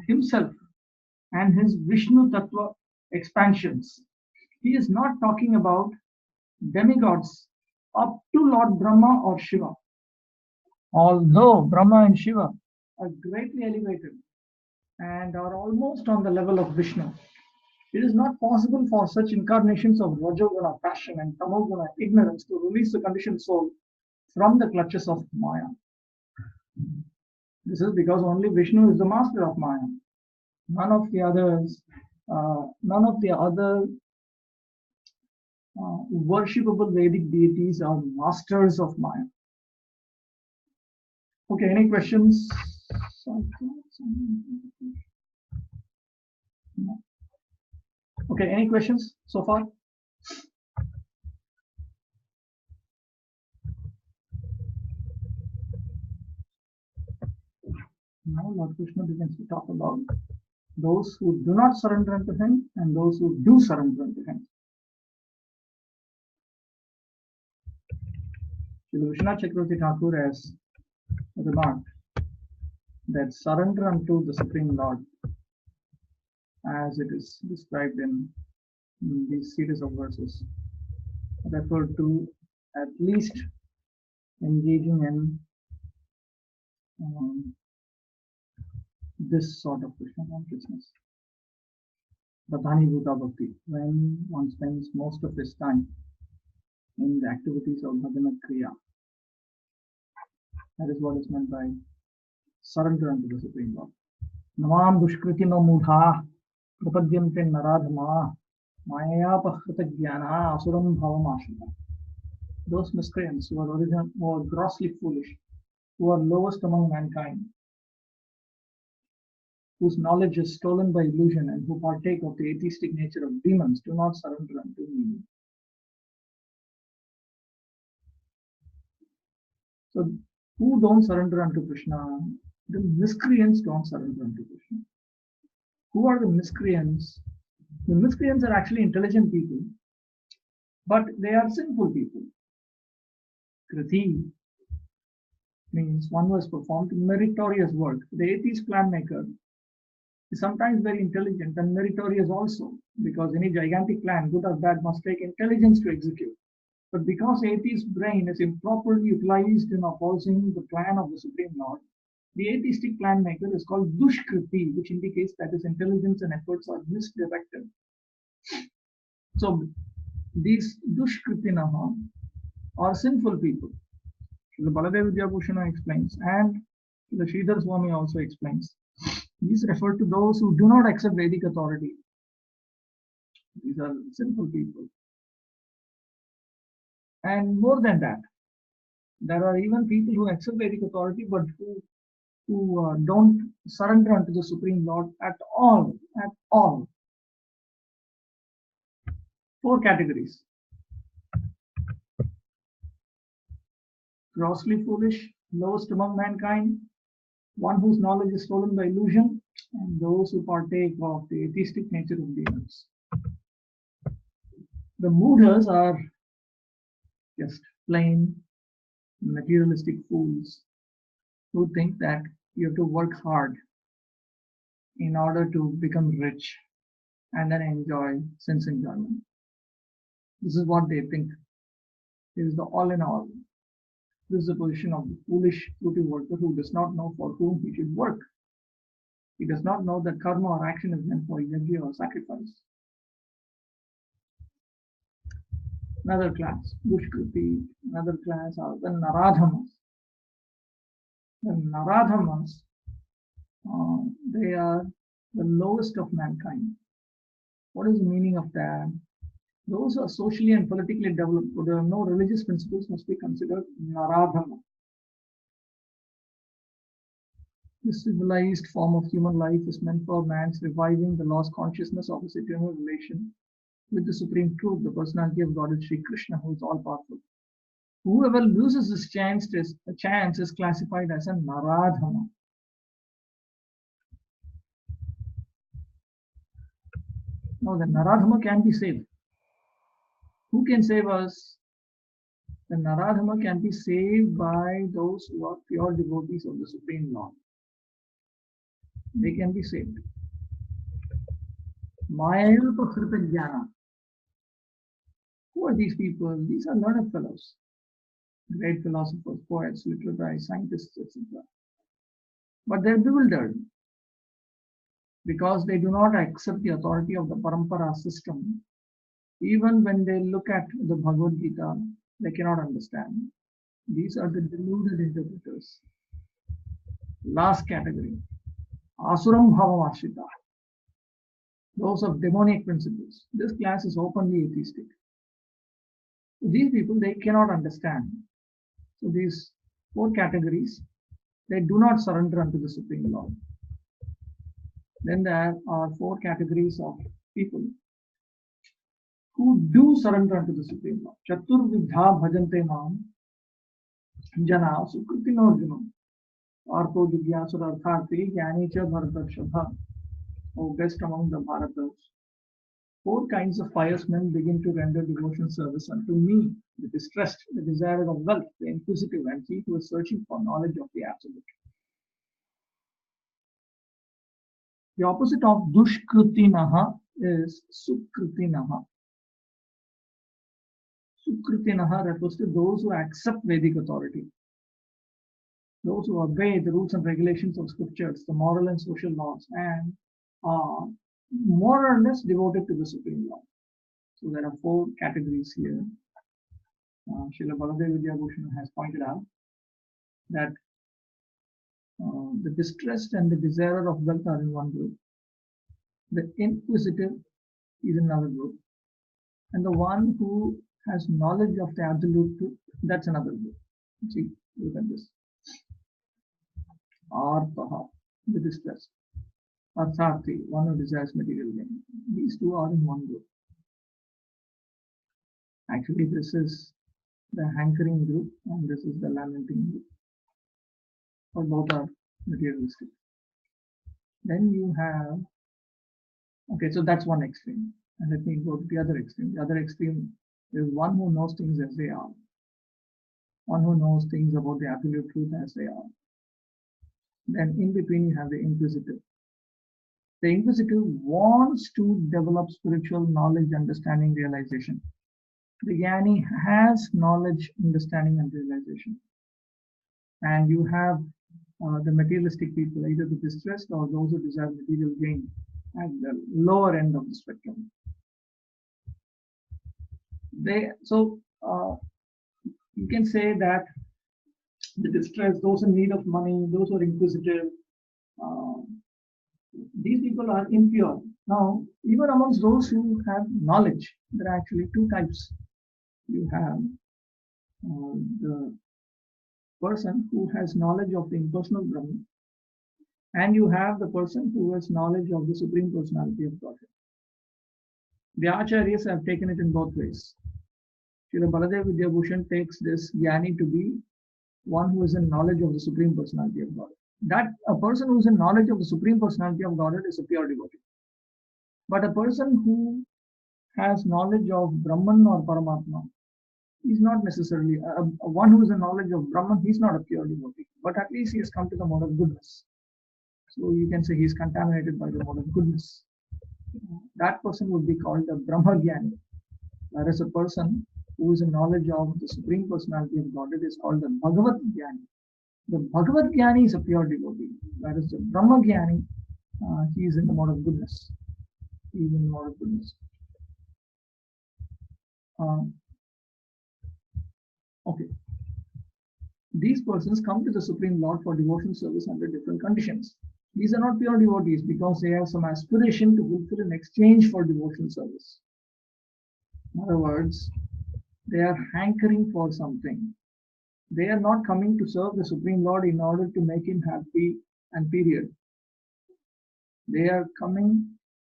himself and his Vishnu Tattva expansions. He is not talking about demigods up to Lord Brahma or Shiva. Although Brahma and Shiva are greatly elevated and are almost on the level of Vishnu, it is not possible for such incarnations of Rajoguna passion and Tamoguna ignorance to release the conditioned soul from the clutches of Maya. This is because only Vishnu is the master of Maya. None of the other worshipable Vedic deities are masters of Maya. Okay, any questions? No. Okay, any questions so far? Now Lord Krishna begins to talk about those who do not surrender unto him and those who do surrender unto him. Srila Vishwanath Chakravarti Thakur has remarked that surrender unto the Supreme Lord, as it is described in these series of verses, refer to at least engaging in this sort of Krishna consciousness. Pradhani Bhuta Bhakti, when one spends most of his time in the activities of Bhajana Kriya. That is what is meant by surrender unto the Supreme Lord. Namam dushkritino mudha prapadyante naradhama mayapahkrita jnana asuram bhavam ashita. Those miscreants who are grossly foolish, who are lowest among mankind, whose knowledge is stolen by illusion and who partake of the atheistic nature of demons, do not surrender unto me. So, who don't surrender unto Krishna? The miscreants don't surrender unto Krishna. Who are the miscreants? The miscreants are actually intelligent people, but they are sinful people. Kriti means one who has performed meritorious work. The atheist plan maker is sometimes very intelligent and meritorious also, because any gigantic plan, good or bad, must take intelligence to execute. But because atheist brain is improperly utilized in opposing the plan of the Supreme Lord, the atheistic plan maker is called dushkriti, which indicates that his intelligence and efforts are misdirected. So these dushkritinaha are sinful people. The Baladev Vidyabhushana explains, and the Sridhar Swami also explains. These refer to those who do not accept Vedic authority. These are sinful people. And more than that, there are even people who accept Vedic authority but who don't surrender unto the Supreme Lord at all. At all. 4 categories. Grossly foolish, lowest among mankind, one whose knowledge is stolen by illusion, and those who partake of the atheistic nature of demons. The Moodhas are just plain materialistic fools who think that you have to work hard in order to become rich and then enjoy sense enjoyment. This is what they think. This is the all in all. This is the position of the foolish fruity worker who does not know for whom he should work. He does not know that karma or action is meant for yajna or sacrifice. Another class, dushkriti. Another class are the naradhamas. The naradhamas, they are the lowest of mankind. What is the meaning of that? Those who are socially and politically developed, where there are no religious principles, must be considered naradhama. This civilized form of human life is meant for man's reviving the lost consciousness of his eternal relation with the Supreme Truth, the personality of Godhead Sri Krishna, who is all powerful. Whoever loses this chance is classified as a naradhama. Now, the naradhama can be saved. Who can save us? The naradhama can be saved by those who are pure devotees of the Supreme Lord. They can be saved. Mayapur jnana. Who are these people? These are learned fellows, great philosophers, poets, literati, scientists, etc. But they're bewildered because they do not accept the authority of the parampara system. Even when they look at the Bhagavad-gita, they cannot understand. These are the deluded interpreters. Last category, asuram bhavamashita. Those of demonic principles. This class is openly atheistic. These people, they cannot understand. So these 4 categories, they do not surrender unto the Supreme Lord. Then there are 4 categories of people who do surrender unto the Supreme Lord. Chaturvidha bhajante mam jana sukritino arjuna artho jigyasura arthati jnani cha bharatarshadha. O best among the Bharatas, 4 kinds of pious men begin to render devotional service unto me: the distressed, the desirer of wealth, the inquisitive, and he who is searching for knowledge of the Absolute. The opposite of dushkritinaha is sukritinaha. Sukritinaha refers to those who accept Vedic authority, those who obey the rules and regulations of scriptures, the moral and social laws, and are more or less devoted to the Supreme Lord. So there are 4 categories here. Srila Baladev Vidyabhushan has pointed out that the distressed and the desirer of wealth are in one group. The inquisitive is in another group. And the one who has knowledge of the absolute truth, that's another group. See, look at this. Arthaha, the distressed. Arthati, one who desires material gain. These 2 are in one group. Actually, this is the hankering group and this is the lamenting group. Or both are materialistic. Then you have, okay, so that's one extreme. And let me go to the other extreme. The other extreme is one who knows things as they are. One who knows things about the absolute truth as they are. Then in between you have the inquisitive. The inquisitive wants to develop spiritual knowledge, understanding, realization. The Jnani has knowledge, understanding, and realization. And you have the materialistic people, either the distressed or those who desire material gain at the lower end of the spectrum. You can say that the distressed, those in need of money, those who are inquisitive, these people are impure. Now, even amongst those who have knowledge, there are actually 2 types. You have the person who has knowledge of the impersonal Brahman, and you have the person who has knowledge of the Supreme Personality of Godhead. The Acharyas have taken it in both ways. Srila Baladev Vidyabhushan takes this Jnani to be one who is in knowledge of the Supreme Personality of Godhead. That a person who is in knowledge of the Supreme Personality of Godhead is a pure devotee. But a person who has knowledge of Brahman or Paramatma is not necessarily, one who is in knowledge of Brahman, he's not a pure devotee. But at least he has come to the mode of goodness. So you can say he is contaminated by the mode of goodness. That person would be called a Brahma Jnani. Whereas a person who is in knowledge of the Supreme Personality of Godhead is called the Bhagavad-Jnani. The Bhagavad-Jnani is a pure devotee, whereas the Brahma-Jnani, he is in the mode of goodness. He is in the mode of goodness. Okay. These persons come to the Supreme Lord for devotion service under different conditions. These are not pure devotees because they have some aspiration to fulfill an exchange for devotion service. In other words, they are hankering for something. They are not coming to serve the Supreme Lord in order to make him happy and period. They are coming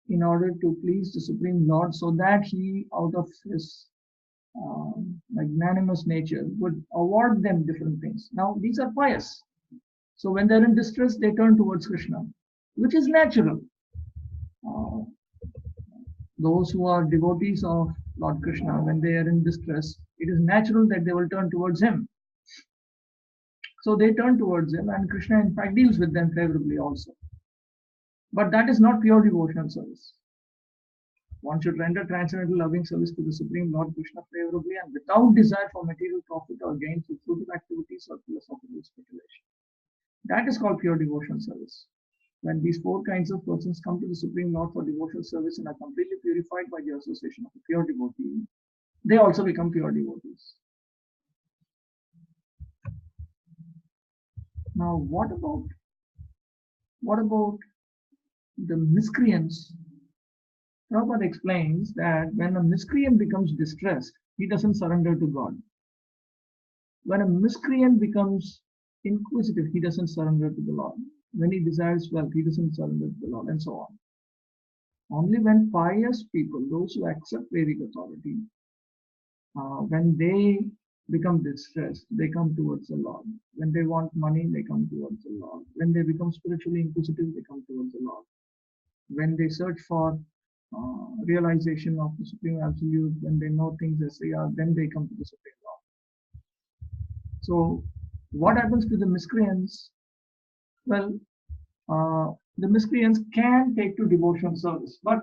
in order to please the Supreme Lord so that he, out of his magnanimous nature, would award them different things. Now, these are pious. So when they're in distress, they turn towards Krishna, which is natural. Those who are devotees of Lord Krishna, when they are in distress, it is natural that they will turn towards him. So they turn towards him, and Krishna in fact deals with them favorably also. But that is not pure devotional service. One should render transcendental loving service to the Supreme Lord Krishna favorably and without desire for material profit or gain through fruitive activities or philosophical speculation. That is called pure devotional service. When these 4 kinds of persons come to the Supreme Lord for devotional service and are completely purified by the association of a pure devotee, they also become pure devotees. Now, what about the miscreants? Prabhupada explains that when a miscreant becomes distressed, he doesn't surrender to God. When a miscreant becomes inquisitive, he doesn't surrender to the Lord. When he desires wealth, he doesn't surrender to the Lord, and so on. Only when pious people, those who accept Vedic authority, when they become distressed, they come towards the Lord. When they want money, they come towards the Lord. When they become spiritually inquisitive, they come towards the Lord. When they search for realization of the Supreme Absolute, when they know things as they are, then they come to the Supreme Lord. So what happens to the miscreants? Well, the miscreants can take to devotional service, but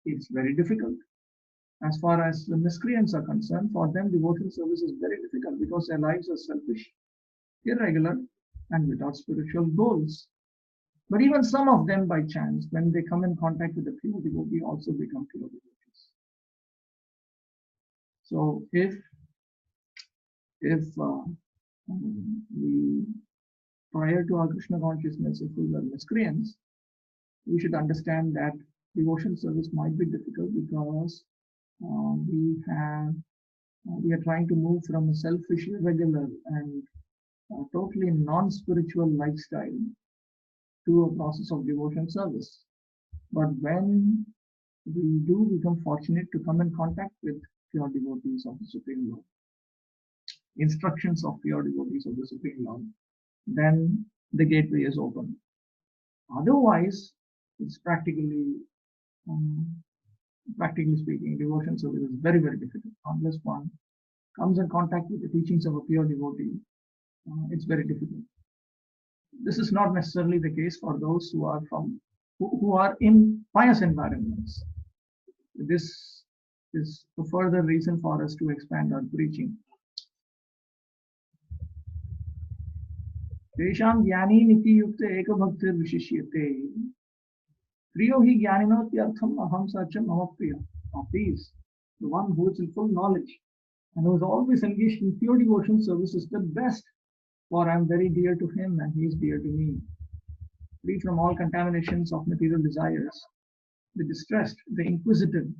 it's very difficult. As far as the miscreants are concerned, for them devotional service is very difficult because their lives are selfish, irregular, and without spiritual goals. But even some of them, by chance, when they come in contact with the pure devotee, also become pure devotees. So if we, prior to our Krishna consciousness, if we were miscreants, we should understand that devotion service might be difficult because we are trying to move from a selfish, irregular, and totally non-spiritual lifestyle to a process of devotion service. But when we do become fortunate to come in contact with pure devotees of the Supreme Lord, instructions of pure devotees of the Supreme Lord, then the gateway is open. Otherwise, it's practically speaking, devotion service is very, very difficult. Unless one comes in contact with the teachings of a pure devotee, it's very difficult. This is not necessarily the case for those who are in pious environments. This is a further reason for us to expand our preaching. Tesham jnani niti yukta eka bhaktir vishishyate. Priyo hi jnaninotyartham aham sacham mama priya. Please, the one who is in full knowledge and who is always engaged in pure devotion service is the best, for I am very dear to him and he is dear to me. Free from all contaminations of material desires, the distressed, the inquisitive,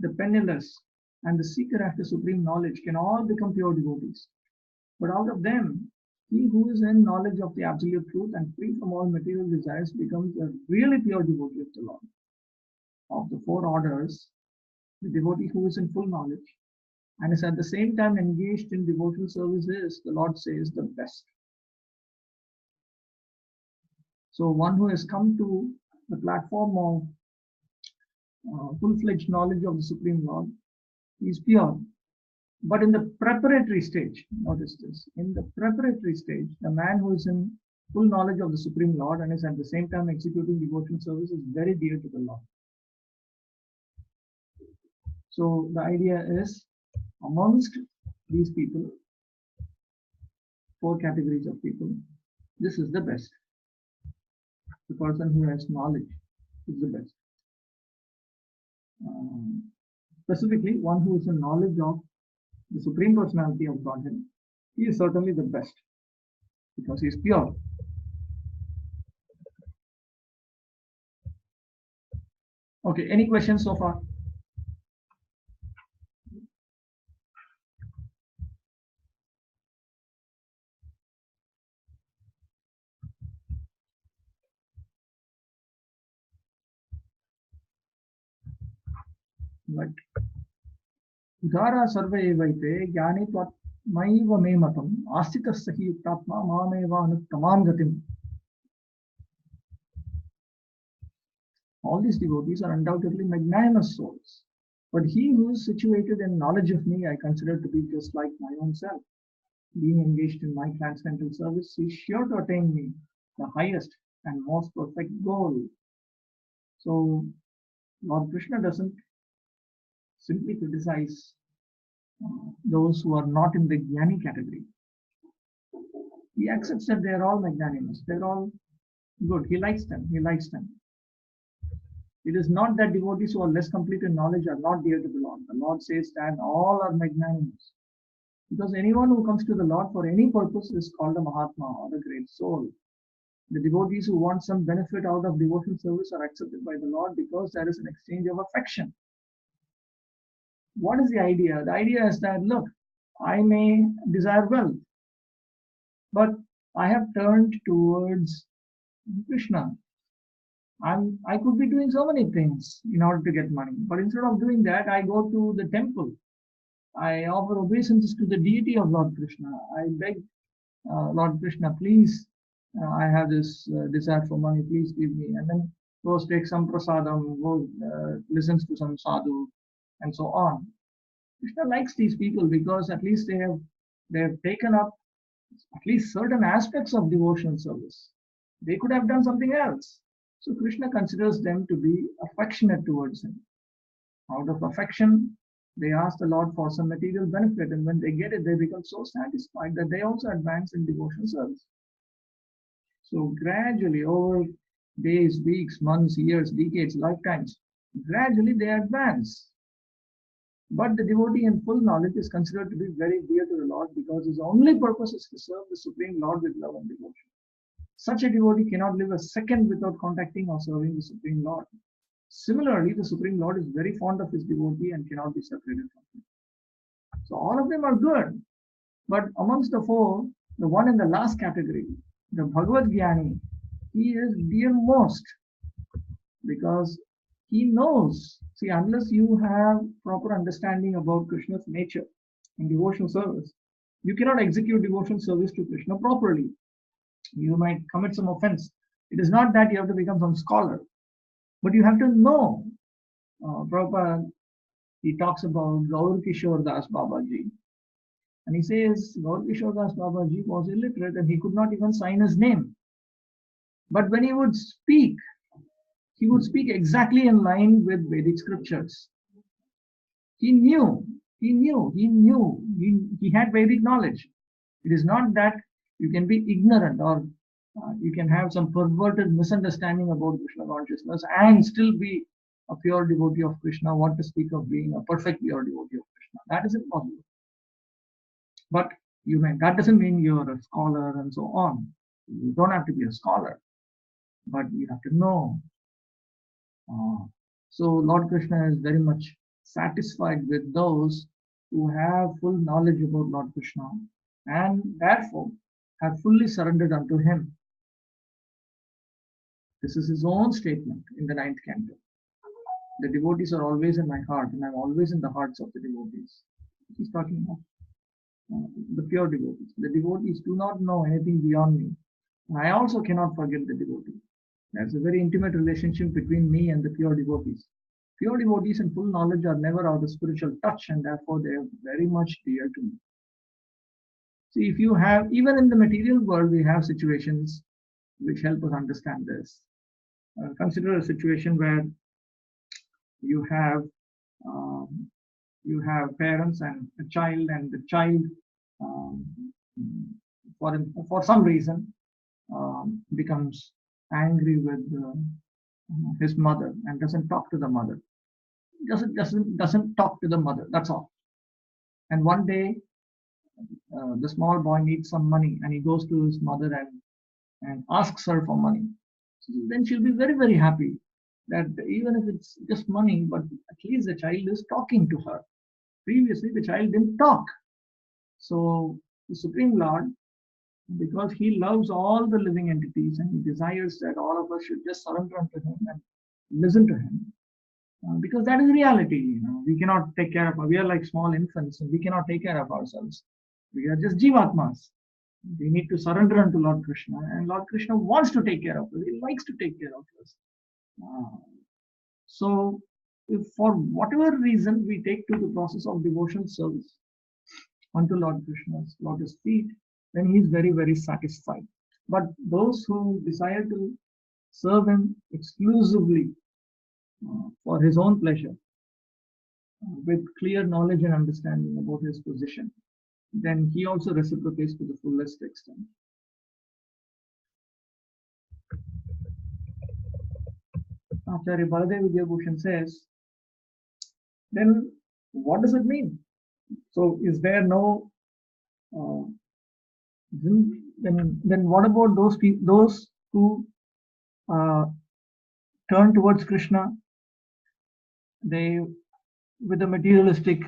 the penniless, and the seeker after supreme knowledge can all become pure devotees. But out of them, he who is in knowledge of the absolute truth and free from all material desires becomes a really pure devotee of the Lord. Of the four orders, the devotee who is in full knowledge and is at the same time engaged in devotional service is, the Lord says, the best. So one who has come to the platform of full-fledged knowledge of the Supreme Lord is pure. But in the preparatory stage, notice this, in the preparatory stage, the man who is in full knowledge of the Supreme Lord and is at the same time executing devotional service is very dear to the Lord. So the idea is, amongst these people, four categories of people, this is the best. The person who has knowledge is the best. Specifically, one who is in knowledge of the Supreme Personality of Godhead, he is certainly the best because he is pure. Okay, any questions so far? Right. Udhara sarva evaite jnani tvatmaiva me matam astitasya hi yuktatma mameva anuttamam gatim. All these devotees are undoubtedly magnanimous souls, but he who is situated in knowledge of me I consider to be just like my own self. Being engaged in my transcendental service, he is sure to attain me, the highest and most perfect goal. So Lord Krishna doesn't simply criticize those who are not in the jnani category. He accepts that they are all magnanimous, they're all good, he likes them, It is not that devotees who are less complete in knowledge are not dear to the Lord. The Lord says that all are magnanimous. Because anyone who comes to the Lord for any purpose is called a Mahatma or a great soul. The devotees who want some benefit out of devotional service are accepted by the Lord because there is an exchange of affection. What is the idea? The idea is that, look, I may desire wealth, but I have turned towards Krishna. I could be doing so many things in order to get money, but instead of doing that, I go to the temple. I offer obeisances to the deity of Lord Krishna. I beg Lord Krishna, please, I have this desire for money, please give me. And then goes take some prasadam, goes listens to some sadhu, and so on. Krishna likes these people because at least they have taken up at least certain aspects of devotional service. They could have done something else. So Krishna considers them to be affectionate towards him. Out of affection, they ask the Lord for some material benefit, and when they get it, they become so satisfied that they also advance in devotional service. So gradually, over days, weeks, months, years, decades, lifetimes. Gradually they advance. But the devotee in full knowledge is considered to be very dear to the Lord because his only purpose is to serve the Supreme Lord with love and devotion. Such a devotee cannot live a second without contacting or serving the Supreme Lord. Similarly, the Supreme Lord is very fond of his devotee and cannot be separated from him. So all of them are good. But amongst the four, the one in the last category, the Bhagavad-gyani, he is dear most because he knows. See, unless you have proper understanding about Krishna's nature and devotional service, you cannot execute devotional service to Krishna properly. You might commit some offense. It is not that you have to become some scholar, but you have to know. Prabhupada, he talks about Gaur Kishore Das Babaji. And he says Gaur Kishore Das Babaji was illiterate and he could not even sign his name. But when he would speak exactly in line with Vedic scriptures. He had Vedic knowledge. It is not that you can be ignorant or you can have some perverted misunderstanding about Krishna consciousness and still be a pure devotee of Krishna, what to speak of being a perfect pure devotee of Krishna. That is impossible. But that doesn't mean you're a scholar and so on. You don't have to be a scholar, but you have to know. So Lord Krishna is very much satisfied with those who have full knowledge about Lord Krishna and therefore have fully surrendered unto him. This is his own statement in the 9th canto. The devotees are always in my heart and I'm always in the hearts of the devotees. He's talking about the pure devotees. The devotees do not know anything beyond me. I also cannot forget the devotee. There's a very intimate relationship between me and the pure devotees. Pure devotees in full knowledge are never out of spiritual touch and therefore they are very much dear to me. See, if you have, even in the material world, we have situations which help us understand this. Consider a situation where you have parents and a child, and the child, for some reason, becomes angry with his mother and doesn't talk to the mother. Doesn't talk to the mother. That's all. And one day, the small boy needs some money, and he goes to his mother and asks her for money. So then she'll be very, very happy that even if it's just money, but at least the child is talking to her. Previously, the child didn't talk. So the Supreme Lord, because he loves all the living entities and he desires that all of us should just surrender unto him and listen to him, because that is reality. We cannot take care of, we are like small infants and we cannot take care of ourselves. We are just jivatmas. We need to surrender unto Lord Krishna, and Lord Krishna wants to take care of us. He likes to take care of us. So if for whatever reason we take to the process of devotional service unto Lord Krishna's lotus feet, then he is very, very satisfied. But those who desire to serve him exclusively for his own pleasure, with clear knowledge and understanding about his position, then he also reciprocates to the fullest extent. Acharya Baladev Vidyabhushan says, then what does it mean? So is there no then what about those who turn towards Krishna, they with a materialistic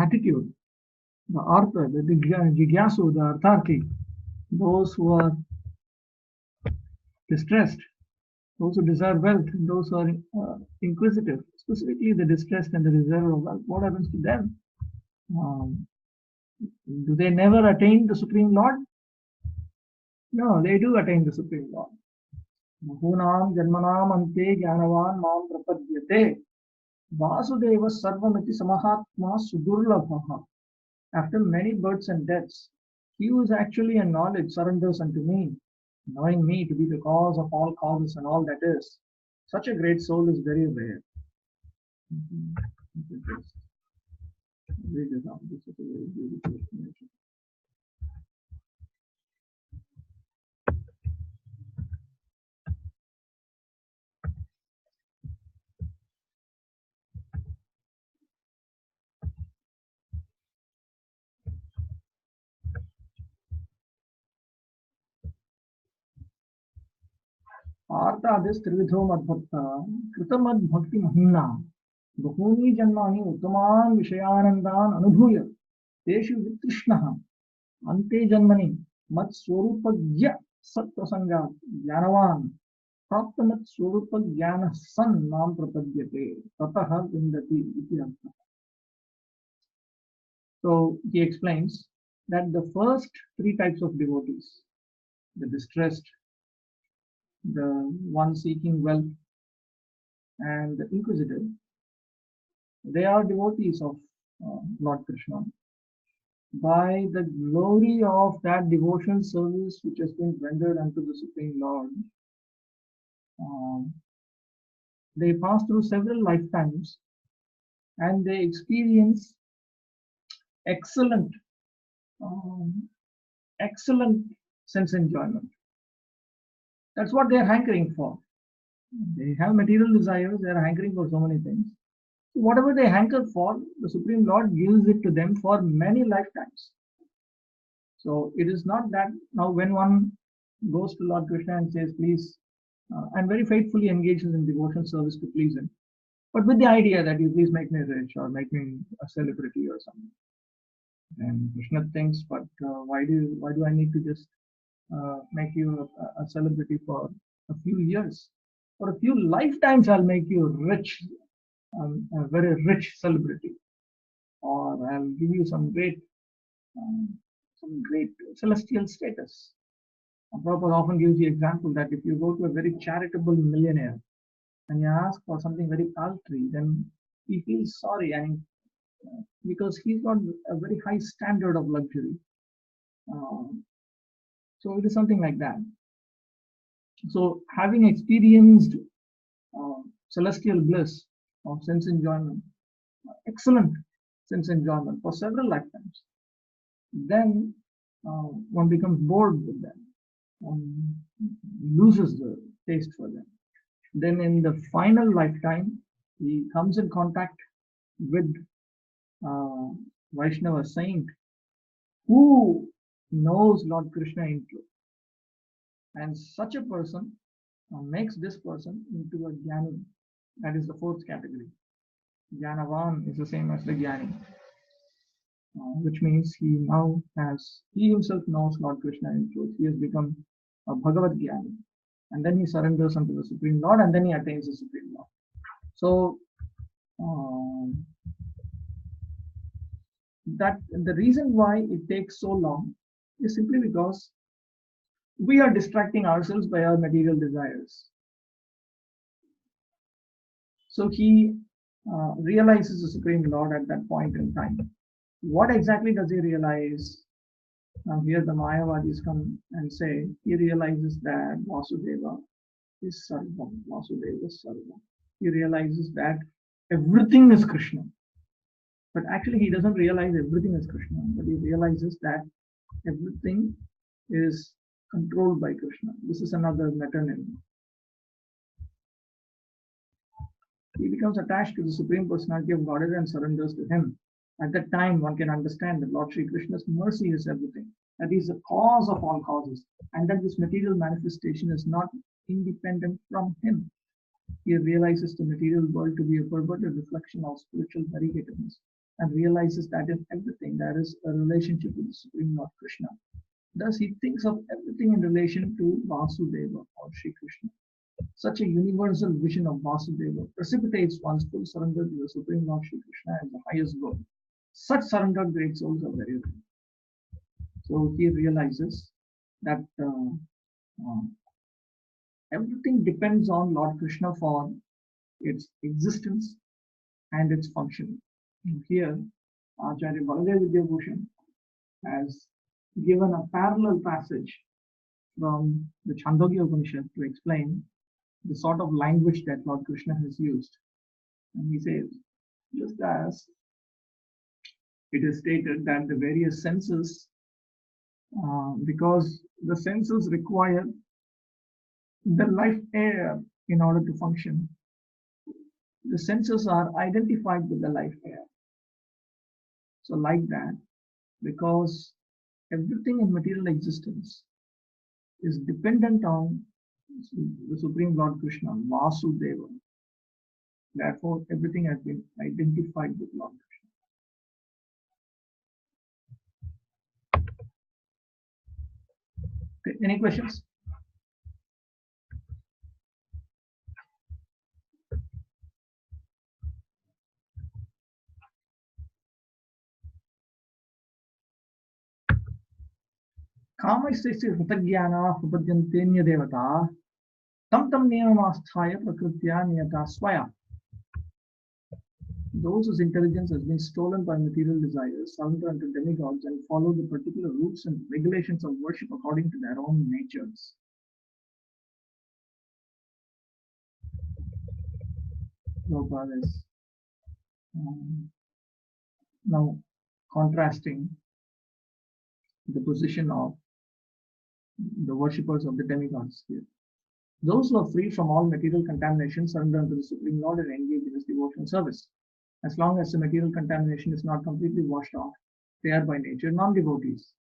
attitude, the artha, the jigyasu, the artharthi, those who are distressed, those who desire wealth, those who are inquisitive, specifically the distressed and the desire of wealth, what happens to them? Do they never attain the Supreme Lord? No, they do attain the Supreme Lord. Mahunam janmanam ante jnanavan mam prapadyate vasudeva sarvamiti samahatma sudurlabhaha. After many births and deaths, he who is actually in knowledge surrenders unto me, knowing me to be the cause of all causes and all that is. Such a great soul is very rare. Read it out. This is a very beautiful explanation. Artadis Trividho Madbhakta Kritamad Bhakti Mahimna Bahuni Janmani Uttaman Vishayanandan Anubhuya Teshu Vitrishnaha Ante Janmani Mat Swarupagya Sat Prasanga Jnanavan Praptamat Swarupa Jnana San Nam Prapadyate Tataha Vindati Iti Artha. So he explains that the first three types of devotees, the distressed, the one seeking wealth, and the inquisitive, they are devotees of Lord Krishna. By the glory of that devotional service which has been rendered unto the Supreme Lord, they pass through several lifetimes and they experience excellent, excellent sense enjoyment. That's what they're hankering for. They have material desires, they're hankering for so many things. So whatever they hanker for, the Supreme Lord gives it to them for many lifetimes. So it is not that now when one goes to Lord Krishna and says, please, and very faithfully engages in devotional service to please him, but with the idea that you please make me rich or make me a celebrity or something. And Krishna thinks, but why do I need to just make you a celebrity for a few years? For a few lifetimes, I'll make you rich, a very rich celebrity, or I'll give you some great celestial status. Prabhupada often gives the example that if you go to a very charitable millionaire and you ask for something very paltry, then he feels sorry, and because he's got a very high standard of luxury. So it is something like that. So having experienced celestial bliss of sense enjoyment, excellent sense enjoyment for several lifetimes, then one becomes bored with them, one loses the taste for them. Then in the final lifetime, he comes in contact with Vaishnava saint who knows Lord Krishna in truth. And such a person makes this person into a Jnani. That is the fourth category. Jnanavan is the same as the Jnani, which means he himself knows Lord Krishna in truth. He has become a Bhagavad-gita. And then he surrenders unto the Supreme Lord, and then he attains the Supreme Lord. So that the reason why it takes so long is simply because we are distracting ourselves by our material desires. So he realizes the Supreme Lord at that point in time. What exactly does he realize? Now here the Mayavadis come and say he realizes that Vasudeva is Sarvam, Vasudeva is Sarvam. He realizes that everything is Krishna. But actually he doesn't realize everything is Krishna, but he realizes that everything is controlled by Krishna. This is another metonym. He becomes attached to the Supreme Personality of Godhead and surrenders to him. At that time, one can understand that Lord Sri Krishna's mercy is everything, that he is the cause of all causes, and that this material manifestation is not independent from him. He realizes the material world to be a perverted reflection of spiritual variegatedness, and realizes that in everything there is a relationship with the Supreme Lord Krishna. Thus, he thinks of everything in relation to Vasudeva or Sri Krishna. Such a universal vision of Vasudeva precipitates one's full surrender to the Supreme Lord Sri Krishna as the highest goal. Such surrendered great souls are very rare. So he realizes that everything depends on Lord Krishna for its existence and its function. And here, Acharya Baladev Vidyabhushan has given a parallel passage from the Chandogya Upanishad to explain the sort of language that Lord Krishna has used. And he says, just as it is stated that the various senses, because the senses require the life air in order to function, the senses are identified with the life air. So like that, because everything in material existence is dependent on the Supreme Lord Krishna, Vasudeva. Therefore, everything has been identified with Lord Krishna. Okay, any questions? कामैस्तैः हृतज्ञानाः उपद्यन्तेऽन्यदेवता तं तं नियममास्थाय प्रकृत्या नियता स्वया. Those whose intelligence has been stolen by material desires surrender unto demigods and follow the particular rules and regulations of worship according to their own natures. Prabhupada is now contrasting the position of the worshippers of the demigods here. Those who are free from all material contamination surrender unto the Supreme Lord and engage in his devotional service. As long as the material contamination is not completely washed off, they are by nature non-devotees.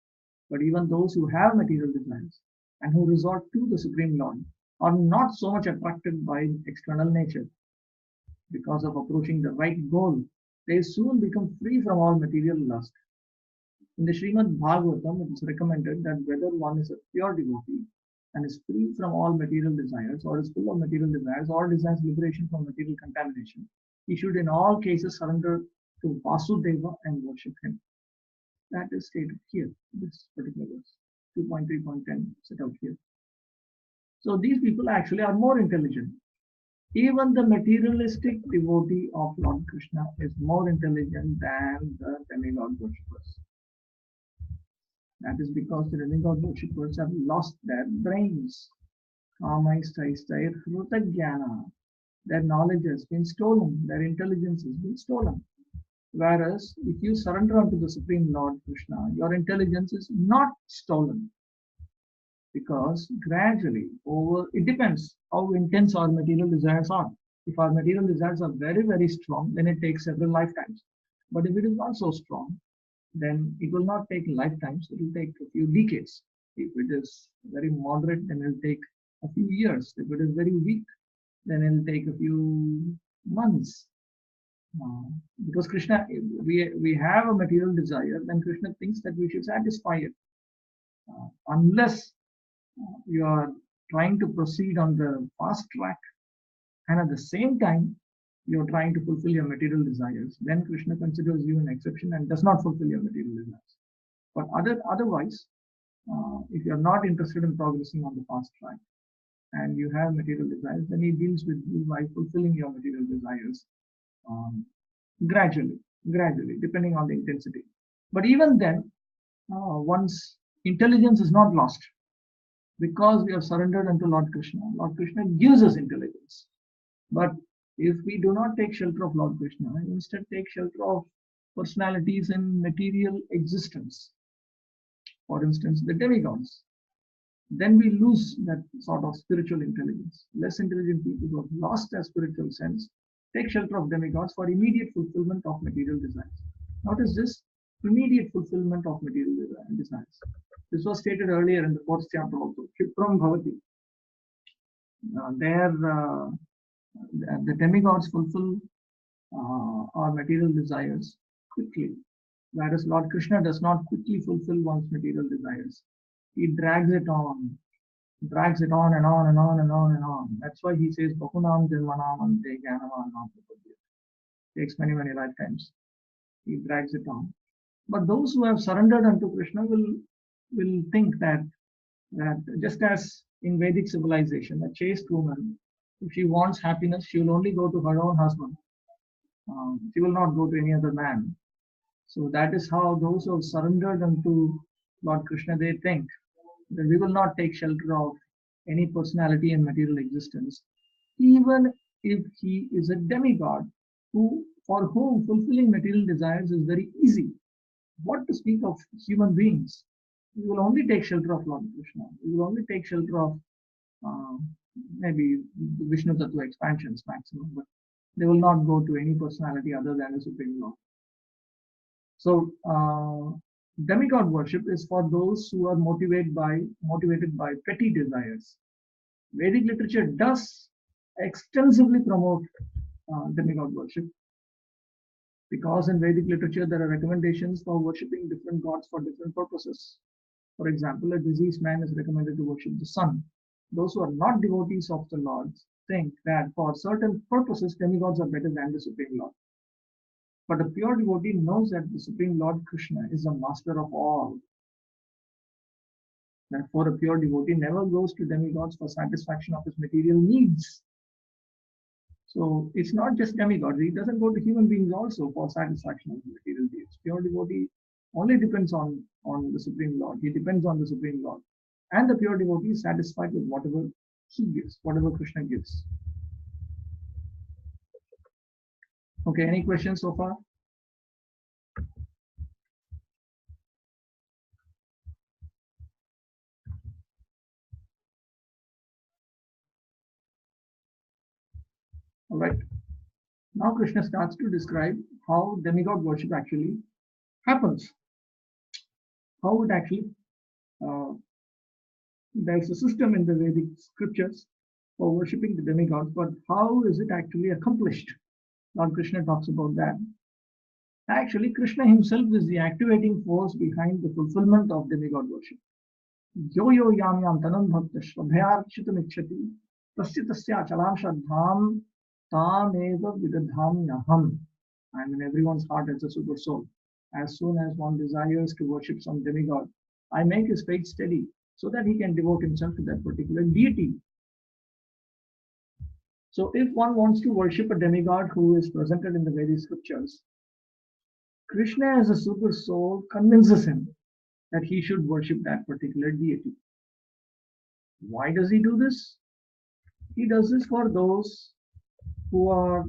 But even those who have material desires and who resort to the Supreme Lord are not so much attracted by external nature. Because of approaching the right goal, they soon become free from all material lust. In the Srimad Bhagavatam, it is recommended that whether one is a pure devotee and is free from all material desires, or is full of material desires, or desires liberation from material contamination, he should in all cases surrender to Vasudeva and worship him. That is stated here, this particular verse, 2.3.10 set out here. So these people actually are more intelligent. Even the materialistic devotee of Lord Krishna is more intelligent than the demigod worshippers. That is because the demigod worshippers have lost their brains. Their knowledge has been stolen, their intelligence has been stolen. Whereas if you surrender unto the Supreme Lord Krishna, your intelligence is not stolen. Because gradually, it depends how intense our material desires are. If our material desires are very, very strong, then it takes several lifetimes. But if it is not so strong, then it will not take lifetimes, it will take a few decades. If it is very moderate, then it will take a few years. If it is very weak, then it will take a few months. Because Krishna, we have a material desire, then Krishna thinks that we should satisfy it. Unless you are trying to proceed on the fast track, and at the same time you are trying to fulfill your material desires, then Krishna considers you an exception and does not fulfill your material desires. But otherwise, if you are not interested in progressing on the fast track and you have material desires, then he deals with you by fulfilling your material desires gradually, depending on the intensity. But even then, one's intelligence is not lost. Because we have surrendered unto Lord Krishna gives us intelligence. But if we do not take shelter of Lord Krishna, instead take shelter of personalities in material existence, for instance, the demigods, then we lose that sort of spiritual intelligence. Less intelligent people who have lost their spiritual sense take shelter of demigods for immediate fulfillment of material desires. Notice this, immediate fulfillment of material desires. This was stated earlier in the 4th chapter also. Kipram Bhavati. The demigods fulfill our material desires quickly, whereas Lord Krishna does not quickly fulfill one's material desires. He drags it on and on and on and on and on and on. That's why he says, Bakunam Janmanam Ante Jnanavanam Prapadyate. Takes many, many lifetimes. He drags it on. But those who have surrendered unto Krishna will think that just as in Vedic civilization, a chaste woman, if she wants happiness, she will only go to her own husband. She will not go to any other man. So that is how those who have surrendered unto Lord Krishna, they think that we will not take shelter of any personality in material existence, even if he is a demigod for whom fulfilling material desires is very easy. What to speak of human beings? We will only take shelter of Lord Krishna. We will only take shelter of maybe Vishnu Tattva expansions maximum, but they will not go to any personality other than the Supreme Lord. So demigod worship is for those who are motivated by petty desires. Vedic literature does extensively promote demigod worship, because in Vedic literature there are recommendations for worshipping different gods for different purposes. For example, a diseased man is recommended to worship the sun. Those who are not devotees of the Lord think that for certain purposes demigods are better than the Supreme Lord. But a pure devotee knows that the Supreme Lord Krishna is the master of all. Therefore, a pure devotee never goes to demigods for satisfaction of his material needs. So it's not just demigods. He doesn't go to human beings also for satisfaction of material needs. Pure devotee only depends on the Supreme Lord. He depends on the Supreme Lord. And the pure devotee is satisfied with whatever he gives, whatever Krishna gives. Okay, any questions so far? All right. Now Krishna starts to describe how demigod worship actually happens. How it actually, there's a system in the Vedic scriptures for worshipping the demigods, but how is it actually accomplished? Lord Krishna talks about that. Actually, Krishna himself is the activating force behind the fulfillment of demigod worship. Yo yo yam yam tanam bhakta shraddhayarchitam ichchati tasya tasya chalam shraddham tam eva vidadhamyaham. I'm in everyone's heart as a super soul. As soon as one desires to worship some demigod, I make his faith steady so that he can devote himself to that particular deity. So if one wants to worship a demigod who is presented in the Vedic scriptures, Krishna as a super soul convinces him that he should worship that particular deity. Why does he do this? He does this for those who are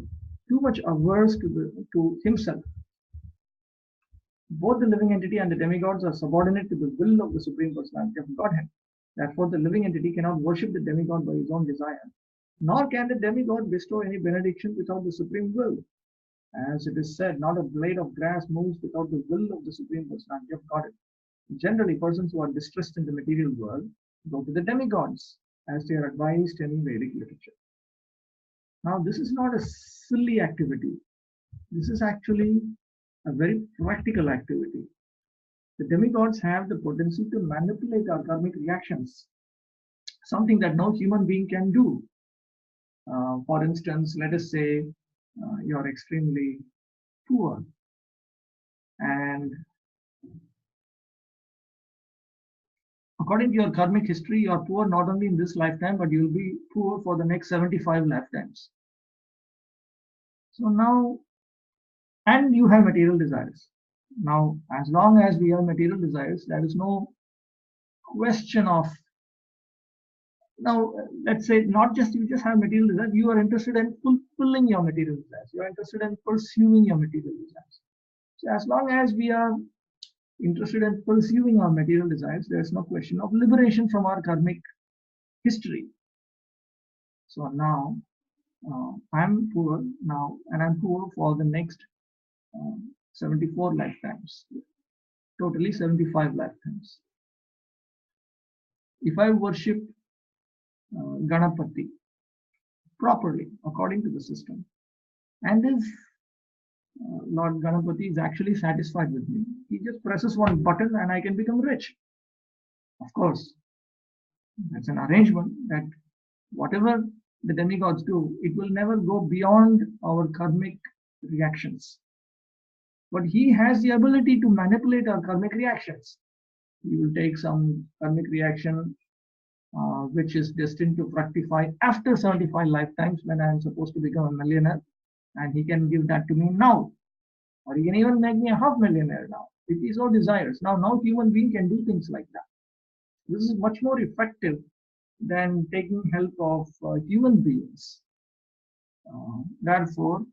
too much averse to himself. Both the living entity and the demigods are subordinate to the will of the Supreme Personality of Godhead. Therefore, the living entity cannot worship the demigod by his own desire, nor can the demigod bestow any benediction without the Supreme will. As it is said, not a blade of grass moves without the will of the Supreme Personality of Godhead. Generally, persons who are distressed in the material world go to the demigods, as they are advised in Vedic literature. Now, this is not a silly activity. This is actually a very practical activity. The demigods have the potency to manipulate our karmic reactions, something that no human being can do. For instance, let us say you're extremely poor, and according to your karmic history, you are poor not only in this lifetime, but you'll be poor for the next 75 lifetimes. So now, and you have material desires. Now, as long as we have material desires, there is no question of, now, let's say not just you just have material desires, you are interested in fulfilling your material desires. You are interested in pursuing your material desires. So as long as we are interested in pursuing our material desires, there is no question of liberation from our karmic history. So now, I'm poor now, and I'm poor for the next 74 lifetimes, totally 75 lifetimes. If I worship Ganapati properly, according to the system, and if Lord Ganapati is actually satisfied with me, he just presses one button and I can become rich. Of course, that's an arrangement that whatever the demigods do, it will never go beyond our karmic reactions. But he has the ability to manipulate our karmic reactions. He will take some karmic reaction which is destined to fructify after 75 lifetimes when I am supposed to become a millionaire, and he can give that to me now. Or he can even make me a half millionaire now, if he so desires. Now, no human being can do things like that. This is much more effective than taking help of human beings. Therefore,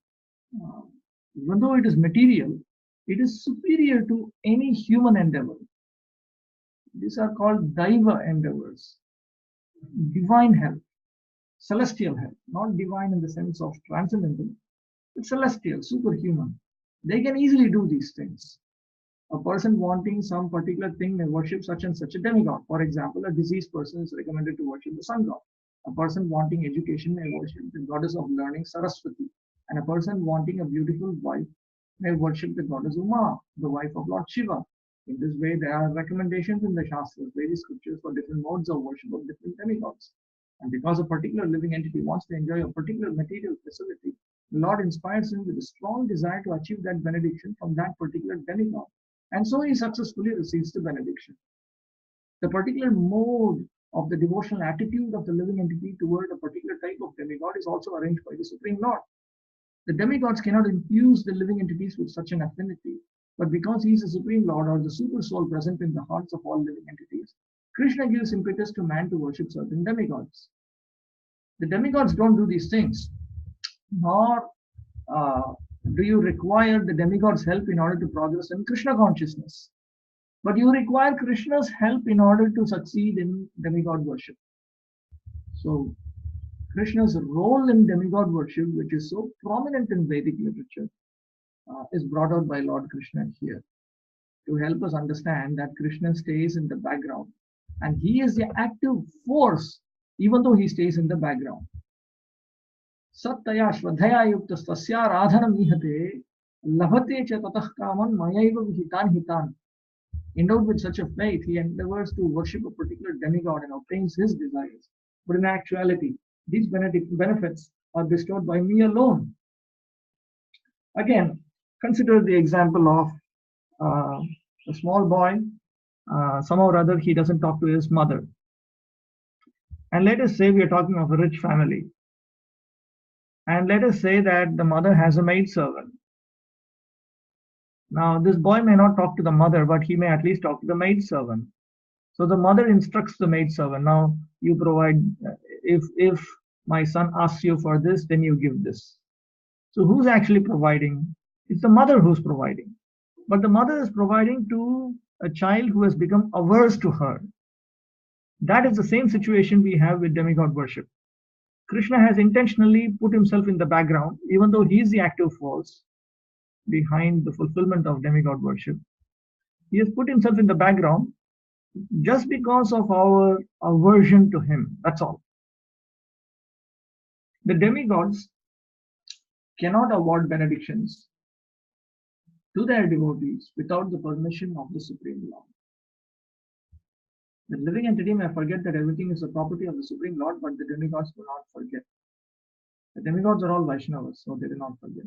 even though it is material, it is superior to any human endeavor. These are called Daiva endeavors, divine help, celestial help, not divine in the sense of transcendental, but celestial, superhuman. They can easily do these things. A person wanting some particular thing may worship such and such a demigod. For example, a diseased person is recommended to worship the sun god. A person wanting education may worship the goddess of learning Saraswati, and a person wanting a beautiful wife may worship the goddess Uma, the wife of Lord Shiva. In this way, there are recommendations in the Shastras, various scriptures for different modes of worship of different demigods. And because a particular living entity wants to enjoy a particular material facility, the Lord inspires him with a strong desire to achieve that benediction from that particular demigod. And so he successfully receives the benediction. The particular mode of the devotional attitude of the living entity toward a particular type of demigod is also arranged by the Supreme Lord. The demigods cannot infuse the living entities with such an affinity, but because he is the Supreme Lord or the Super Soul present in the hearts of all living entities, Krishna gives impetus to man to worship certain demigods. The demigods don't do these things, nor do you require the demigod's help in order to progress in Krishna consciousness. But you require Krishna's help in order to succeed in demigod worship. So, Krishna's role in demigod worship, which is so prominent in Vedic literature, is brought out by Lord Krishna here to help us understand that Krishna stays in the background and he is the active force even though he stays in the background. Sattaya shraddhaya yukta tasya radhanam ihate labhate cha tatah kaman mayaiva vihitan hitan. Endowed with such a faith, he endeavors to worship a particular demigod and obtains his desires. But in actuality, these benefits are bestowed by me alone. Again, consider the example of a small boy. Somehow or other, he doesn't talk to his mother. And let us say we are talking of a rich family. And let us say that the mother has a maidservant. Now, this boy may not talk to the mother, but he may at least talk to the maidservant. So the mother instructs the maidservant, now you provide, if my son asks you for this, then you give this. So who's actually providing? It's the mother who's providing. But the mother is providing to a child who has become averse to her. That is the same situation we have with demigod worship. Krishna has intentionally put himself in the background, even though he is the active force behind the fulfillment of demigod worship. He has put himself in the background just because of our aversion to him. That's all. The demigods cannot award benedictions to their devotees without the permission of the Supreme Lord. The living entity may forget that everything is the property of the Supreme Lord, but the demigods do not forget. The demigods are all Vaishnavas, so they do not forget.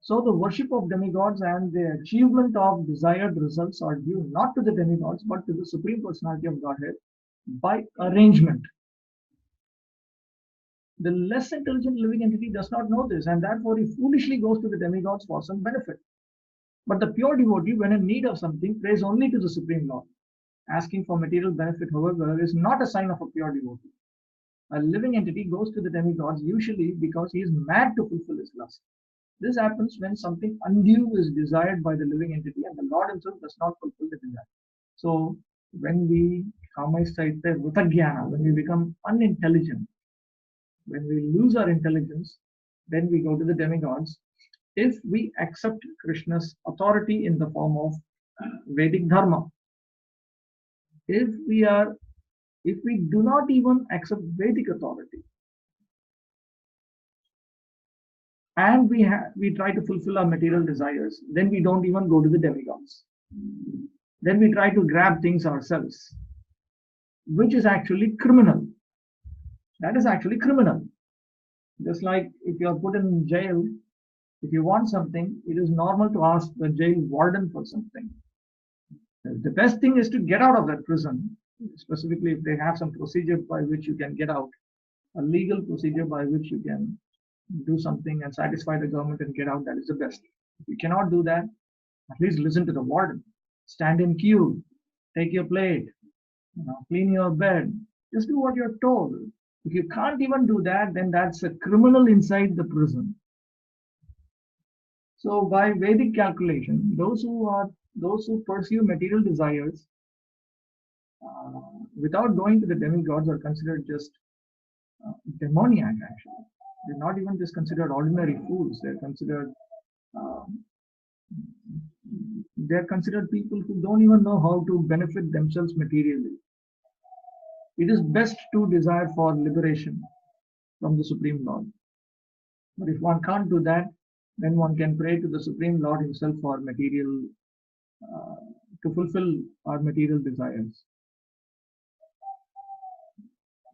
So the worship of demigods and the achievement of desired results are due not to the demigods, but to the Supreme Personality of Godhead by arrangement. The less intelligent living entity does not know this, and therefore he foolishly goes to the demigods for some benefit. But the pure devotee, when in need of something, prays only to the Supreme Lord. Asking for material benefit, however, is not a sign of a pure devotee. A living entity goes to the demigods usually because he is mad to fulfill his lust. This happens when something undue is desired by the living entity and the Lord himself does not fulfill the desire. So when we, when we become unintelligent, when we lose our intelligence, then we go to the demigods. If we accept Krishna's authority in the form of Vedic Dharma, if we do not even accept Vedic authority, and we try to fulfill our material desires, then we don't even go to the demigods. Then we try to grab things ourselves, which is actually criminal. That is actually criminal. Just like if you are put in jail, if you want something, it is normal to ask the jail warden for something. The best thing is to get out of that prison, specifically if they have some procedure by which you can get out, a legal procedure by which you can do something and satisfy the government and get out. That is the best. If you cannot do that, at least listen to the warden. Stand in queue, take your plate, clean your bed. Just do what you're told. If you can't even do that, then that's a criminal inside the prison. So by Vedic calculation, those who pursue material desires without going to the demigods are considered just demoniac. Actually, they're not even just considered ordinary fools. They're considered people who don't even know how to benefit themselves materially. it is best to desire for liberation from the Supreme Lord. But if one can't do that, then one can pray to the Supreme Lord himself for material, to fulfill our material desires.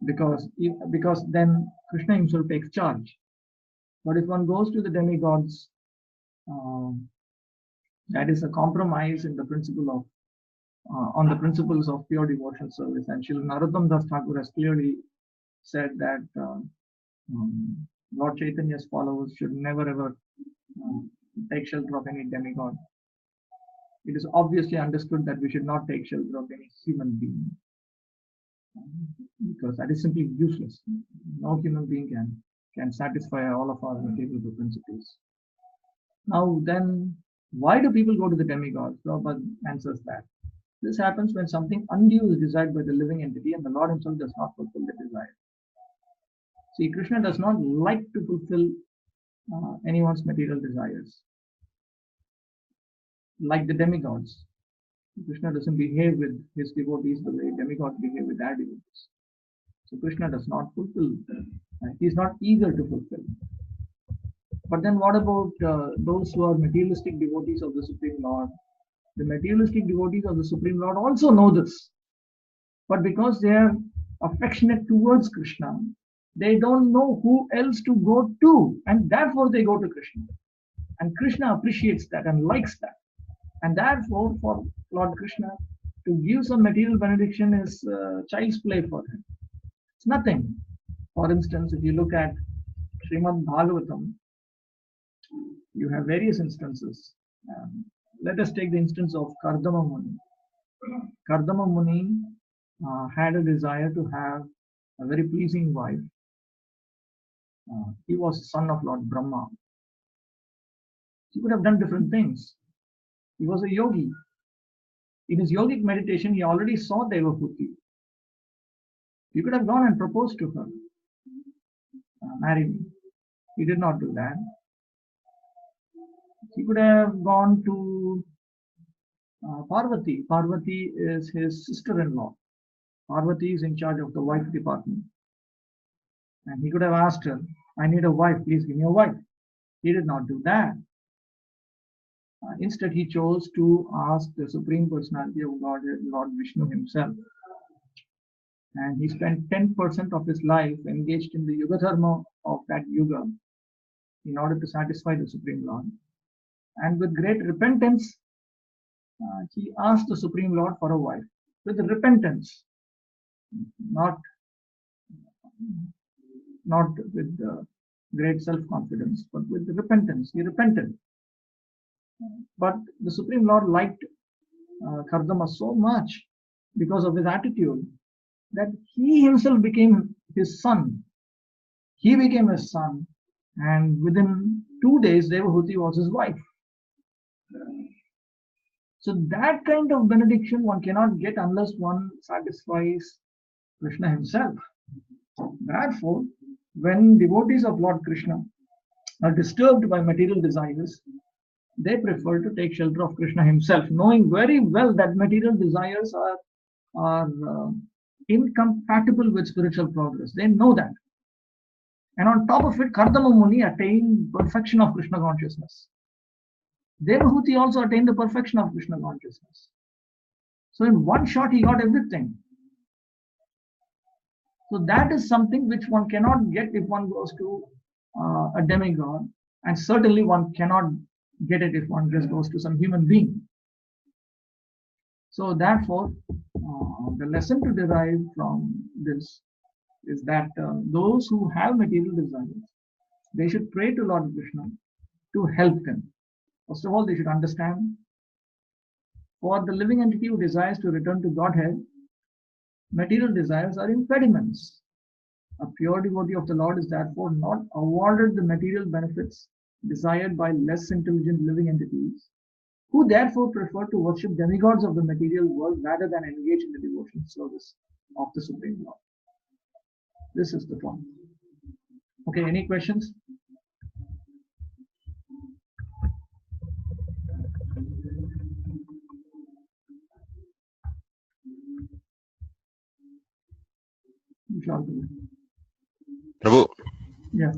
Because then Krishna himself takes charge. But if one goes to the demigods, that is a compromise in the principle of on the principles of pure devotional service. And Srila Narottam Das Thakur has clearly said that Lord Chaitanya's followers should never ever take shelter of any demigod. It is obviously understood that we should not take shelter of any human being, because that is simply useless. No human being can satisfy all of our material propensities. Now then, why do people go to the demigods? Prabhupada answers that. This happens when something undue is desired by the living entity and the Lord himself does not fulfill the desire. See, Krishna does not like to fulfill anyone's material desires. Like the demigods, Krishna doesn't behave with his devotees the way demigods behave with their devotees. So Krishna does not fulfill, he is not eager to fulfill. But then what about those who are materialistic devotees of the Supreme Lord? The materialistic devotees of the Supreme Lord also know this. But because they are affectionate towards Krishna, they don't know who else to go to, and therefore they go to Krishna. And Krishna appreciates that and likes that. And therefore, for Lord Krishna to give some material benediction is child's play for him. It's nothing. For instance, if you look at Srimad Bhagavatam, you have various instances. Let us take the instance of Kardama Muni. Kardama Muni had a desire to have a very pleasing wife. He was the son of Lord Brahma. He could have done different things. He was a yogi. In his yogic meditation, he already saw Devahuti. He could have gone and proposed to her, marry me. He did not do that. He could have gone to Parvati. Parvati is his sister-in-law. Parvati is in charge of the wife department. And he could have asked her, I need a wife, please give me a wife. He did not do that. Instead, he chose to ask the Supreme Personality of Godhead, Lord Vishnu himself. And he spent 10% of his life engaged in the Yuga Dharma of that Yuga in order to satisfy the Supreme Lord. And with great repentance, he asked the Supreme Lord for a wife. With repentance, not with great self-confidence, but with repentance. He repented. But the Supreme Lord liked Kardama so much because of his attitude that he himself became his son. He became his son, and within 2 days, Devahuti was his wife. So that kind of benediction one cannot get unless one satisfies Krishna himself. Therefore, when devotees of Lord Krishna are disturbed by material desires, they prefer to take shelter of Krishna himself, knowing very well that material desires are incompatible with spiritual progress. They know that. And on top of it, Kardama Muni attained perfection of Krishna consciousness. Devahuti also attained the perfection of Krishna consciousness. So in one shot, he got everything. So that is something which one cannot get if one goes to a demigod, and certainly one cannot get it if one just goes to some human being. So therefore, the lesson to derive from this is that those who have material desires, they should pray to Lord Krishna to help them. First of all, they should understand, for the living entity who desires to return to Godhead, material desires are impediments. A pure devotee of the Lord is therefore not awarded the material benefits desired by less intelligent living entities, who therefore prefer to worship demigods of the material world rather than engage in the devotional service of the Supreme Lord. This is the point. Okay, any questions? Prabhu, Yeah.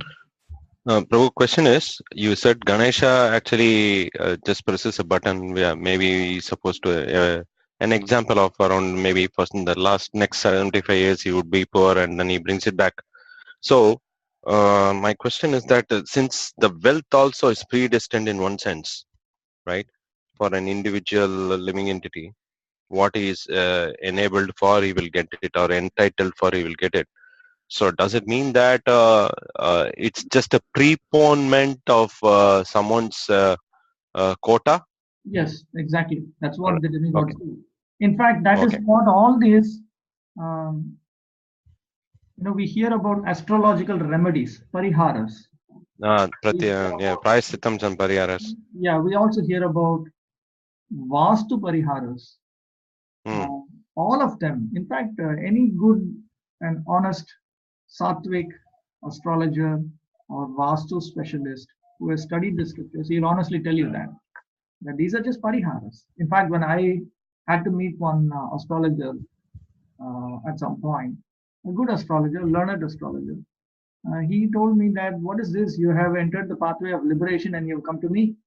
Prabhu, question is, you said Ganesha actually just presses a button. Yeah, maybe he's supposed to, an example of around maybe first in the next 75 years he would be poor and then he brings it back. So my question is that since the wealth also is predestined in one sense, right, for an individual living entity, what he is enabled for, he will get it, or entitled for, he will get it. So does it mean that it's just a preponement of someone's quota? Yes, exactly. That's Or- what the demigods Okay. do. In fact, that is Okay. what all these, we hear about astrological remedies, pariharas. Yeah, prayaschitam and pariharas. Yeah, we also hear about vastu pariharas. Hmm. All of them. In fact, any good and honest sattvic astrologer or vastu specialist who has studied the scriptures, he'll honestly tell you that these are just pariharas. In fact, when I had to meet one astrologer at some point, a good astrologer, learned astrologer, he told me that, what is this? You have entered the pathway of liberation and you've come to me.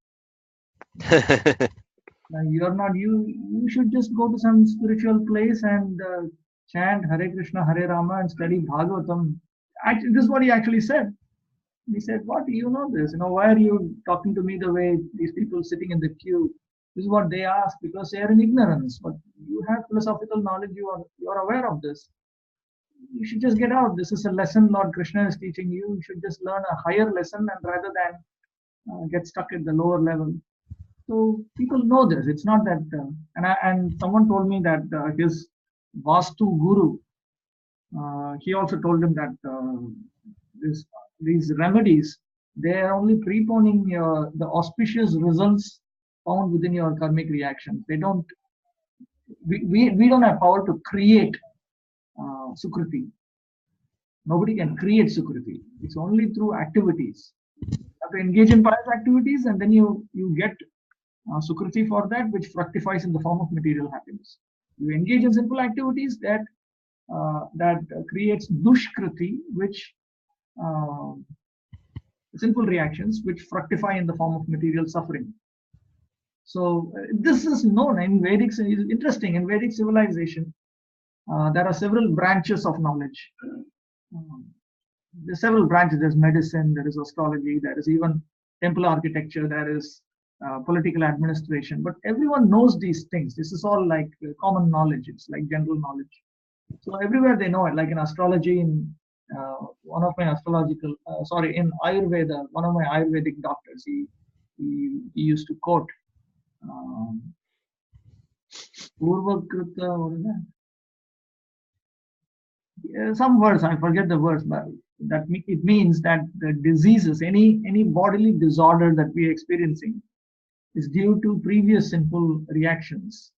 You're not you. You should just go to some spiritual place and chant Hare Krishna, Hare Rama, and study Bhagavatam. Actually, this is what he actually said. He said, "What, you know this? Why are you talking to me the way these people sitting in the queue? This is what they ask because they are in ignorance. But you have philosophical knowledge. You are aware of this. You should just get out. This is a lesson Lord Krishna is teaching you. You should just learn a higher lesson, and rather than get stuck at the lower level." So people know this. It's not that, and someone told me that his Vastu Guru, he also told him that these remedies, they are only preponing the auspicious results found within your karmic reactions. They don't. We don't have power to create sukriti. Nobody can create sukriti. It's only through activities. You have to engage in pious activities, and then you get sukriti for that, which fructifies in the form of material happiness. You engage in simple activities that creates dushkriti, which simple reactions which fructify in the form of material suffering. So this is known in Vedic. It's interesting, in Vedic civilization, there are several branches of knowledge. There's several branches. There's medicine, there is astrology, there is even temple architecture, there is political administration. But everyone knows these things. This is all like common knowledge. It's like general knowledge. So everywhere they know it. Like in astrology, in one of my in Ayurveda, one of my Ayurvedic doctors, he used to quote Purvakrita, what is that? Some words, I forget the words, but that it means that the diseases, any bodily disorder that we are experiencing, is due to previous sinful reactions,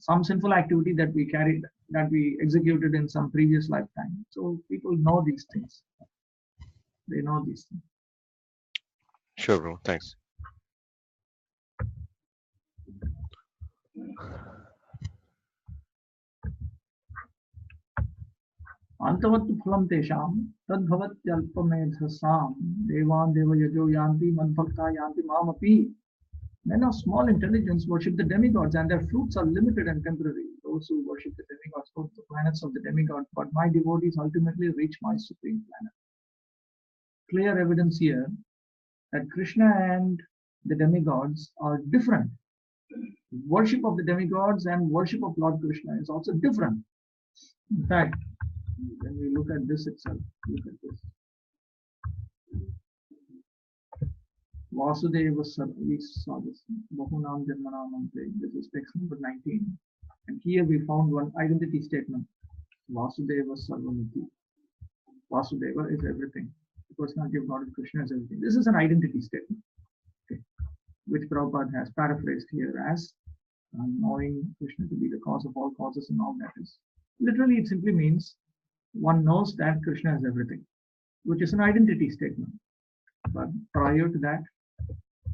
some sinful activity that we executed in some previous lifetime. So people know these things. They know these things. Sure, bro. Thanks. Antavattu phalam tesham tadbhavatyalpameधसाम devan devayajo yanti madbhakta yanti mamapi. Men of small intelligence worship the demigods, and their fruits are limited and temporary. Those who worship the demigods go to the planets of the demigods, but my devotees ultimately reach my supreme planet. Clear evidence here that Krishna and the demigods are different. Worship of the demigods and worship of Lord Krishna is also different. In fact, when we look at this itself, look at this. Vasudeva we saw this. Bahunam Janmanam. This is text number 19. And here we found one identity statement. Vasudeva Sarvamiti. Vasudeva is everything. The personality of God and Krishna is everything. This is an identity statement, okay, which Prabhupada has paraphrased here as knowing Krishna to be the cause of all causes and all that is. Literally, it simply means one knows that Krishna is everything, which is an identity statement. But prior to that,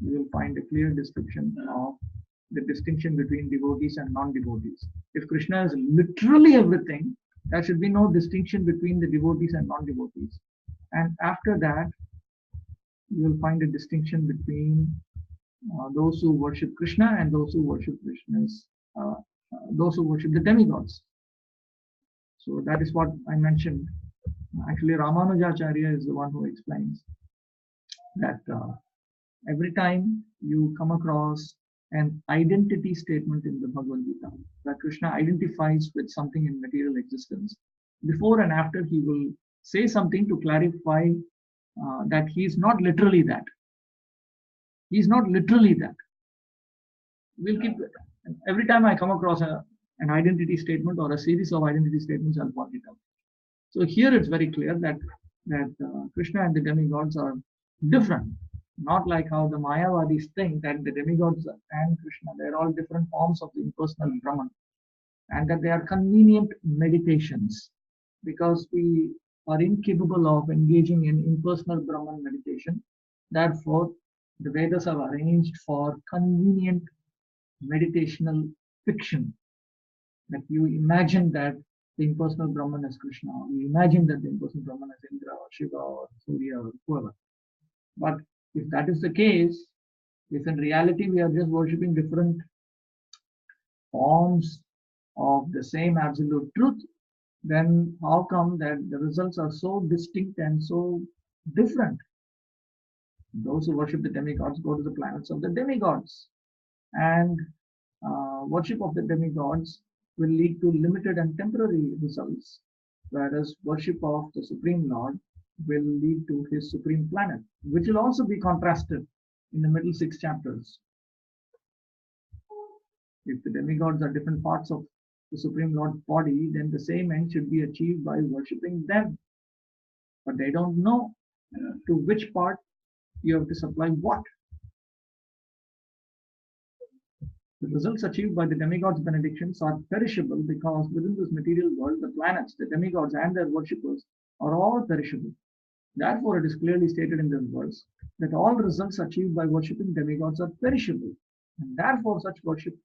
you will find a clear description of the distinction between devotees and non-devotees. If Krishna is literally everything, There should be no distinction between the devotees and non-devotees. And after that, you will find a distinction between those who worship Krishna and those who worship those who worship the demigods. So that is what I mentioned. Actually, Ramanujacharya is the one who explains that every time you come across an identity statement in the Bhagavad-gita, that Krishna identifies with something in material existence, before and after he will say something to clarify that he is not literally that. He is not literally that. We'll keep it. Every time I come across an identity statement or a series of identity statements, I'll point it out. So here it's very clear that Krishna and the demigods are different. Not like how the Mayavadis think that the demigods and Krishna, they're all different forms of the impersonal Brahman, and that they are convenient meditations because we are incapable of engaging in impersonal Brahman meditation. Therefore, the Vedas have arranged for convenient meditational fiction, that you imagine that the impersonal Brahman is Krishna, or you imagine that the impersonal Brahman is Indra or Shiva or Surya or whoever. But if that is the case, if in reality we are just worshipping different forms of the same absolute truth, then how come that the results are so distinct and so different? Those who worship the demigods go to the planets of the demigods, and worship of the demigods will lead to limited and temporary results, whereas worship of the Supreme Lord will lead to his supreme planet, which will also be contrasted in the middle 6 chapters. If the demigods are different parts of the Supreme Lord's body, then the same end should be achieved by worshipping them. But they don't know to which part you have to supply what. The results achieved by the demigods' benedictions are perishable because within this material world, the planets, the demigods, and their worshippers are all perishable. Therefore, it is clearly stated in this verse that all results achieved by worshipping demigods are perishable, and therefore such worship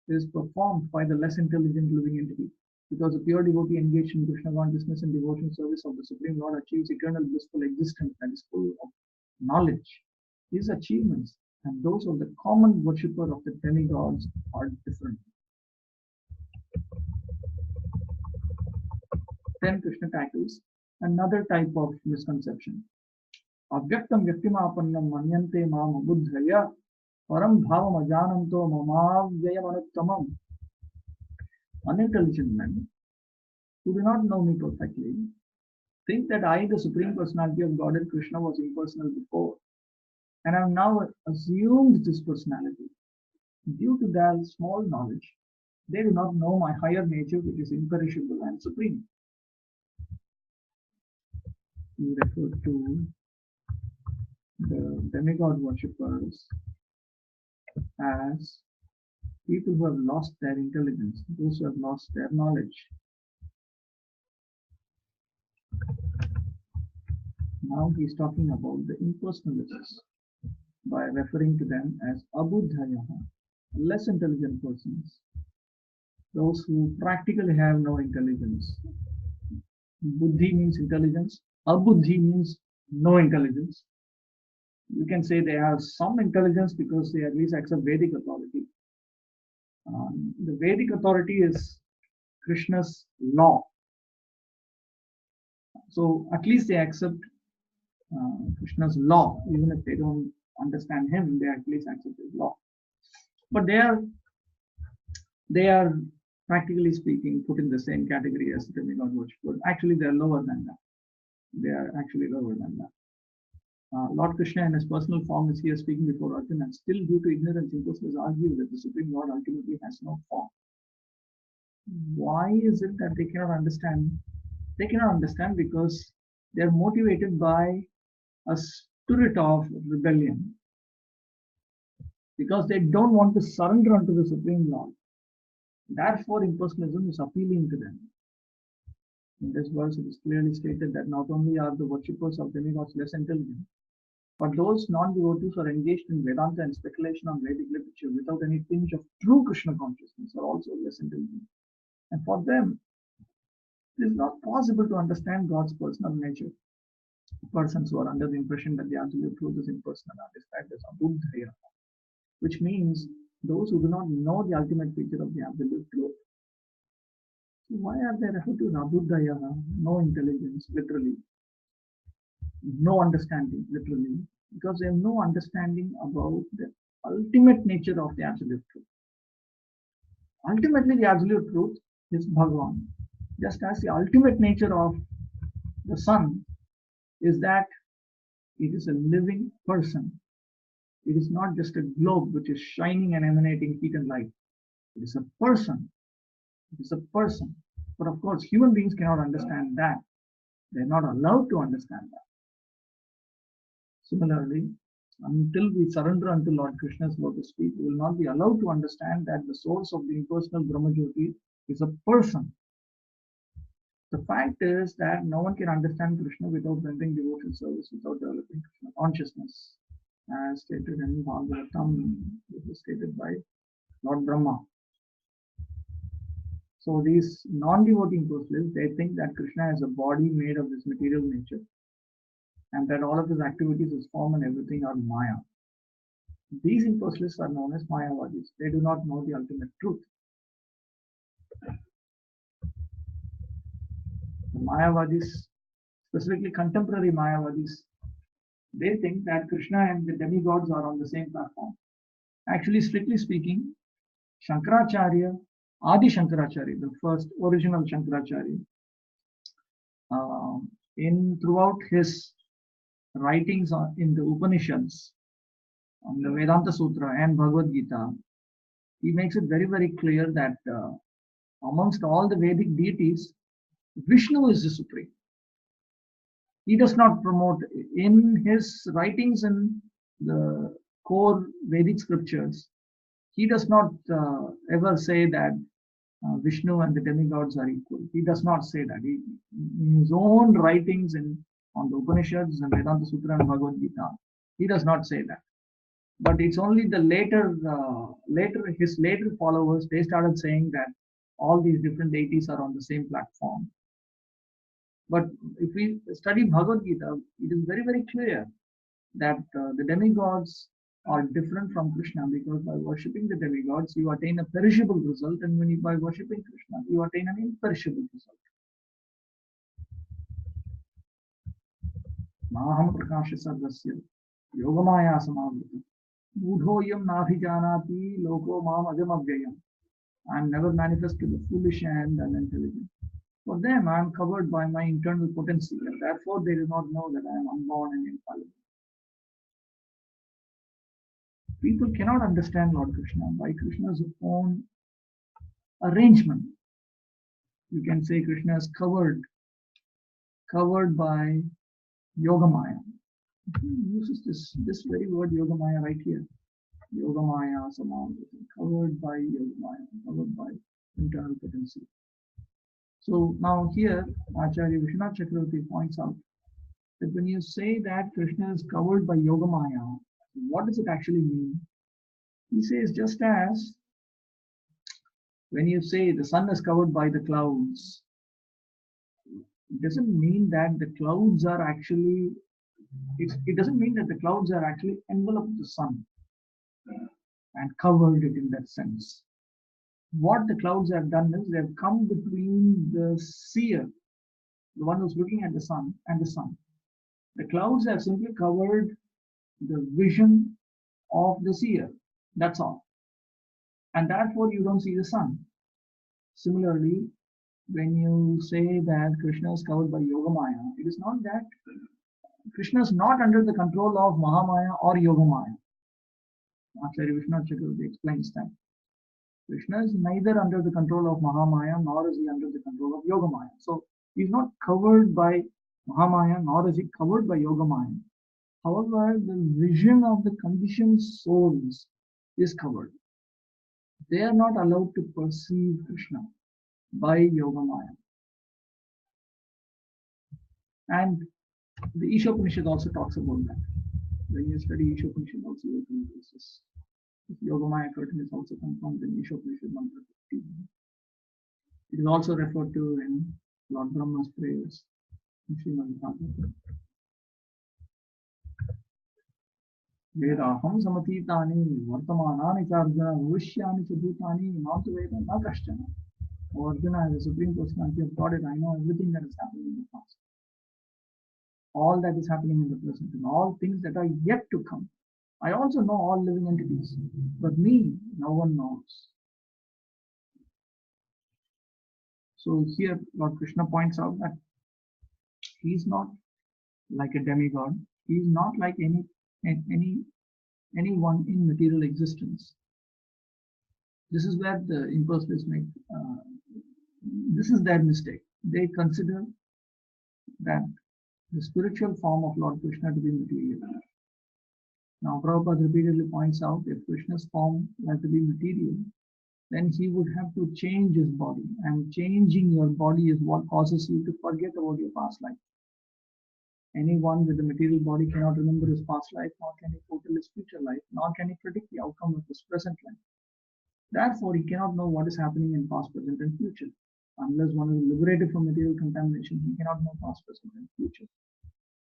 is performed by the less intelligent living entity, because a pure devotee engaged in Krishna consciousness and devotion service of the Supreme Lord achieves eternal blissful existence that is full of knowledge. His achievements and those of the common worshipper of the demigods are different. Then Krishna tackles another type of misconception. Avyaktam vyaktimapannam manyante mam abuddhaya param bhavam ajananto mamavyayam. Unintelligent men who do not know me perfectly think that I, the Supreme Personality of Godhead Krishna, was impersonal before, and have now assumed this personality. Due to their small knowledge, they do not know my higher nature, which is imperishable and supreme. We refer to the demigod worshippers as people who have lost their intelligence, those who have lost their knowledge. Now he is talking about the impersonalists by referring to them as abuddhayaha, less intelligent persons, those who practically have no intelligence. Buddhi means intelligence, abuddhi means no intelligence. You can say they have some intelligence because they at least accept Vedic authority. The Vedic authority is Krishna's law. So at least they accept Krishna's law, even if they don't understand him, they at least accept his law. But they are practically speaking put in the same category as the demigod worshippers. Actually, they are lower than that. They are actually lower than that. Lord Krishna in his personal form is here speaking before Arjuna, and still due to ignorance, impostors argue that the Supreme Lord ultimately has no form. Why is it that they cannot understand? They cannot understand because they are motivated by a spirit of rebellion, because they don't want to surrender unto the Supreme Lord. Therefore, impersonalism is appealing to them. In this verse, it is clearly stated that not only are the worshippers of demigods less intelligent, but those non-devotees who are engaged in Vedanta and speculation on Vedic literature without any tinge of true Krishna consciousness are also less intelligent. And for them, It is not possible to understand God's personal nature. Persons who are under the impression that the absolute truth is impersonal are described as abuddhaya, which means those who do not know the ultimate feature of the absolute truth. So why are they referred to as abuddhaya? No intelligence, literally. No understanding, literally. Because they have no understanding about the ultimate nature of the absolute truth. Ultimately, the absolute truth is Bhagavan. Just as the ultimate nature of the sun is that it is a living person. It is not just a globe which is shining and emanating heat and light. It is a person. It is a person. But of course, human beings cannot understand that. They are not allowed to understand that. Similarly, until we surrender unto Lord Krishna's lotus feet, we will not be allowed to understand that the source of the impersonal Brahmajyoti is a person. The fact is that no one can understand Krishna without rendering devotional service, without developing Krishna consciousness, as stated in Bhagavatam, which is stated by Lord Brahma. So these non-devotee impersonalists, they think that Krishna has a body made of this material nature, and that all of his activities, his form and everything are Maya. These impersonalists are known as Mayavadis. They do not know the ultimate truth. The Mayavadis, specifically contemporary Mayavadis, they think that Krishna and the demigods are on the same platform. Actually, strictly speaking, Shankaracharya, Adi Shankaracharya, the first original Shankaracharya, throughout his writings in the Upanishads, on the Vedanta Sutra and Bhagavad-gita, he makes it very, very clear that amongst all the Vedic deities, Vishnu is the supreme. He does not promote in his writings in the core Vedic scriptures. He does not ever say that Vishnu and the demigods are equal. He does not say that. In his own writings on the Upanishads and Vedanta Sutra and Bhagavad-gita, he does not say that. But it's only the his later followers, they started saying that all these different deities are on the same platform. But if we study Bhagavad-gita, it is very, very clear that the demigods are different from Krishna, because by worshipping the demigods, you attain a perishable result, and by worshipping Krishna, you attain an imperishable result. Maham prakasha sarvasya yogamaya samavritam mudhoyam nabhijanati loko mam ajamavyayam. I am never manifest to the foolish and unintelligent. For them, I am covered by my internal potency, and therefore they do not know that I am unborn and infallible. People cannot understand Lord Krishna by Krishna's own arrangement. You can say Krishna is covered by Yogamaya. He uses this very word Yogamaya right here. Yogamaya Samavritam, covered by Yogamaya, covered by internal potency. So now here, Acharya Vishwanath Chakravarti points out that when you say that Krishna is covered by Yogamaya, what does it actually mean? He says, just as when you say the sun is covered by the clouds, it doesn't mean that the clouds are actually, it doesn't mean that the clouds are actually enveloped the sun and covered it in that sense. What the clouds have done is they have come between the seer, the one who's looking at the sun, and the sun. The clouds have simply covered the vision of the seer. That's all. And therefore you don't see the sun. Similarly, when you say that Krishna is covered by Yogamaya, it is not that Krishna is not under the control of Mahamaya or Yogamaya. Acharya Vishwanath Chakravarti explains that Krishna is neither under the control of Mahamaya nor is he under the control of Yogamaya. So he is not covered by Mahamaya nor is he covered by Yogamaya. However, the vision of the conditioned souls is covered. They are not allowed to perceive Krishna by Yogamaya. And the Ishopanishad also talks about that. When you study Ishopanishad also you will notice this. Yogamaya curtain is also confirmed in Ishopanishad number 15. It is also referred to in Lord Brahma's prayers. Srimad Bhagavatam. Vedaham samatitani vartamanani cha Arjuna bhavishyani cha bhutani mam tu veda na kashchana. O Arjuna, as a supreme personality of God, I know everything that is happening in the past, all that is happening in the present, and all things that are yet to come. I also know all living entities, but me, no one knows. So here, Lord Krishna points out that he is not like a demigod. He is not like anyone in material existence. This is where the impersonalists make. This is their mistake. They consider that the spiritual form of Lord Krishna to be material. Now, Prabhupada repeatedly points out if Krishna's form were to be material, then he would have to change his body, and changing your body is what causes you to forget about your past life. Anyone with a material body cannot remember his past life, nor can he foretell his future life, nor can he predict the outcome of his present life. Therefore, he cannot know what is happening in past, present, and future. Unless one is liberated from material contamination, he cannot know past, present, and future.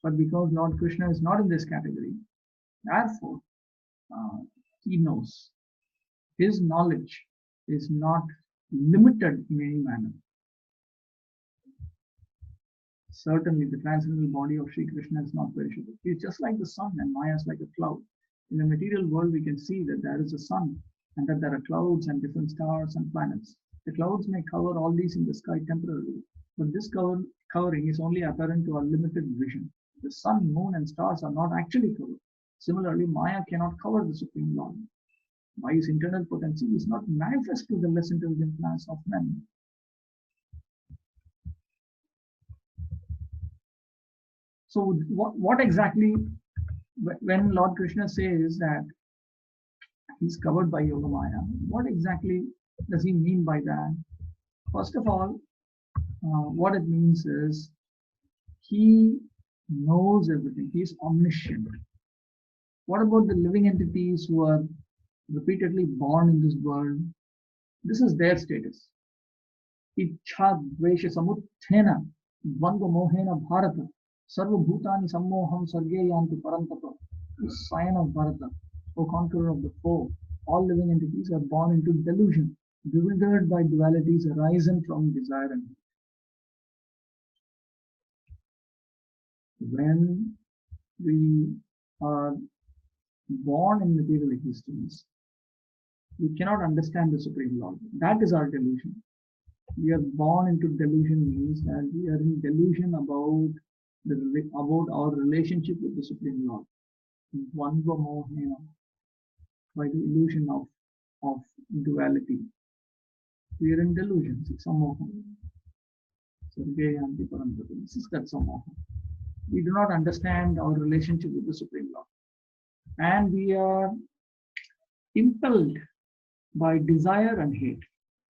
But because Lord Krishna is not in this category, therefore, he knows. His knowledge is not limited in any manner. Certainly, the transcendental body of Sri Krishna is not perishable. He is just like the sun, and Maya is like a cloud. In the material world, we can see that there is a sun, and that there are clouds and different stars and planets. The clouds may cover all these in the sky temporarily, but this covering is only apparent to our limited vision. The sun, moon, and stars are not actually covered. Similarly, Maya cannot cover the Supreme Lord. By his internal potency, he is not manifest to the less intelligent class of men. So, what exactly, when Lord Krishna says that he's covered by Yoga Maya, what exactly does he mean by that? First of all, what it means is he knows everything. He is omniscient. What about the living entities who are repeatedly born in this world? This is their status. Ichha dvesha samuthena dvandva mohena bharata sarva bhutani sammoham sargeyanti parantapa. This sign of Bharata, O conqueror of the foe. All living entities are born into delusion, bewildered by dualities arisen from desire and hate. When we are born in material existence, we cannot understand the Supreme Lord. That is our delusion. We are born into delusion means that we are in delusion about our relationship with the Supreme Lord. Dvandva mohena, by the illusion of duality. We are in delusion. Sammoham. Sargeyanti parantapa. This is that sammoham. We do not understand our relationship with the Supreme Lord. And we are impelled by desire and hate.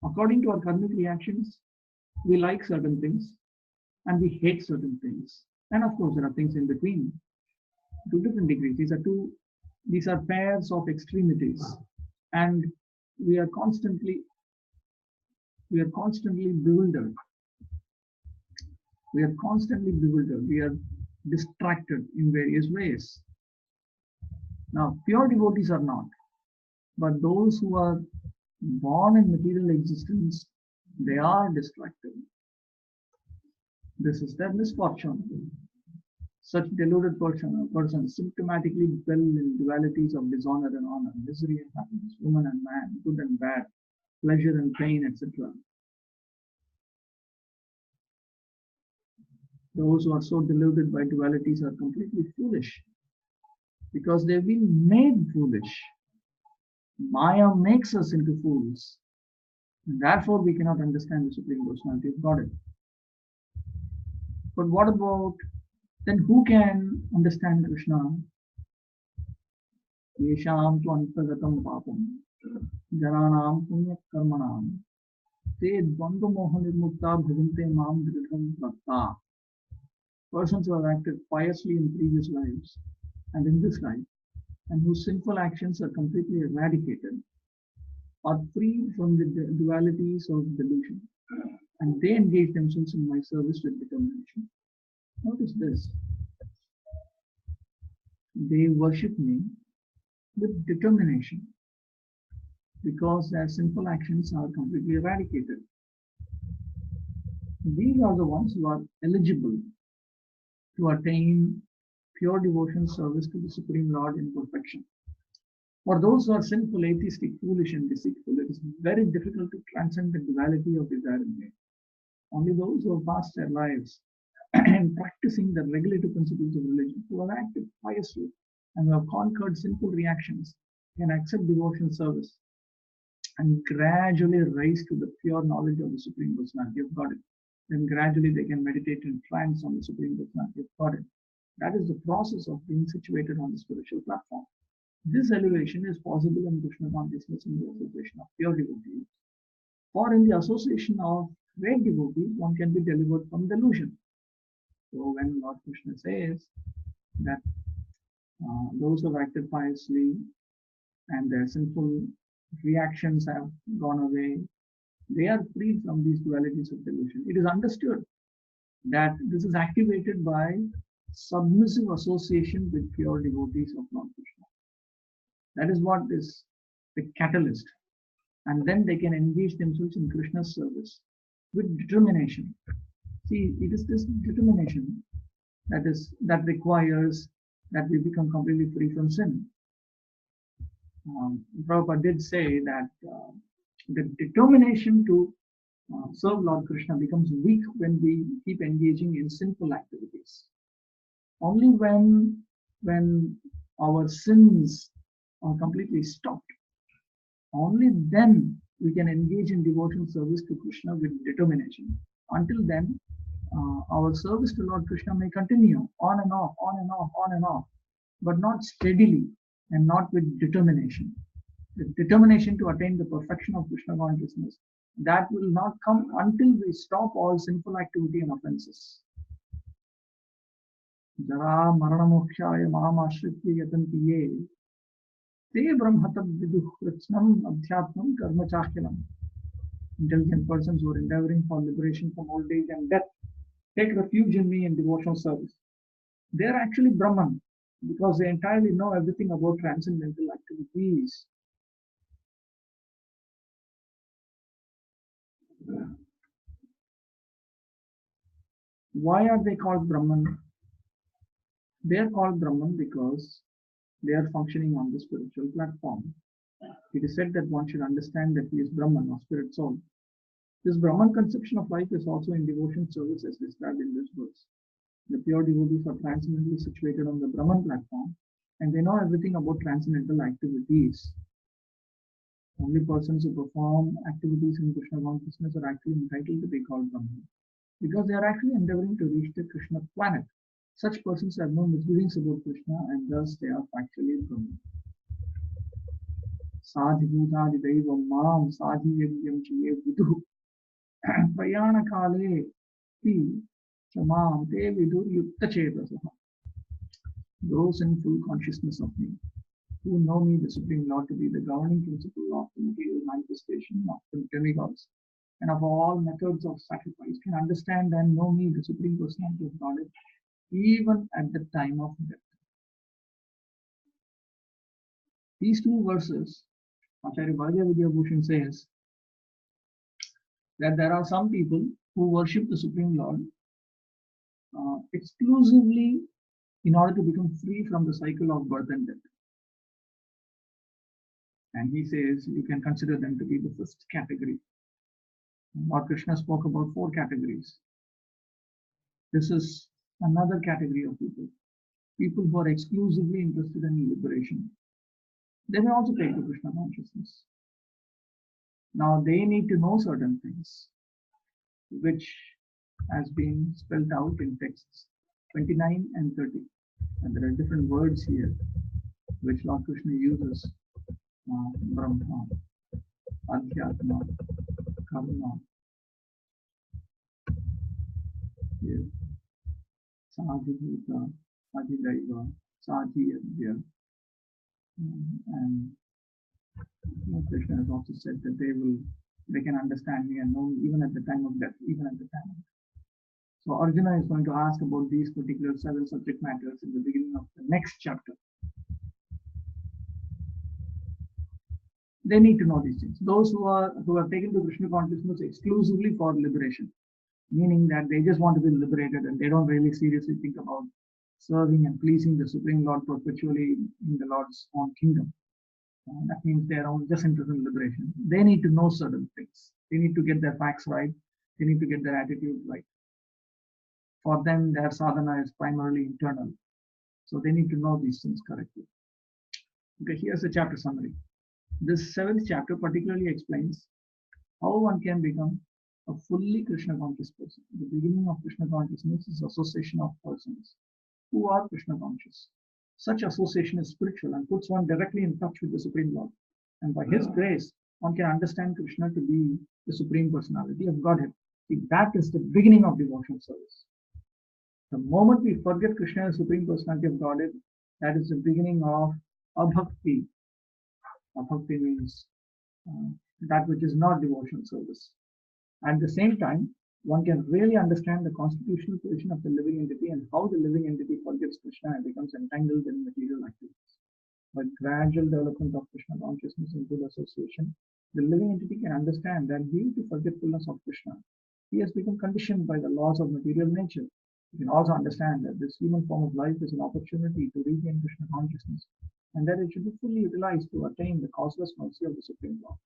According to our karmic reactions, we like certain things and we hate certain things. And of course, there are things in between to different degrees. These are pairs of extremities, and we are constantly bewildered. We are constantly bewildered. We are distracted in various ways. Now, pure devotees are not, but those who are born in material existence, they are distracted. This is their misfortune. Such deluded persons symptomatically dwell in dualities of dishonor and honor, misery and happiness, woman and man, good and bad, pleasure and pain, etc. Those who are so deluded by dualities are completely foolish because they've been made foolish. Maya makes us into fools, and therefore we cannot understand the Supreme Personality of Godhead. But what about, then who can understand Krishna? Yesham tu antagatam papam jananam punya karmanam te dvandva moha nirmukta bhajante mam dridham bhakta. Persons who have acted piously in previous lives and in this life, and whose sinful actions are completely eradicated, are freed from the dualities of delusion and they engage themselves in my service with determination. Notice this. They worship me with determination because their sinful actions are completely eradicated. These are the ones who are eligible to attain pure devotion service to the Supreme Lord in perfection. For those who are sinful, atheistic, foolish, and deceitful, it is very difficult to transcend the duality of desire and pain. Only those who have passed their lives in practicing the regulative principles of religion, who have acted piously and who have conquered sinful reactions, can accept devotion service and gradually rise to the pure knowledge of the Supreme Personality of Godhead. Then gradually they can meditate in trance on the Supreme Personality of Godhead. That is the process of being situated on the spiritual platform. This elevation is possible in Krishna consciousness in the association of pure devotees, or in the association of great devotees, one can be delivered from delusion. So when Lord Krishna says that those who have acted piously and their sinful reactions have gone away, they are freed from these dualities of delusion. It is understood that this is activated by submissive association with pure devotees of Lord Krishna. That is what is the catalyst. And then they can engage themselves in Krishna's service with determination. See, it is this determination that requires that we become completely free from sin. Prabhupada did say that the determination to serve Lord Krishna becomes weak when we keep engaging in sinful activities. Only when our sins are completely stopped, only then we can engage in devotional service to Krishna with determination. Until then, our service to Lord Krishna may continue on and off, on and off, on and off, but not steadily and not with determination. The determination to attain the perfection of Krishna consciousness, that will not come until we stop all sinful activity and offenses. Jara marana mokshaya mam ashritya yatanti ye te brahmatab viduh kritsnam adhyatmam karma chakyanam. Intelligent persons who are endeavoring for liberation from old age and death take refuge in me in devotional service. They are actually Brahman because they entirely know everything about transcendental activities. Why are they called Brahman? They are called Brahman because they are functioning on the spiritual platform. It is said that one should understand that he is Brahman or spirit soul. This Brahman conception of life is also in devotion service as described in this verse. The pure devotees are transcendentally situated on the Brahman platform and they know everything about transcendental activities. Only persons who perform activities in Krishna consciousness are actually entitled to be called Brahman because they are actually endeavoring to reach the Krishna planet. Such persons have no misgivings about Krishna and thus they are actually Brahman. Sadhibhutadi daiva mam sadhiyagyam chiye viduh prayana kale ti chamam te vidur yukta chedasaha. Those in full consciousness of me, who know me, the Supreme Lord, to be the governing principle of the material manifestation of the demigods and of all methods of sacrifice, can understand and know me, the Supreme Personality of Godhead, even at the time of death. These two verses, Acharya Bhagya Vidya Bhushan says that there are some people who worship the Supreme Lord exclusively in order to become free from the cycle of birth and death. And he says you can consider them to be the first category. Lord Krishna spoke about 4 categories. This is another category of people. People who are exclusively interested in liberation. They may also take to Krishna consciousness. Now they need to know certain things, which has been spelled out in texts 29 and 30. And there are different words here which Lord Krishna uses. Brahma, Adhyatma, Karma, Sadhibhuta, Adhidaiva, Sadhiyadya. And Krishna has also said that they will they can understand me and know me even at the time of death, even at the time of death. So Arjuna is going to ask about these particular 7 subject matters in the beginning of the next chapter. They need to know these things. Those who are taken to Krishna consciousness exclusively for liberation, meaning that they just want to be liberated and they don't really seriously think about serving and pleasing the Supreme Lord perpetually in the Lord's own kingdom. That means they are just interested in liberation. They need to know certain things. They need to get their facts right. They need to get their attitude right. For them, their sadhana is primarily internal. So they need to know these things correctly. Okay, here's the chapter summary. This 7th chapter particularly explains how one can become a fully Krishna conscious person. The beginning of Krishna consciousness is association of persons who are Krishna conscious. Such association is spiritual and puts one directly in touch with the Supreme Lord. And by His grace, one can understand Krishna to be the Supreme Personality of Godhead. See, that is the beginning of devotional service. The moment we forget Krishna as Supreme Personality of Godhead, that is the beginning of abhakti. Abhakti means that which is not devotional service. At the same time, one can really understand the constitutional position of the living entity and how the living entity forgets Krishna and becomes entangled in material activities. By gradual development of Krishna consciousness and good association, the living entity can understand that due to forgetfulness of Krishna, he has become conditioned by the laws of material nature. You can also understand that this human form of life is an opportunity to regain Krishna consciousness and that it should be fully utilized to attain the causeless mercy of the Supreme Lord.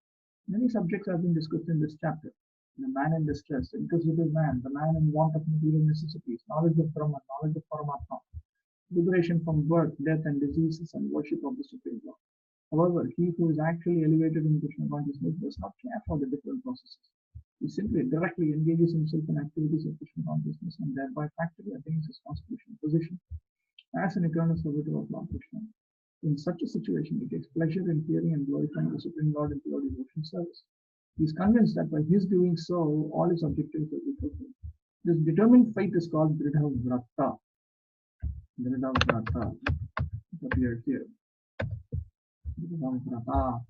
Many subjects have been discussed in this chapter. The man in distress, the inquisitive man, the man in want of material necessities, knowledge of Brahman, knowledge of Paramatma, liberation from birth, death, and diseases, and worship of the Supreme Lord. However, he who is actually elevated in Krishna consciousness does not care for the different processes. He simply directly engages himself in activities of Krishna consciousness and thereby practically attains his constitutional position as an eternal servitor of Lord Krishna. In such a situation, he takes pleasure in hearing and glorifying the Supreme Lord in pure devotion service. He is convinced that by his doing so, all his objectives will be fulfilled. This determined faith is called Dridha Vrata. Dridha Vrata. It appears here. Dridha Vrata.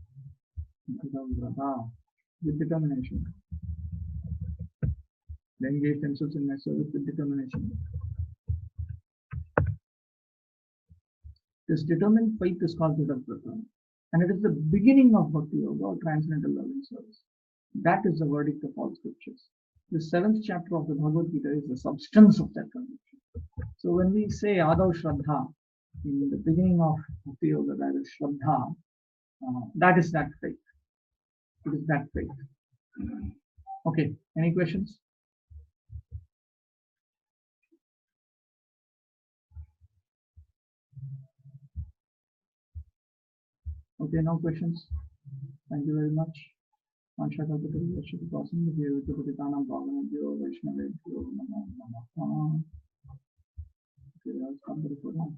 Dridha Vrata. With determination. They engage themselves in my service with determination. This determined faith is called Dridha Vrata. And it is the beginning of Bhakti Yoga or transcendental loving service. That is the verdict of all scriptures. The 7th chapter of the Bhagavad-gita is the substance of that conviction. So when we say Adav Shraddha, in the beginning of Bhakti Yoga, that is Shraddha, that is that faith. It is that faith. Okay, any questions? Okay, no questions. Thank you very much. Okay, let's come to the program.